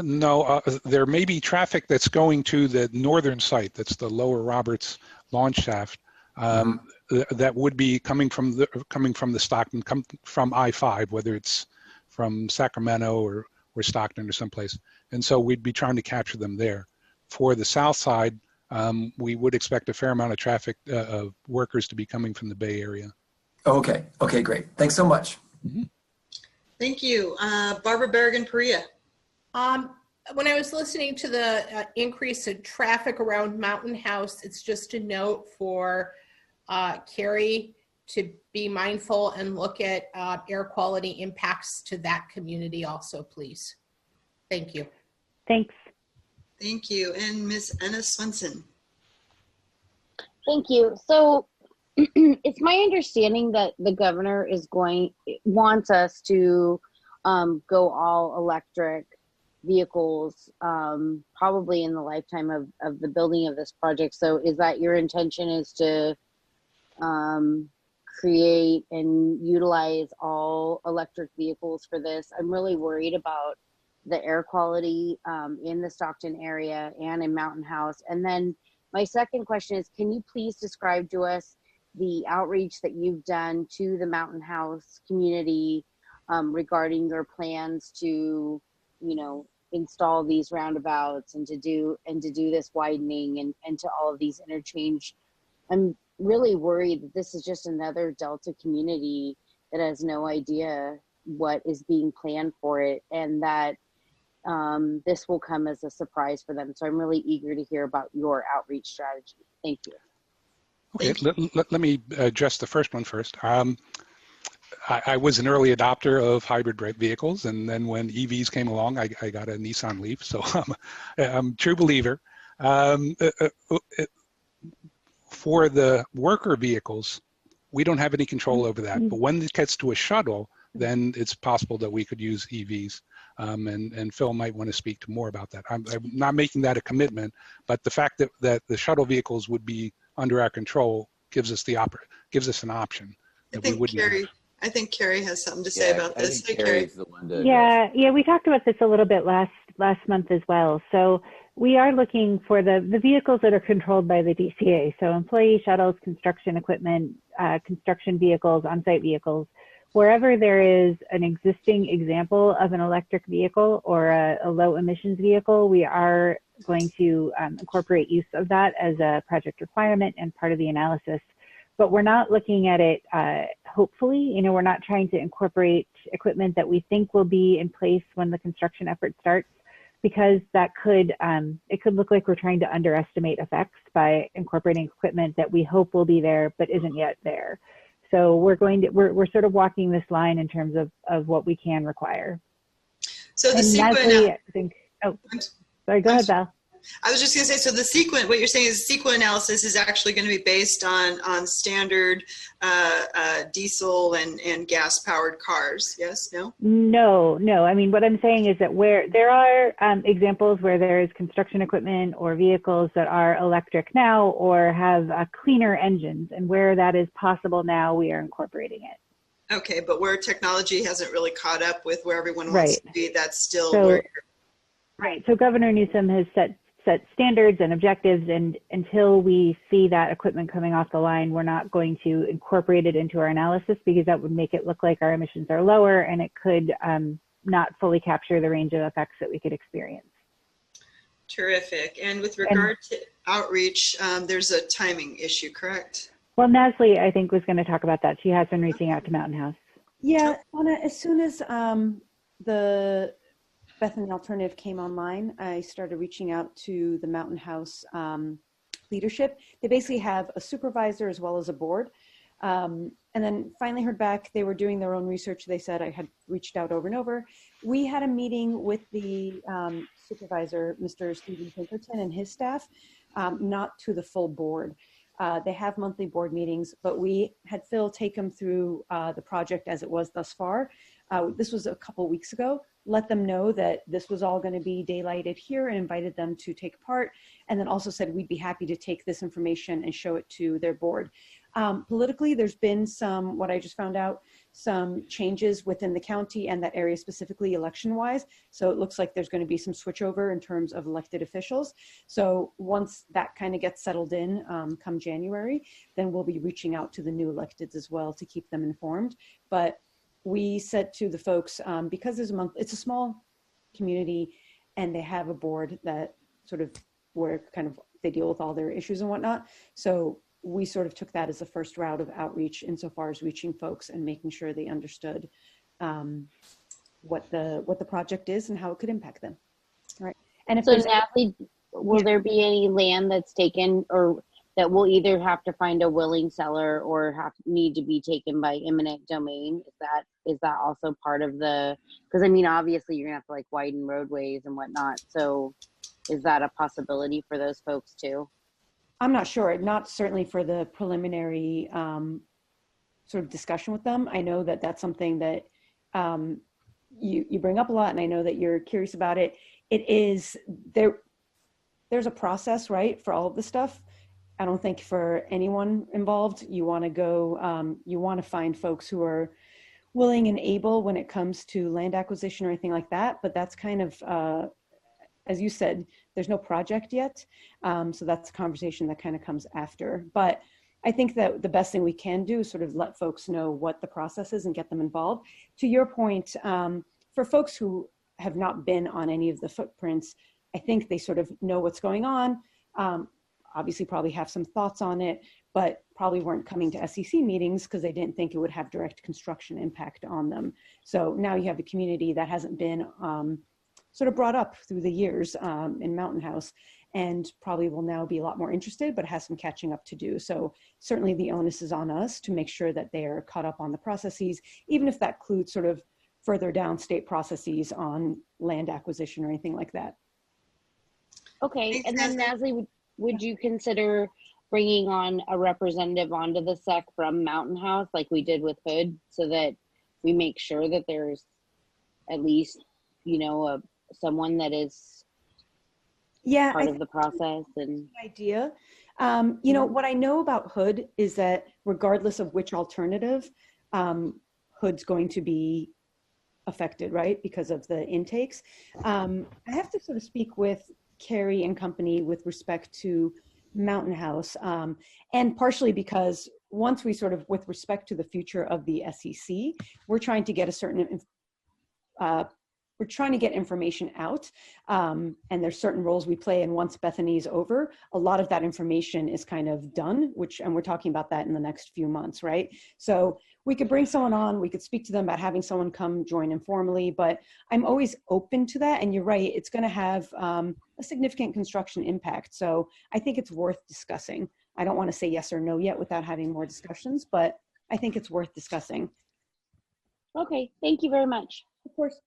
No, there may be traffic that's going to the northern site. That's the Lower Roberts launch shaft. That would be coming from the Stockton, from I-5, whether it's from Sacramento or Stockton or someplace. And so we'd be trying to capture them there. For the south side, we would expect a fair amount of traffic of workers to be coming from the Bay Area. Okay, okay, great. Thanks so much. Mm-hmm. Thank you. Barbara Berrigan-Perea. When I was listening to the increase in traffic around Mountain House, it's just a note for Carrie to be mindful and look at air quality impacts to that community also, please. Thank you. Thanks. Thank you. And Ms. Anna Swenson. Thank you. So it's my understanding that the governor wants us to go all electric vehicles probably in the lifetime of the building of this project. So is that your intention, is to create and utilize all electric vehicles for this? I'm really worried about the air quality in the Stockton area and in Mountain House. And then my second question is, can you please describe to us the outreach that you've done to the Mountain House community regarding your plans to, install these roundabouts and to do this widening and to all of these interchange? I'm really worried that this is just another Delta community that has no idea what is being planned for it, and that this will come as a surprise for them. So I'm really eager to hear about your outreach strategy. Thank you. Okay, let me address the first one first. I was an early adopter of hybrid vehicles, and then when EVs came along, I got a Nissan Leaf, so I'm a true believer. For the worker vehicles, we don't have any control over that, but when it gets to a shuttle, then it's possible that we could use EVs. And Phil might want to speak to more about that. I'm not making that a commitment, but the fact that the shuttle vehicles would be under our control gives us an option that we wouldn't have. I think Carrie has something to say about this. Hey, Carrie. Yeah, we talked about this a little bit last month as well. So we are looking for the vehicles that are controlled by the DCA. So employee shuttles, construction equipment, construction vehicles, on-site vehicles. Wherever there is an existing example of an electric vehicle or a low emissions vehicle, we are going to incorporate use of that as a project requirement and part of the analysis. But we're not looking at it, hopefully, we're not trying to incorporate equipment that we think will be in place when the construction effort starts, because that it could look like we're trying to underestimate effects by incorporating equipment that we hope will be there but isn't yet there. So we're sort of walking this line in terms of what we can require. So the sorry, go ahead, Val. I was just going to say, so the sequence, what you're saying is sequel analysis is actually going to be based on standard diesel and gas powered cars. Yes, no? No. I mean, what I'm saying is that where there are examples where there is construction equipment or vehicles that are electric now or have cleaner engines, and where that is possible now, we are incorporating it. Okay, but where technology hasn't really caught up with where everyone wants to be, that's still where Right. So Governor Newsom has set standards and objectives, and until we see that equipment coming off the line, we're not going to incorporate it into our analysis, because that would make it look like our emissions are lower, and it could not fully capture the range of effects that we could experience. Terrific. And with regard to outreach, there's a timing issue, correct? Well, Nasli, I think, was going to talk about that. She has been reaching out to Mountain House. Yeah, Anna, as soon as the Bethany Alternative came online, I started reaching out to the Mountain House leadership. They basically have a supervisor as well as a board. And then finally heard back, they were doing their own research. They said I had reached out over and over. We had a meeting with the supervisor, Mr. Stephen Pinkerton, and his staff, not to the full board. They have monthly board meetings, but we had Phil take them through the project as it was thus far. This was a couple weeks ago. Let them know that this was all going to be daylighted here, and invited them to take part, and then also said we'd be happy to take this information and show it to their board. Politically, there's been what I just found out, some changes within the county and that area specifically election-wise. So it looks like there's going to be some switchover in terms of elected officials. So once that kind of gets settled in come January, then we'll be reaching out to the new electeds as well to keep them informed. But we said to the folks, because it's a small community and they have a board that sort of where kind of they deal with all their issues and whatnot. So we sort of took that as the first route of outreach insofar as reaching folks and making sure they understood what the project is and how it could impact them. Right. And if so there's Natalie, will there be any land that's taken or that will either have to find a willing seller or need to be taken by eminent domain? Is that also part of the, because I mean, obviously you're gonna have to like widen roadways and whatnot. So is that a possibility for those folks too? I'm not sure, not certainly for the preliminary sort of discussion with them. I know that that's something that you bring up a lot, and I know that you're curious about it. It is, there's a process, right, for all of this stuff. I don't think for anyone involved, you want to go, you want to find folks who are willing and able when it comes to land acquisition or anything like that. But that's kind of, as you said, there's no project yet. So that's a conversation that kind of comes after. But I think that the best thing we can do is sort of let folks know what the process is and get them involved. To your point, for folks who have not been on any of the footprints, I think they sort of know what's going on. Obviously probably have some thoughts on it, but probably weren't coming to SEC meetings because they didn't think it would have direct construction impact on them. So now you have a community that hasn't been sort of brought up through the years in Mountain House, and probably will now be a lot more interested, but has some catching up to do. So certainly the onus is on us to make sure that they are caught up on the processes, even if that includes sort of further down state processes on land acquisition or anything like that. Okay, and then Natalie, would you consider bringing on a representative onto the SEC from Mountain House like we did with Hood, so that we make sure that there's at least, you know, someone that is part of the process? And idea. You know, what I know about Hood is that regardless of which alternative, Hood's going to be affected, right? Because of the intakes. I have to sort of speak with Carrie and company with respect to Mountain House, and partially because once we sort of, with respect to the future of the SEC, we're trying to get a certain, we're trying to get information out, and there's certain roles we play, and once Bethany's over, a lot of that information is kind of done, and we're talking about that in the next few months, right? So we could bring someone on, we could speak to them about having someone come join informally, but I'm always open to that, and you're right, it's gonna have a significant construction impact, so I think it's worth discussing. I don't wanna say yes or no yet without having more discussions, but I think it's worth discussing. Okay, thank you very much. Of course.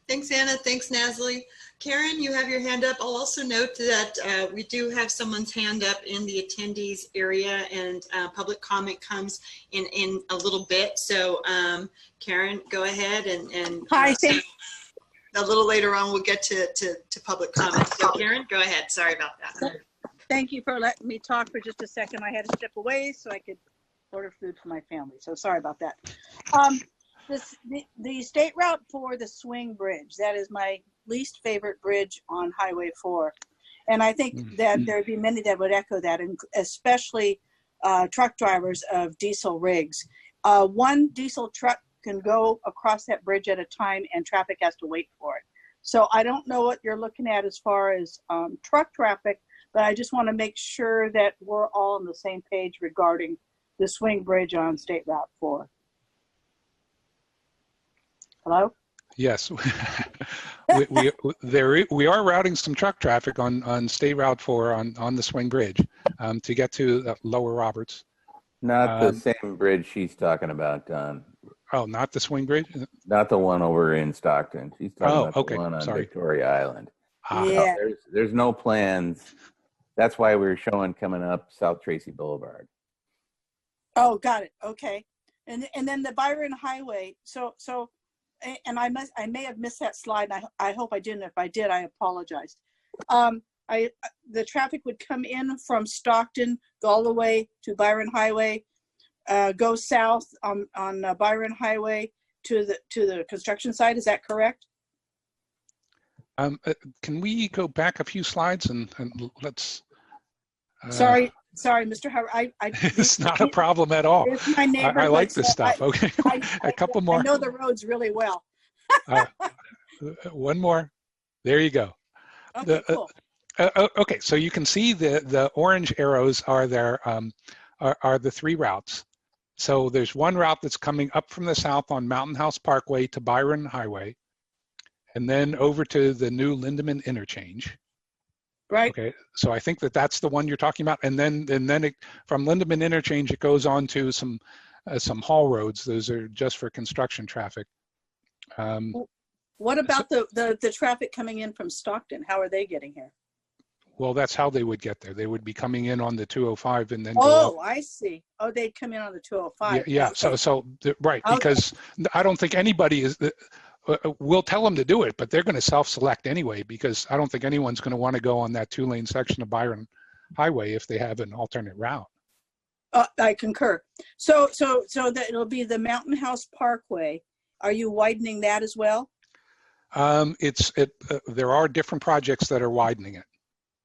Thanks, Anna. Thanks, Natalie. Karen, you have your hand up. I'll also note that we do have someone's hand up in the attendees area, and public comment comes in a little bit. So Karen, go ahead, and hi, a little later on we'll get to public comment. So Karen, go ahead. Sorry about that. Thank you for letting me talk for just a second. I had to step away so I could order food for my family. So sorry about that. The state route for the swing bridge, that is my least favorite bridge on Highway 4. And I think that there'd be many that would echo that, and especially truck drivers of diesel rigs. One diesel truck can go across that bridge at a time, and traffic has to wait for it. So I don't know what you're looking at as far as truck traffic, but I just want to make sure that we're all on the same page regarding the swing bridge on State Route 4. Hello? Yes, we are routing some truck traffic on State Route 4 on the swing bridge to get to Lower Roberts. Not the same bridge she's talking about, Don. Oh, not the swing bridge? Not the one over in Stockton. She's talking about the one on Victoria Island. Yeah. There's no plans. That's why we were showing coming up South Tracy Boulevard. Oh, got it. Okay. And then the Byron Highway. So and I may have missed that slide. I hope I didn't. If I did, I apologize. The traffic would come in from Stockton, go all the way to Byron Highway, go south on Byron Highway to the construction site. Is that correct? Can we go back a few slides and let's? Sorry, Mr. Howard. It's not a problem at all. My neighborhood, I like this stuff. Okay, a couple more. I know the roads really well. One more. There you go. Okay, cool. Okay, so you can see the orange arrows are there, are the 3 routes. So there's one route that's coming up from the south on Mountain House Parkway to Byron Highway, and then over to the new Lindeman interchange. Right. Okay, so I think that's the one you're talking about, and then from Lindeman interchange it goes on to some haul roads. Those are just for construction traffic. What about the traffic coming in from Stockton? How are they getting here? Well, that's how they would get there. They would be coming in on the 205 and then go Oh, up. I see. Oh, they'd come in on the 205. Yeah. Right, because I don't think anybody is. We'll tell them to do it, but they're going to self-select anyway, because I don't think anyone's going to want to go on that 2-lane section of Byron Highway if they have an alternate route. I concur. So that it'll be the Mountain House Parkway. Are you widening that as well? There are different projects that are widening it.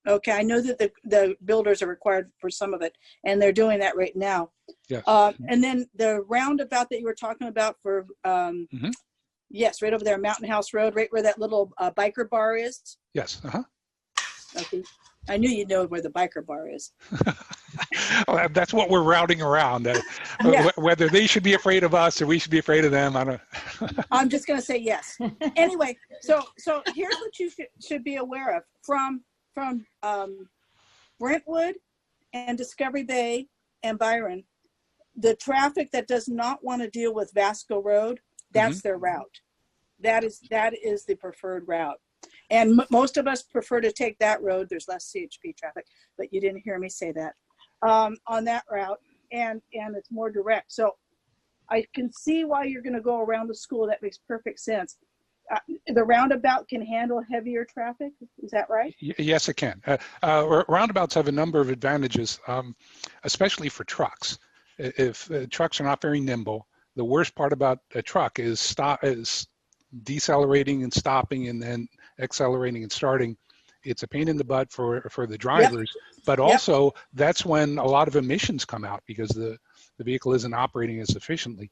Okay, I know that the builders are required for some of it, and they're doing that right now. Yes. And then the roundabout that you were talking about for, yes, right over there, Mountain House Road, right where that little biker bar is. Yes. Okay, I knew you'd know where the biker bar is. Well, that's what we're routing around. Yeah. Whether they should be afraid of us or we should be afraid of them, I don't. I'm just going to say yes. Anyway, so here's what you should be aware of from Brentwood and Discovery Bay and Byron. The traffic that does not want to deal with Vasco Road, that's their route. That is the preferred route. And most of us prefer to take that road. There's less CHP traffic, but you didn't hear me say that. On that route, and it's more direct. So I can see why you're going to go around the school. That makes perfect sense. The roundabout can handle heavier traffic. Is that right? Yes, it can. Roundabouts have a number of advantages, especially for trucks. If trucks are not very nimble, the worst part about a truck is decelerating and stopping and then accelerating and starting. It's a pain in the butt for the drivers, but also that's when a lot of emissions come out because the vehicle isn't operating as efficiently.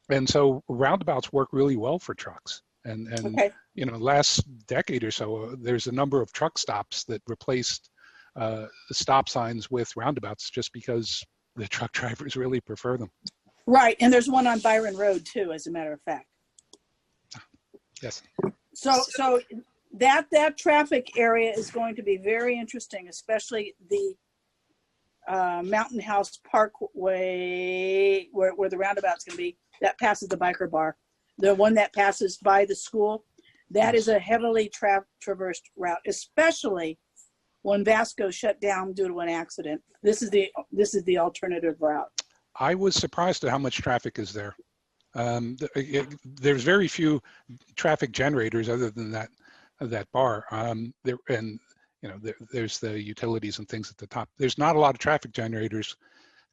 And so roundabouts work really well for trucks. And you know, last decade or so, there's a number of truck stops that replaced stop signs with roundabouts just because the truck drivers really prefer them. Right, and there's one on Byron Road too, as a matter of fact. Yes. So that traffic area is going to be very interesting, especially the Mountain House Parkway, where the roundabout's going to be. That passes the biker bar. The one that passes by the school, that is a heavily traversed route, especially when Vasco shut down due to an accident. This is the alternative route. I was surprised at how much traffic is there. There's very few traffic generators other than that bar. There's the utilities and things at the top. There's not a lot of traffic generators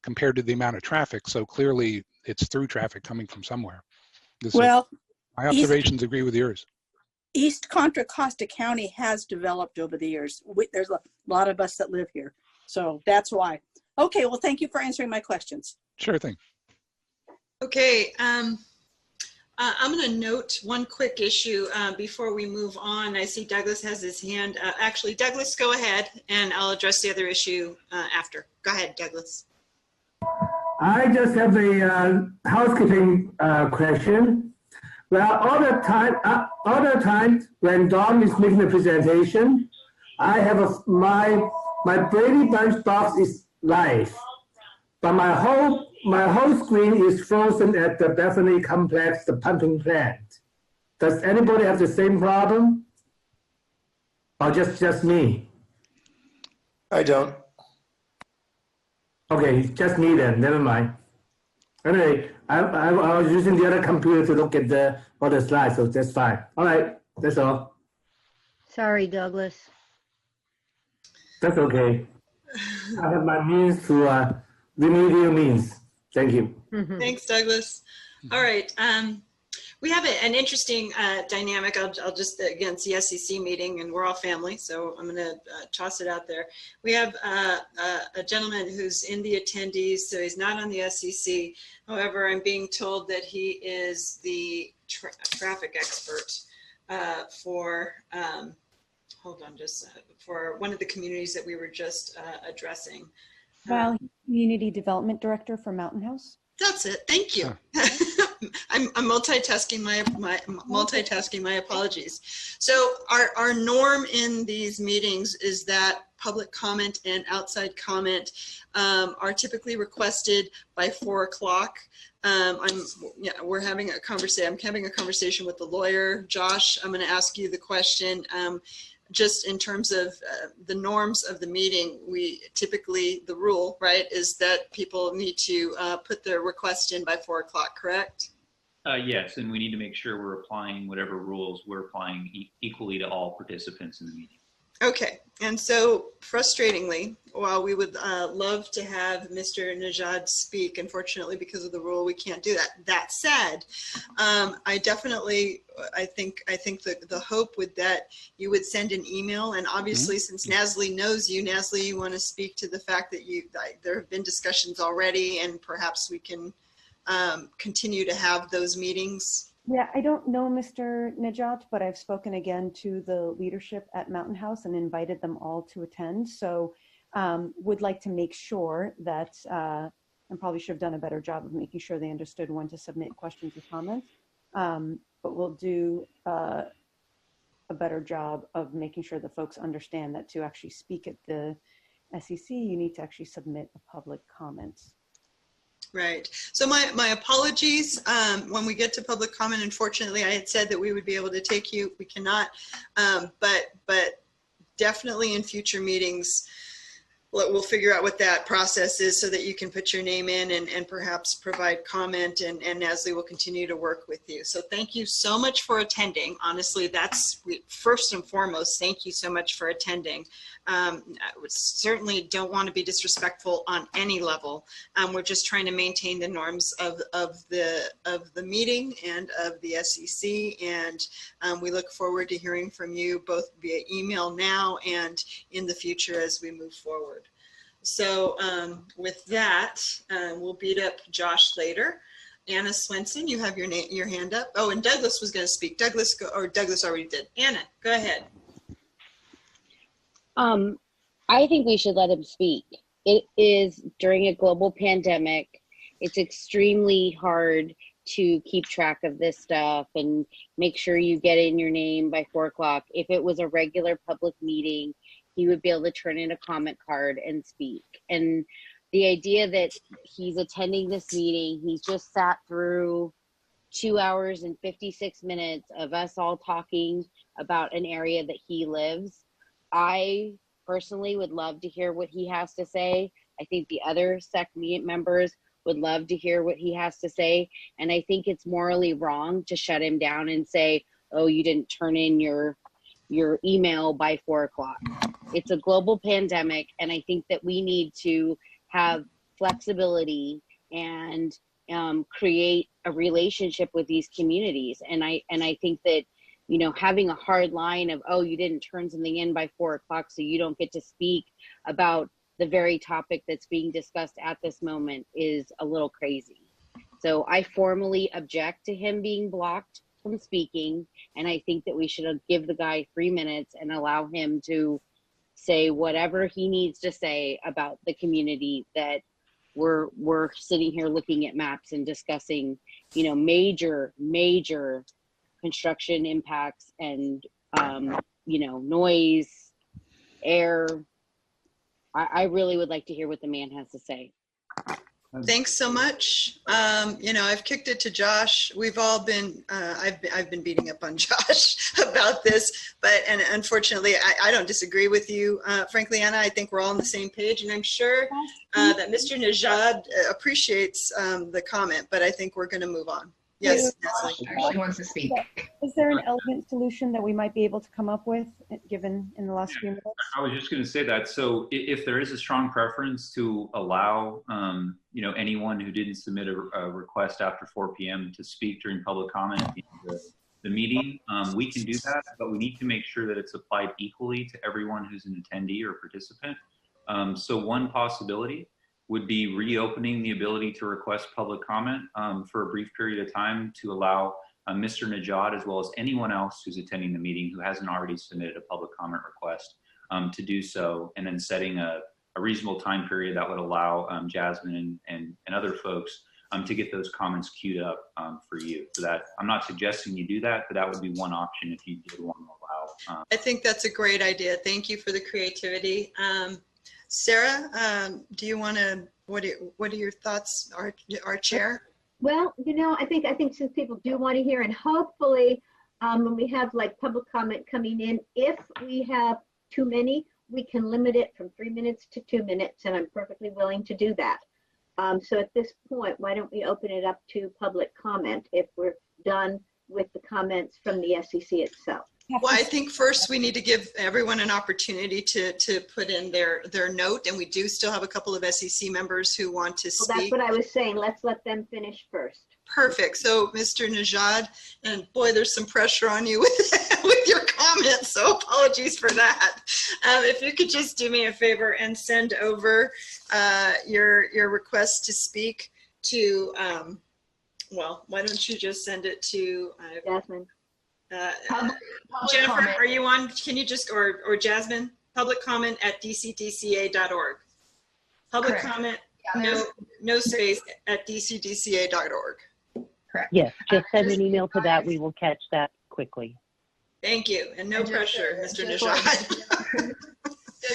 compared to the amount of traffic. So clearly, it's through traffic coming from somewhere. My observations agree with yours. East Contra Costa County has developed over the years. There's a lot of us that live here, so that's why. Okay, well, thank you for answering my questions. Sure thing. Okay, I'm going to note one quick issue before we move on. I see Douglas has his hand. Actually, Douglas, go ahead, and I'll address the other issue after. Go ahead, Douglas. I just have a housekeeping question. Well, all the time when Dawn is making the presentation, I have my Brady Bunch box is live, but my whole screen is frozen at the Bethany Complex, the pumping plant. Does anybody have the same problem, or just me? I don't. Okay, just me then. Never mind. Anyway, I was using the other computer to look at all the slides, so that's fine. All right, that's all. Sorry, Douglas. That's okay. I have my means to remedial means. Thank you. Thanks, Douglas. All right. We have an interesting dynamic. I'll just, again, it's the SEC meeting and we're all family, so I'm going to toss it out there. We have a gentleman who's in the attendees, so he's not on the SEC. However, I'm being told that he is the traffic expert for hold on, just for one of the communities that we were just addressing. Well, Community Development Director for Mountain House. That's it. Thank you. I'm multitasking. Multitasking. My apologies. So our norm in these meetings is that public comment and outside comment are typically requested by 4 o'clock. We're having a conversation. I'm having a conversation with the lawyer, Josh. I'm going to ask you the question. Just in terms of the norms of the meeting, we typically, the rule, right, is that people need to put their request in by 4 o'clock, correct? Yes, and we need to make sure we're applying whatever rules we're applying equally to all participants in the meeting. Okay, and so frustratingly, while we would love to have Mr. Najad speak, unfortunately because of the rule we can't do that. That said, I think the hope would that you would send an email, and obviously since Nasli knows you, Nasli, you want to speak to the fact that there have been discussions already, and perhaps we can continue to have those meetings. Yeah, I don't know Mr. Najat, but I've spoken again to the leadership at Mountain House and invited them all to attend. So would like to make sure that, and probably should have done a better job of making sure they understood when to submit questions or comments, but we'll do a better job of making sure the folks understand that to actually speak at the SEC, you need to actually submit a public comment. Right. So my apologies. When we get to public comment, unfortunately, I had said that we would be able to take you. We cannot, but definitely in future meetings, we'll figure out what that process is so that you can put your name in and perhaps provide comment, and Nasli will continue to work with you. So thank you so much for attending. Honestly, first and foremost, thank you so much for attending. I certainly don't want to be disrespectful on any level. We're just trying to maintain the norms of the meeting and of the SEC, and we look forward to hearing from you both via email now and in the future as we move forward. So with that, we'll beat up Josh later. Anna Swenson, you have your hand up. Oh, and Douglas was going to speak. Douglas already did. Anna, go ahead. I think we should let him speak. It is during a global pandemic. It's extremely hard to keep track of this stuff and make sure you get in your name by 4 o'clock. If it was a regular public meeting, he would be able to turn in a comment card and speak. And the idea that he's attending this meeting, he's just sat through 2 hours and 56 minutes of us all talking about an area that he lives. I personally would love to hear what he has to say. I think the other SEC members would love to hear what he has to say. And I think it's morally wrong to shut him down and say, oh, you didn't turn in your email by 4 o'clock. It's a global pandemic, and I think that we need to have flexibility and create a relationship with these communities. And I think that, you know, having a hard line of, oh, you didn't turn something in by 4 o'clock, so you don't get to speak about the very topic that's being discussed at this moment is a little crazy. So I formally object to him being blocked from speaking, and I think that we should give the guy 3 minutes and allow him to say whatever he needs to say about the community that we're sitting here looking at maps and discussing, you know, major construction impacts and you know, noise, air. I really would like to hear what the man has to say. Thanks so much. You know, I've kicked it to Josh. We've all been, I've been beating up on Josh about this, and unfortunately, I don't disagree with you. Frankly, Anna, I think we're all on the same page, and I'm sure that Mr. Najad appreciates the comment, but I think we're going to move on. Yes, Nasli. Actually wants to speak. Is there an elegant solution that we might be able to come up with, given in the last few minutes? I was just going to say that. So if there is a strong preference to allow, you know, anyone who didn't submit a request after 4 p.m. to speak during public comment at the meeting, we can do that, but we need to make sure that it's applied equally to everyone who's an attendee or participant. So one possibility would be reopening the ability to request public comment for a brief period of time to allow Mr. Najad, as well as anyone else who's attending the meeting who hasn't already submitted a public comment request, to do so, and then setting a reasonable time period that would allow Jasmine and other folks to get those comments queued up for you. So that, I'm not suggesting you do that, but that would be one option if you did want to allow. I think that's a great idea. Thank you for the creativity. Sarah, do you want to, what are your thoughts, our chair? Well, you know, I think since people do want to hear, and hopefully when we have like public comment coming in, if we have too many, we can limit it from 3 minutes to 2 minutes, and I'm perfectly willing to do that. So at this point, why don't we open it up to public comment if we're done with the comments from the SEC itself? Well, I think first we need to give everyone an opportunity to put in their note, and we do still have a couple of SEC members who want to speak. Well, that's what I was saying. Let's let them finish first. Perfect. So, Mr. Najad, and boy, there's some pressure on you with your comments, so apologies for that. If you could just do me a favor and send over your request to speak to, well, why don't you just send it to Jasmine. Jennifer, comment. Are you on? Can you just, or Jasmine, public comment at dcdca.org. Public Correct. Comment, yeah, no space, at dcdca.org. Correct. Yes, just send an email to that. We will catch that quickly. Thank you, and no pressure, Mr. Najad.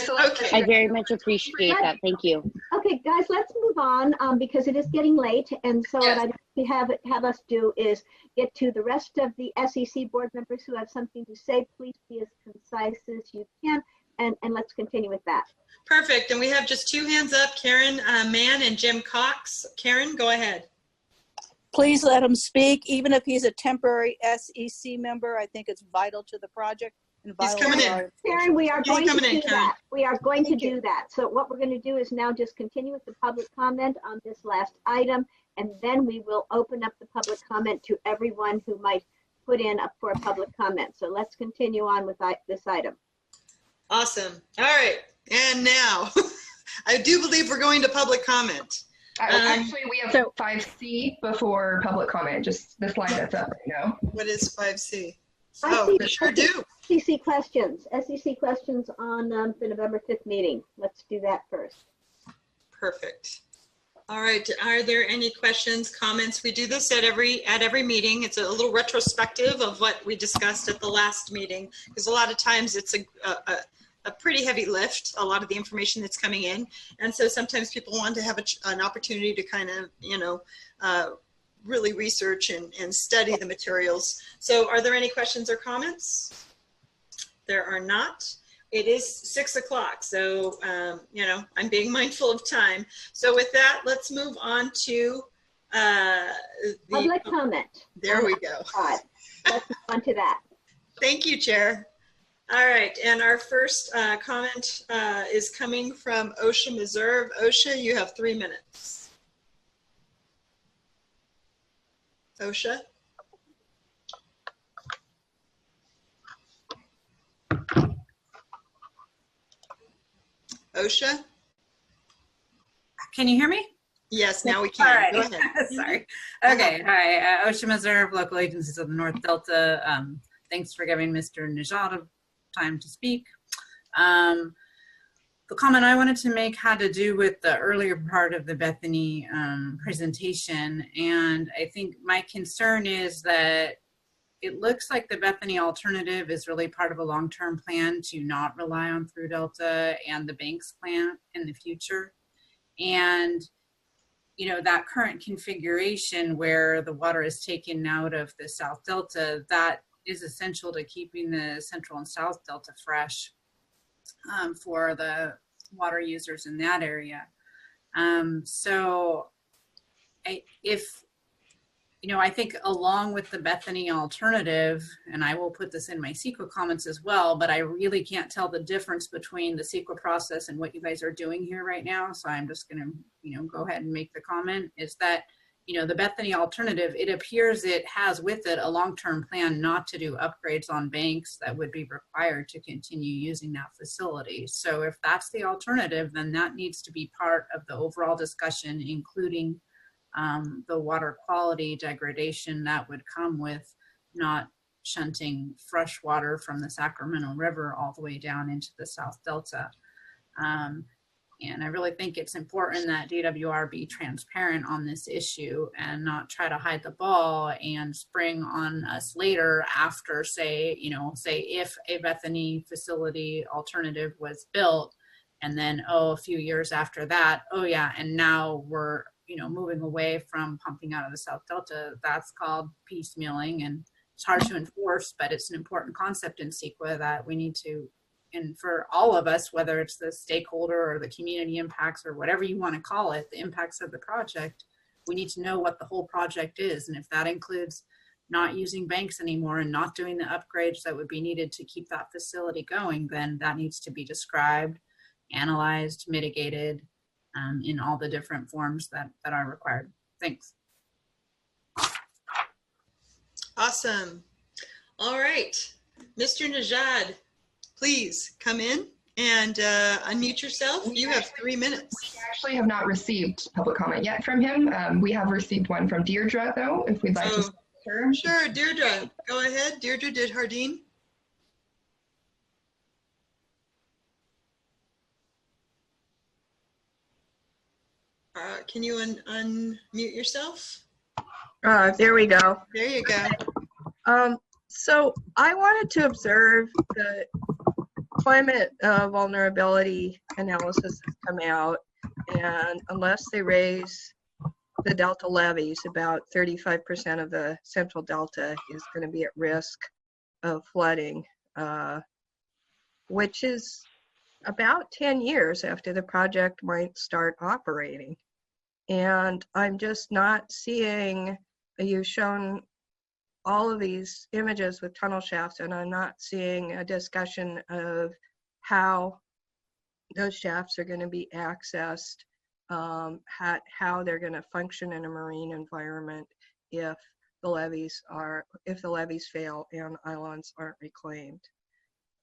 Okay. I very much appreciate that. Thank you. Okay, guys, let's move on because it is getting late, and so yes. What I'd have us do is get to the rest of the SEC board members who have something to say. Please be as concise as you can, and let's continue with that. Perfect, and we have just two hands up, Karen Mann and Jim Cox. Karen, go ahead. Please let him speak, even if he's a temporary SEC member. I think it's vital to the project. He's coming in. Karen, we are going to do that. We are going to do that. So what we're going to do is now just continue with the public comment on this last item, and then we will open up the public comment to everyone who might put in up for a public comment. So let's continue on with this item. Awesome. All right. And now, I do believe we're going to public comment. Actually, we have 5C before public comment, just the slide that's up right now. What is 5C? Oh, we sure do. SEC questions on the November 5th meeting. Let's do that first. Perfect. All right. Are there any questions, comments? We do this at every meeting. It's a little retrospective of what we discussed at the last meeting, because a lot of times it's a pretty heavy lift, a lot of the information that's coming in. And so sometimes people want to have an opportunity to kind of, you know, really research and study the materials. So are there any questions or comments? There are not. It is 6 o'clock, so you know, I'm being mindful of time. So with that, let's move on to public comment. There we go. Let's move on to that. Thank you, Chair. All right, and our first comment is coming from OSHA Meserve. OSHA, you have 3 minutes. OSHA? OSHA? Can you hear me? Yes, now we can. All right. Go ahead. Sorry. Okay. Hi. OSHA Meserve, local agencies of the North Delta. Thanks for giving Mr. Najad time to speak. The comment I wanted to make had to do with the earlier part of the Bethany presentation. And I think my concern is that it looks like the Bethany alternative is really part of a long-term plan to not rely on through Delta and the Banks plant in the future. And, you know, that current configuration where the water is taken out of the South Delta, that is essential to keeping the Central and South Delta fresh for the water users in that area. So I think along with the Bethany alternative, and I will put this in my CEQA comments as well, but I really can't tell the difference between the CEQA process and what you guys are doing here right now. So I'm just going to, go ahead and make the comment is that, the Bethany alternative, it appears it has with it a long-term plan not to do upgrades on banks that would be required to continue using that facility. So if that's the alternative, then that needs to be part of the overall discussion, including the water quality degradation that would come with not shunting fresh water from the Sacramento River all the way down into the South Delta. And I really think it's important that DWR be transparent on this issue and not try to hide the ball and spring on us later after, say if a Bethany facility alternative was built, and then, a few years after that, and now we're, moving away from pumping out of the South Delta. That's called piecemealing, and it's hard to enforce, but it's an important concept in CEQA that we need to, and for all of us, whether it's the stakeholder or the community impacts or whatever you want to call it, the impacts of the project, we need to know what the whole project is. And if that includes not using banks anymore and not doing the upgrades that would be needed to keep that facility going, then that needs to be described, analyzed, mitigated in all the different forms that are required. Thanks. Awesome. All right, Mr. Najad, please come in and unmute yourself. You have 3 minutes. We actually have not received public comment yet from him. We have received one from Deirdre, though, if we'd like to speak to her. Sure, Deirdre, go ahead. Deirdre did Hardeen. Can you unmute yourself? There we go. There you go. So I wanted to observe the climate vulnerability analysis that's come out, and unless they raise the Delta levees, about 35% of the Central Delta is going to be at risk of flooding, which is about 10 years after the project might start operating. And I'm just not seeing, you've shown all of these images with tunnel shafts, and I'm not seeing a discussion of how those shafts are going to be accessed, how they're going to function in a marine environment if the levees fail and islands aren't reclaimed.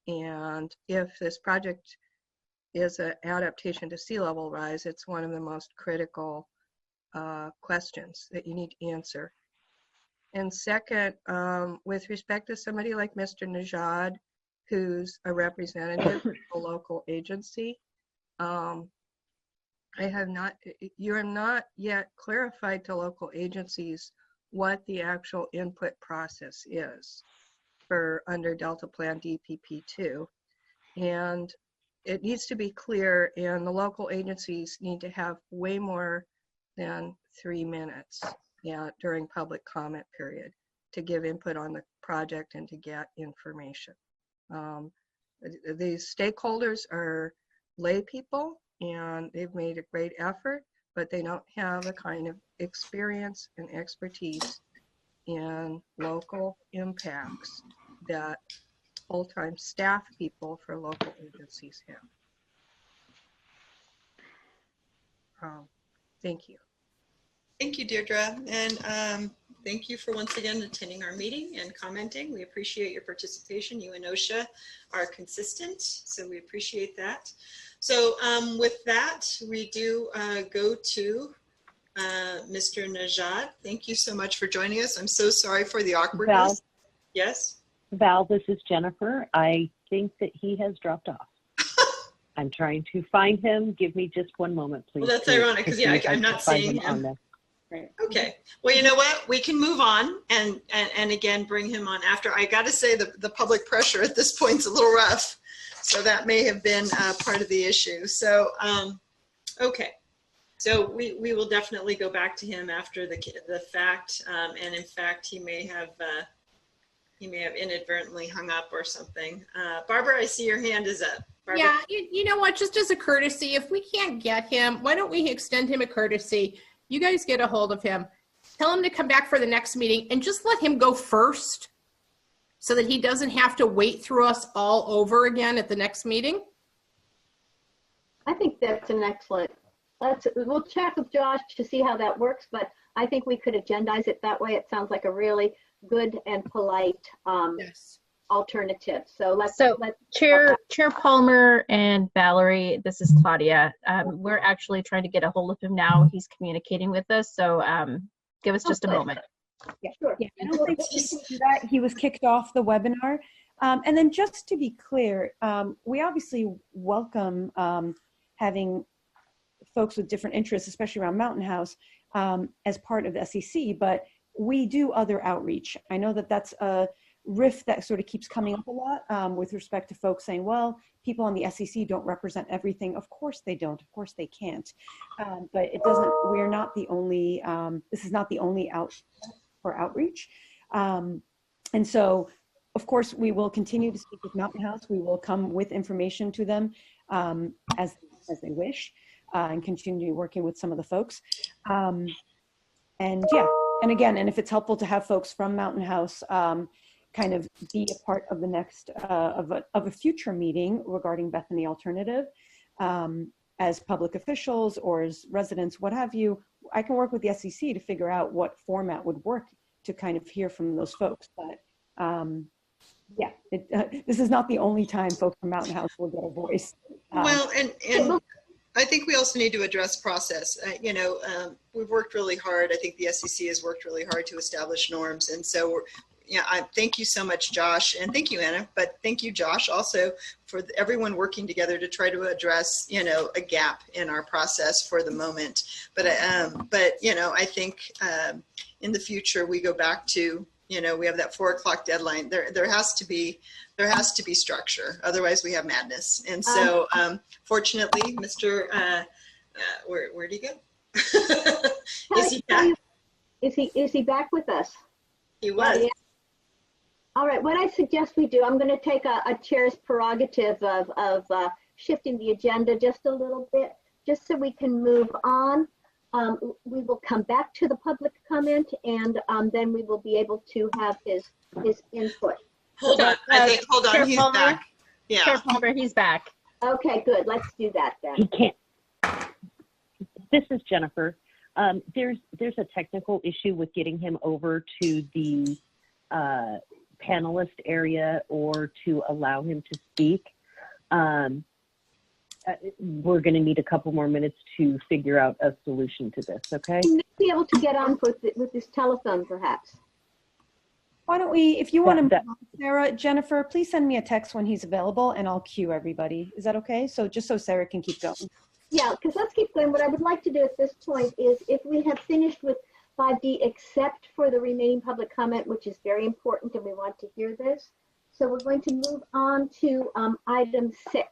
And if this project is an adaptation to sea level rise, it's one of the most critical questions that you need to answer. And second, with respect to somebody like Mr. Najad, who's a representative of a local agency, you are not yet clarified to local agencies what the actual input process is for under Delta Plan DPP2. And it needs to be clear, and the local agencies need to have way more than 3 minutes during public comment period to give input on the project and to get information. These stakeholders are lay people, and they've made a great effort, but they don't have the kind of experience and expertise in local impacts that full-time staff people for local agencies have. Thank you. Thank you, Deirdre. And thank you for once again attending our meeting and commenting. We appreciate your participation. You and OSHA are consistent, so we appreciate that. So with that, we do go to Mr. Najad. Thank you so much for joining us. I'm so sorry for the awkwardness. Val, yes? Val, this is Jennifer. I think that he has dropped off. I'm trying to find him. Give me just one moment, please. Well, that's ironic because I'm not seeing him. Okay. Well, you know what? We can move on and again bring him on after. I got to say the public pressure at this point is a little rough, so that may have been part of the issue. So, okay. So we will definitely go back to him after the fact, and in fact, he may have inadvertently hung up or something. Barbara, I see your hand is up. Barbara. Yeah, you know what? Just as a courtesy, if we can't get him, why don't we extend him a courtesy? You guys get a hold of him. Tell him to come back for the next meeting and just let him go first so that he doesn't have to wait through us all over again at the next meeting. I think that's an excellent. We'll check with Josh to see how that works, but I think we could agendize it that way. It sounds like a really good and polite alternative. So let's Chair Palmer and Valerie, this is Claudia. We're actually trying to get a hold of him now. He's communicating with us, so give us just a moment. Yeah, sure. Yeah, I don't think he can do that. He was kicked off the webinar. And then just to be clear, we obviously welcome having folks with different interests, especially around Mountain House, as part of SEC, but we do other outreach. I know that that's a riff that sort of keeps coming up a lot with respect to folks saying, well, people on the SEC don't represent everything. Of course they don't. Of course they can't. But it doesn't, we're not the only, this is not the only outlet for outreach. And so, of course, we will continue to speak with Mountain House. We will come with information to them as they wish. And continue working with some of the folks. And yeah, and again, and if it's helpful to have folks from Mountain House kind of be a part of the next, of a future meeting regarding Bethany Alternative as public officials or as residents, what have you, I can work with the SEC to figure out what format would work to kind of hear from those folks. But yeah, this is not the only time folks from Mountain House will get a voice. Well, and I think we also need to address process. We've worked really hard. I think the SEC has worked really hard to establish norms. And so, I thank you so much, Josh, and thank you, Anna, but thank you, Josh, also for everyone working together to try to address, a gap in our process for the moment. But I think in the future we go back to, we have that 4 o'clock deadline. There has to be structure. Otherwise we have madness. And so fortunately, Mr. Where'd he go? Is he back? Is he back with us? He was. Yeah. All right, what I suggest we do, I'm going to take a chair's prerogative of shifting the agenda just a little bit, just so we can move on. We will come back to the public comment, and then we will be able to have his input. Hold on, hold on, he's back. Yeah. Chair Palmer, he's back. Okay, good, let's do that then. He can't. This is Jennifer. There's a technical issue with getting him over to the panelist area or to allow him to speak. We're going to need a couple more minutes to figure out a solution to this, okay? You may be able to get on with this telephone, perhaps. Why don't we, if you want to move on, Sarah, Jennifer, please send me a text when he's available and I'll cue everybody. Is that okay? So just so Sarah can keep going. Yeah, because let's keep going. What I would like to do at this point is if we have finished with 5D except for the remaining public comment, which is very important and we want to hear this. So we're going to move on to item 6.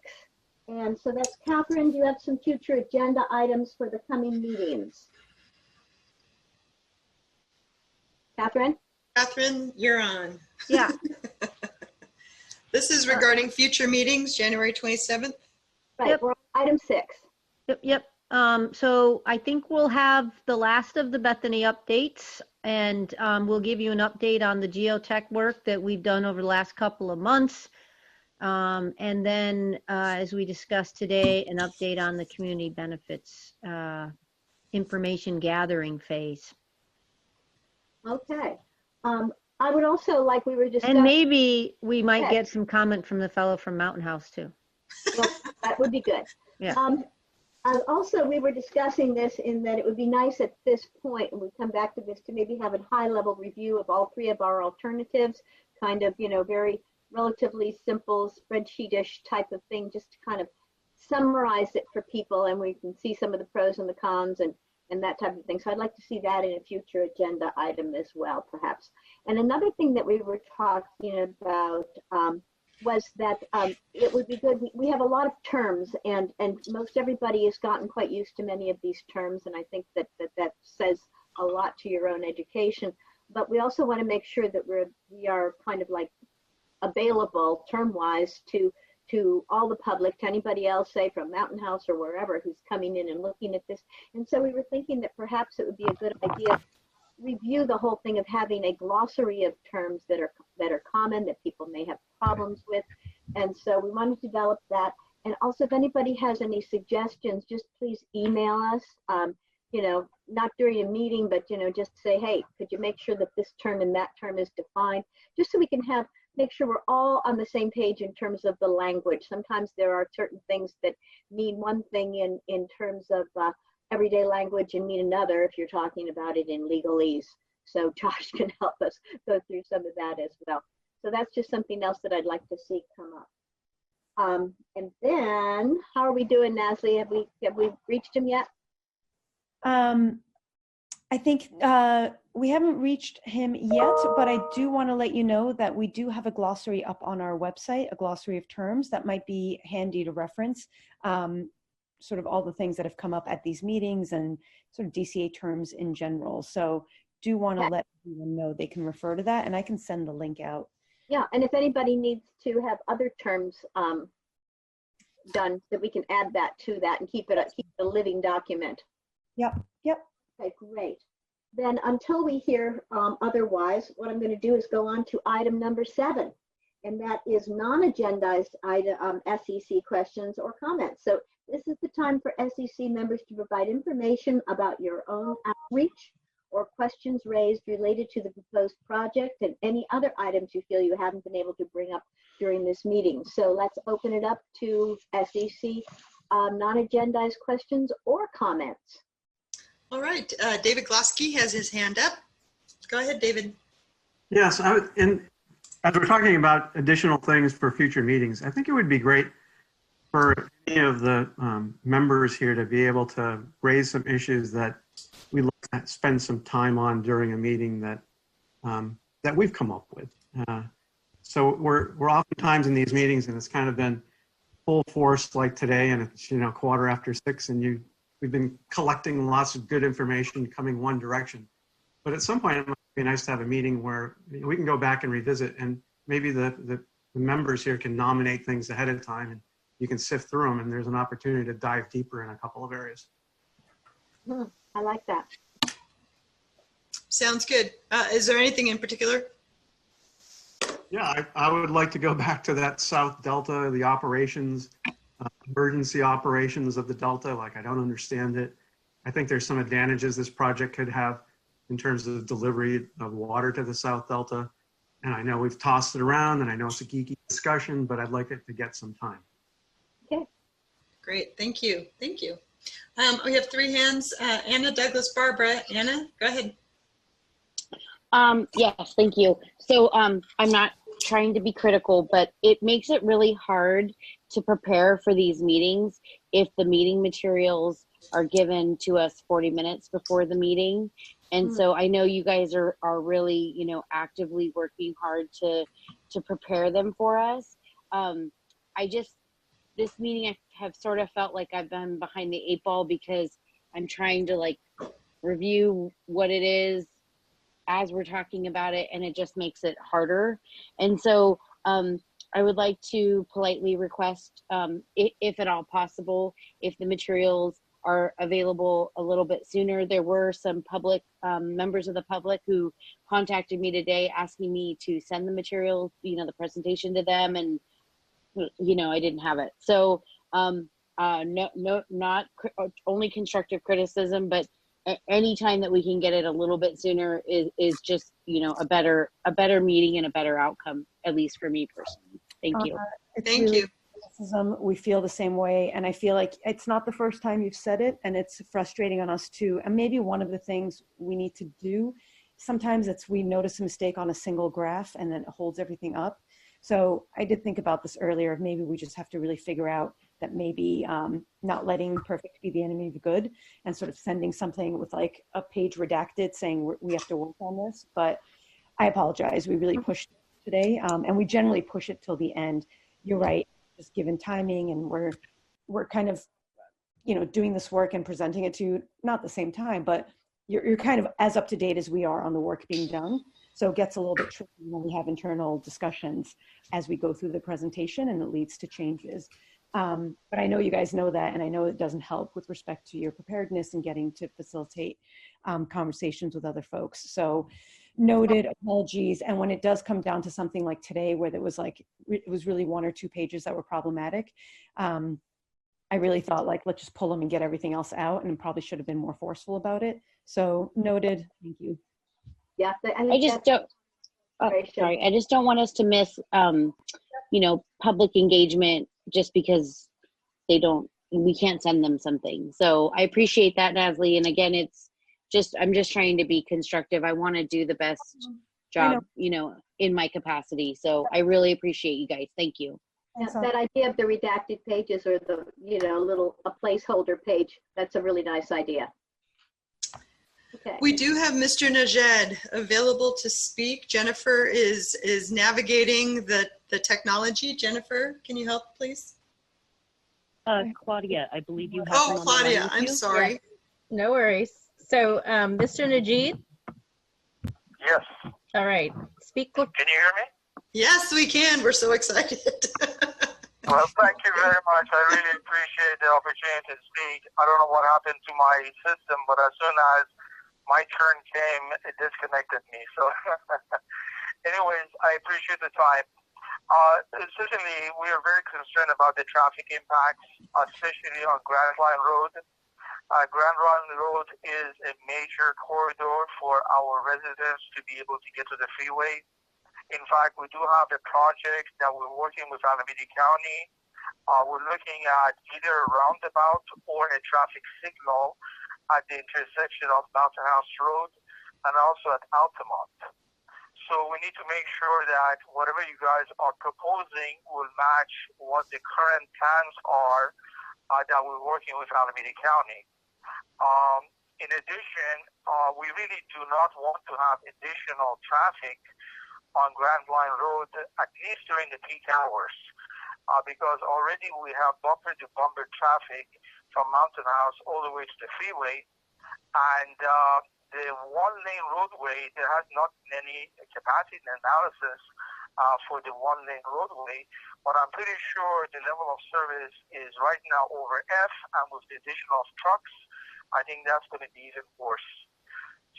And so that's Catherine, do you have some future agenda items for the coming meetings? Catherine? Catherine, you're on. Yeah. This is regarding future meetings, January 27th. Right, Yep. we're on item 6. Yep. So I think we'll have the last of the Bethany updates, and we'll give you an update on the geotech work that we've done over the last couple of months. And then, as we discussed today, an update on the community benefits information gathering phase. Okay. I would also, like we were discussing. And maybe we might get some comment from the fellow from Mountain House too. Well, that would be good. Yeah. Also, we were discussing this in that it would be nice at this point, and we come back to this, to maybe have a high-level review of all 3 of our alternatives, kind of, very relatively simple spreadsheet-ish type of thing, just to kind of summarize it for people, and we can see some of the pros and the cons and that type of thing. So I'd like to see that in a future agenda item as well, perhaps. And another thing that we were talking about was that it would be good. We have a lot of terms, and most everybody has gotten quite used to many of these terms, and I think that says a lot to your own education. But we also want to make sure that we are kind of like available term-wise to all the public, to anybody else, say from Mountain House or wherever, who's coming in and looking at this. And so we were thinking that perhaps it would be a good idea to review the whole thing of having a glossary of terms that are common, that people may have problems with. And so we wanted to develop that. And also, if anybody has any suggestions, just please email us, not during a meeting, but, just say, hey, could you make sure that this term and that term is defined, just so we can make sure we're all on the same page in terms of the language. Sometimes there are certain things that mean one thing in terms of everyday language and mean another if you're talking about it in legalese. So Josh can help us go through some of that as well. So that's just something else that I'd like to see come up. And then, how are we doing, Nasli? Have we reached him yet? I think we haven't reached him yet, but I do want to let you know that we do have a glossary up on our website, a glossary of terms that might be handy to reference, sort of all the things that have come up at these meetings and sort of DCA terms in general. So do want to let everyone know they can refer to that, and I can send the link out. Yeah, and if anybody needs to have other terms done, that we can add that to that and keep a living document. Yep. Okay, great. Then until we hear otherwise, what I'm going to do is go on to item number 7, and that is non-agendized item SEC questions or comments. So this is the time for SEC members to provide information about your own outreach or questions raised related to the proposed project and any other items you feel you haven't been able to bring up during this meeting. So let's open it up to SEC non-agendized questions or comments. All right, David Glosky has his hand up. Go ahead, David. Yes, as we're talking about additional things for future meetings, I think it would be great for any of the members here to be able to raise some issues that we spend some time on during a meeting that that we've come up with. So we're oftentimes in these meetings, and it's kind of been full force like today, and it's 6:15, and we've been collecting lots of good information coming one direction. But at some point, it might be nice to have a meeting where we can go back and revisit, and maybe the members here can nominate things ahead of time, and you can sift through them, and there's an opportunity to dive deeper in a couple of areas. I like that. Sounds good. Is there anything in particular? Yeah, I would like to go back to that South Delta, the operations, emergency operations of the Delta. Like, I don't understand it. I think there's some advantages this project could have in terms of delivery of water to the South Delta. And I know we've tossed it around, and I know it's a geeky discussion, but I'd like it to get some time. Okay. Great, thank you, thank you. We have 3 hands, Anna, Douglas, Barbara. Anna, go ahead. Yes, thank you. So I'm not trying to be critical, but it makes it really hard to prepare for these meetings if the meeting materials are given to us 40 minutes before the meeting. And so I know you guys are really, actively working hard to prepare them for us. This meeting, I have sort of felt like I've been behind the 8 ball because I'm trying to review what it is as we're talking about it, and it just makes it harder. And so I would like to politely request, if at all possible, if the materials are available a little bit sooner. There were some public members of the public who contacted me today asking me to send the materials, the presentation to them, and I didn't have it. So not only constructive criticism, but any time that we can get it a little bit sooner is just a better meeting and a better outcome, at least for me personally. Thank you. Thank you. We feel the same way, and I feel like it's not the first time you've said it, and it's frustrating on us too. And maybe one of the things we need to do, sometimes we notice a mistake on a single graph and then it holds everything up. So I did think about this earlier. Maybe we just have to really figure out that maybe not letting perfect be the enemy of good, and sort of sending something with a page redacted saying we have to work on this. But I apologize. We really pushed it today, and we generally push it till the end. You're right. Just given timing, and we're kind of doing this work and presenting it to you, not at the same time, but you're kind of as up to date as we are on the work being done. So it gets a little bit tricky when we have internal discussions as we go through the presentation, and it leads to changes. But I know you guys know that, and I know it doesn't help with respect to your preparedness and getting to facilitate conversations with other folks. So noted, apologies. And when it does come down to something like today, where it was really 1 or 2 pages that were problematic, I really thought let's just pull them and get everything else out, and probably should have been more forceful about it. So noted. Thank you. Yeah, I just don't want us to miss, public engagement just because we can't send them something. So I appreciate that, Nasli. And again, it's I'm just trying to be constructive. I want to do the best job, in my capacity. So I really appreciate you guys. Thank you. That idea of the redacted pages or the, a placeholder page, that's a really nice idea. Okay. We do have Mr. Najed available to speak. Jennifer is navigating the technology. Jennifer, can you help, please? Claudia, I believe you have Oh, Claudia, I'm sorry. Yeah. No worries. So, Mr. Najid? Yes. All right. Speak. Can you hear me? Yes, we can. We're so excited. Well, thank you very much. I really appreciate the opportunity to speak. I don't know what happened to my system, but as soon as my turn came, it disconnected me. So anyways, I appreciate the time. Certainly, we are very concerned about the traffic impacts, especially on Grand Line Road. Grand Line Road is a major corridor for our residents to be able to get to the freeway. In fact, we do have a project that we're working with Alameda County. We're looking at either a roundabout or a traffic signal at the intersection of Mountain House Road and also at Altamont. So we need to make sure that whatever you guys are proposing will match what the current plans are that we're working with Alameda County. In addition, we really do not want to have additional traffic on Grand Line Road, at least during the peak hours, because already we have bumper-to-bumper traffic from Mountain House all the way to the freeway, and the one-lane roadway, there has not been any capacity analysis for the one-lane roadway, but I'm pretty sure the level of service is right now over F, and with the addition of trucks, I think that's going to be even worse.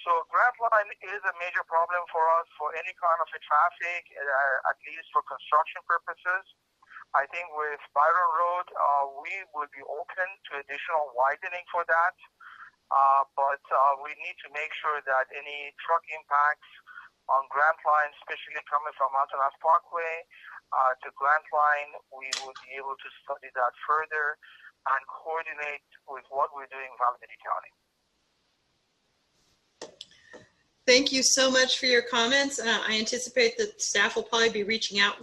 So Grand Line is a major problem for us for any kind of a traffic, at least for construction purposes. I think with Byron Road, we would be open to additional widening for that. But we need to make sure that any truck impacts on Grand Line, especially coming from Mountain House Parkway to Grand Line, we will be able to study that further and coordinate with what we're doing in Alameda County. Thank you so much for your comments. I anticipate that staff will probably be reaching out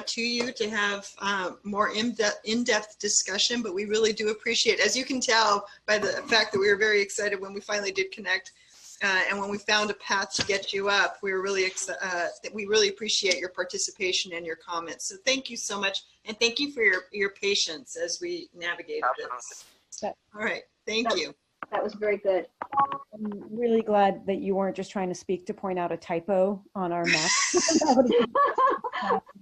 to you to have more in-depth discussion, but we really do appreciate, as you can tell by the fact that we were very excited when we finally did connect and when we found a path to get you up, we were really we really appreciate your participation and your comments. So thank you so much, and thank you for your patience as we navigated this. All right, thank you. That was very good. I'm really glad that you weren't just trying to speak to point out a typo on our map.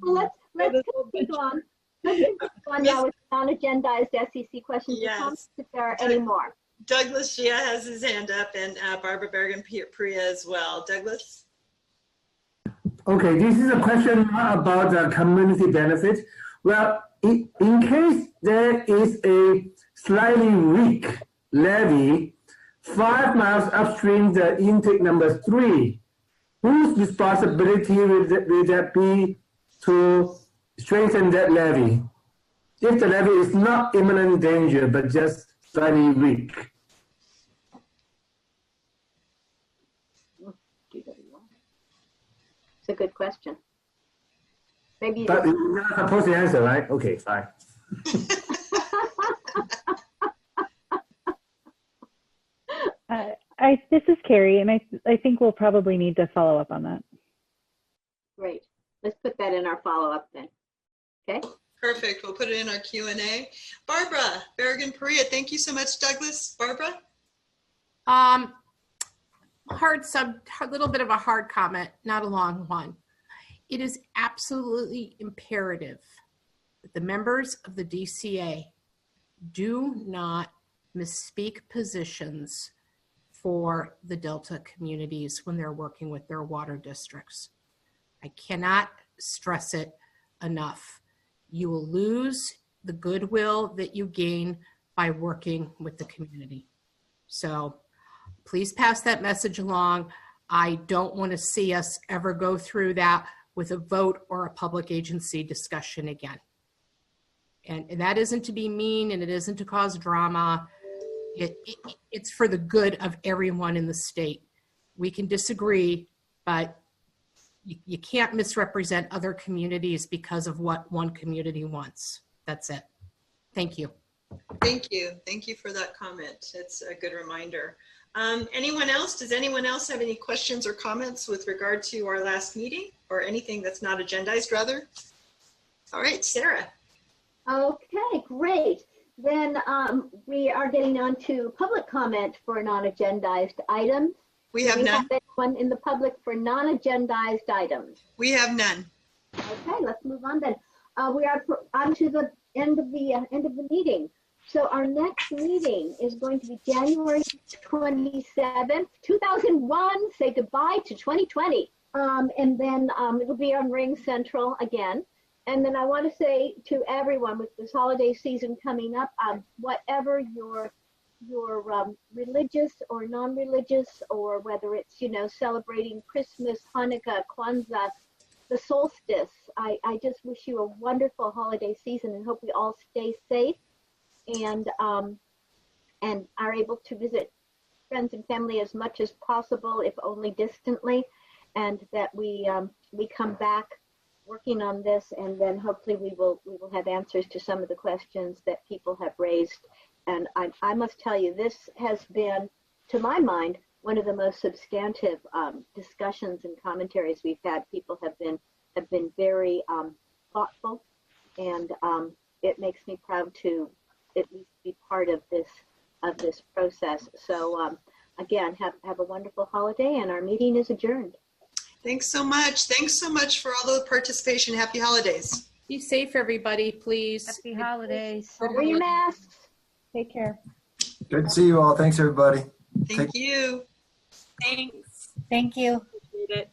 Well, let's continue on. Let's continue on now with non-agendized SEC questions. Yes. If there are any more. Douglas Gia has his hand up, and Barbara Bergen-Priya as well. Douglas? Okay, this is a question about the community benefit. Well, in case there is a slightly weak levee 5 miles upstream the intake number 3, whose responsibility will that be to strengthen that levee if the levee is not imminent danger but just slightly weak? It's a good question. Maybe. But you're not supposed to answer, right? Okay, fine. This is Carrie, and I think we'll probably need to follow up on that. Great. Let's put that in our follow-up then. Okay. Perfect. We'll put it in our Q&A. Barbara Bergen-Priya, thank you so much, Douglas. Barbara? Little bit of a hard comment, not a long one. It is absolutely imperative that the members of the DCA do not misspeak positions for the Delta communities when they're working with their water districts. I cannot stress it enough. You will lose the goodwill that you gain by working with the community. So please pass that message along. I don't want to see us ever go through that with a vote or a public agency discussion again. And that isn't to be mean, and it isn't to cause drama. It's for the good of everyone in the state. We can disagree, but you can't misrepresent other communities because of what one community wants. That's it. Thank you. Thank you. Thank you for that comment. It's a good reminder. Anyone else? Does anyone else have any questions or comments with regard to our last meeting or anything that's not agendized, rather? All right, Sarah. Okay, great. Then we are getting on to public comment for non-agendized items. We have none. Have anyone in the public for non-agendized items? We have none. Okay, let's move on then. We are on to the end of the meeting. So our next meeting is going to be January 27th, 2001. Say goodbye to 2020. And then it'll be on Ring Central again. And then I want to say to everyone, with this holiday season coming up, whatever your religious or non-religious, or whether it's, celebrating Christmas, Hanukkah, Kwanzaa, the solstice, I just wish you a wonderful holiday season and hope we all stay safe and are able to visit friends and family as much as possible, if only distantly, and that we come back working on this, and then hopefully we will have answers to some of the questions that people have raised. And I must tell you, this has been, to my mind, one of the most substantive discussions and commentaries we've had. People have been very thoughtful, and it makes me proud to at least be part of this process. So again, have a wonderful holiday, and our meeting is adjourned. Thanks so much. Thanks so much for all the participation. Happy holidays. Be safe, everybody, please. Happy holidays. Wear your masks. Take care. Good to see you all. Thanks, everybody. Thank you. Thanks. Thank you. Appreciate it.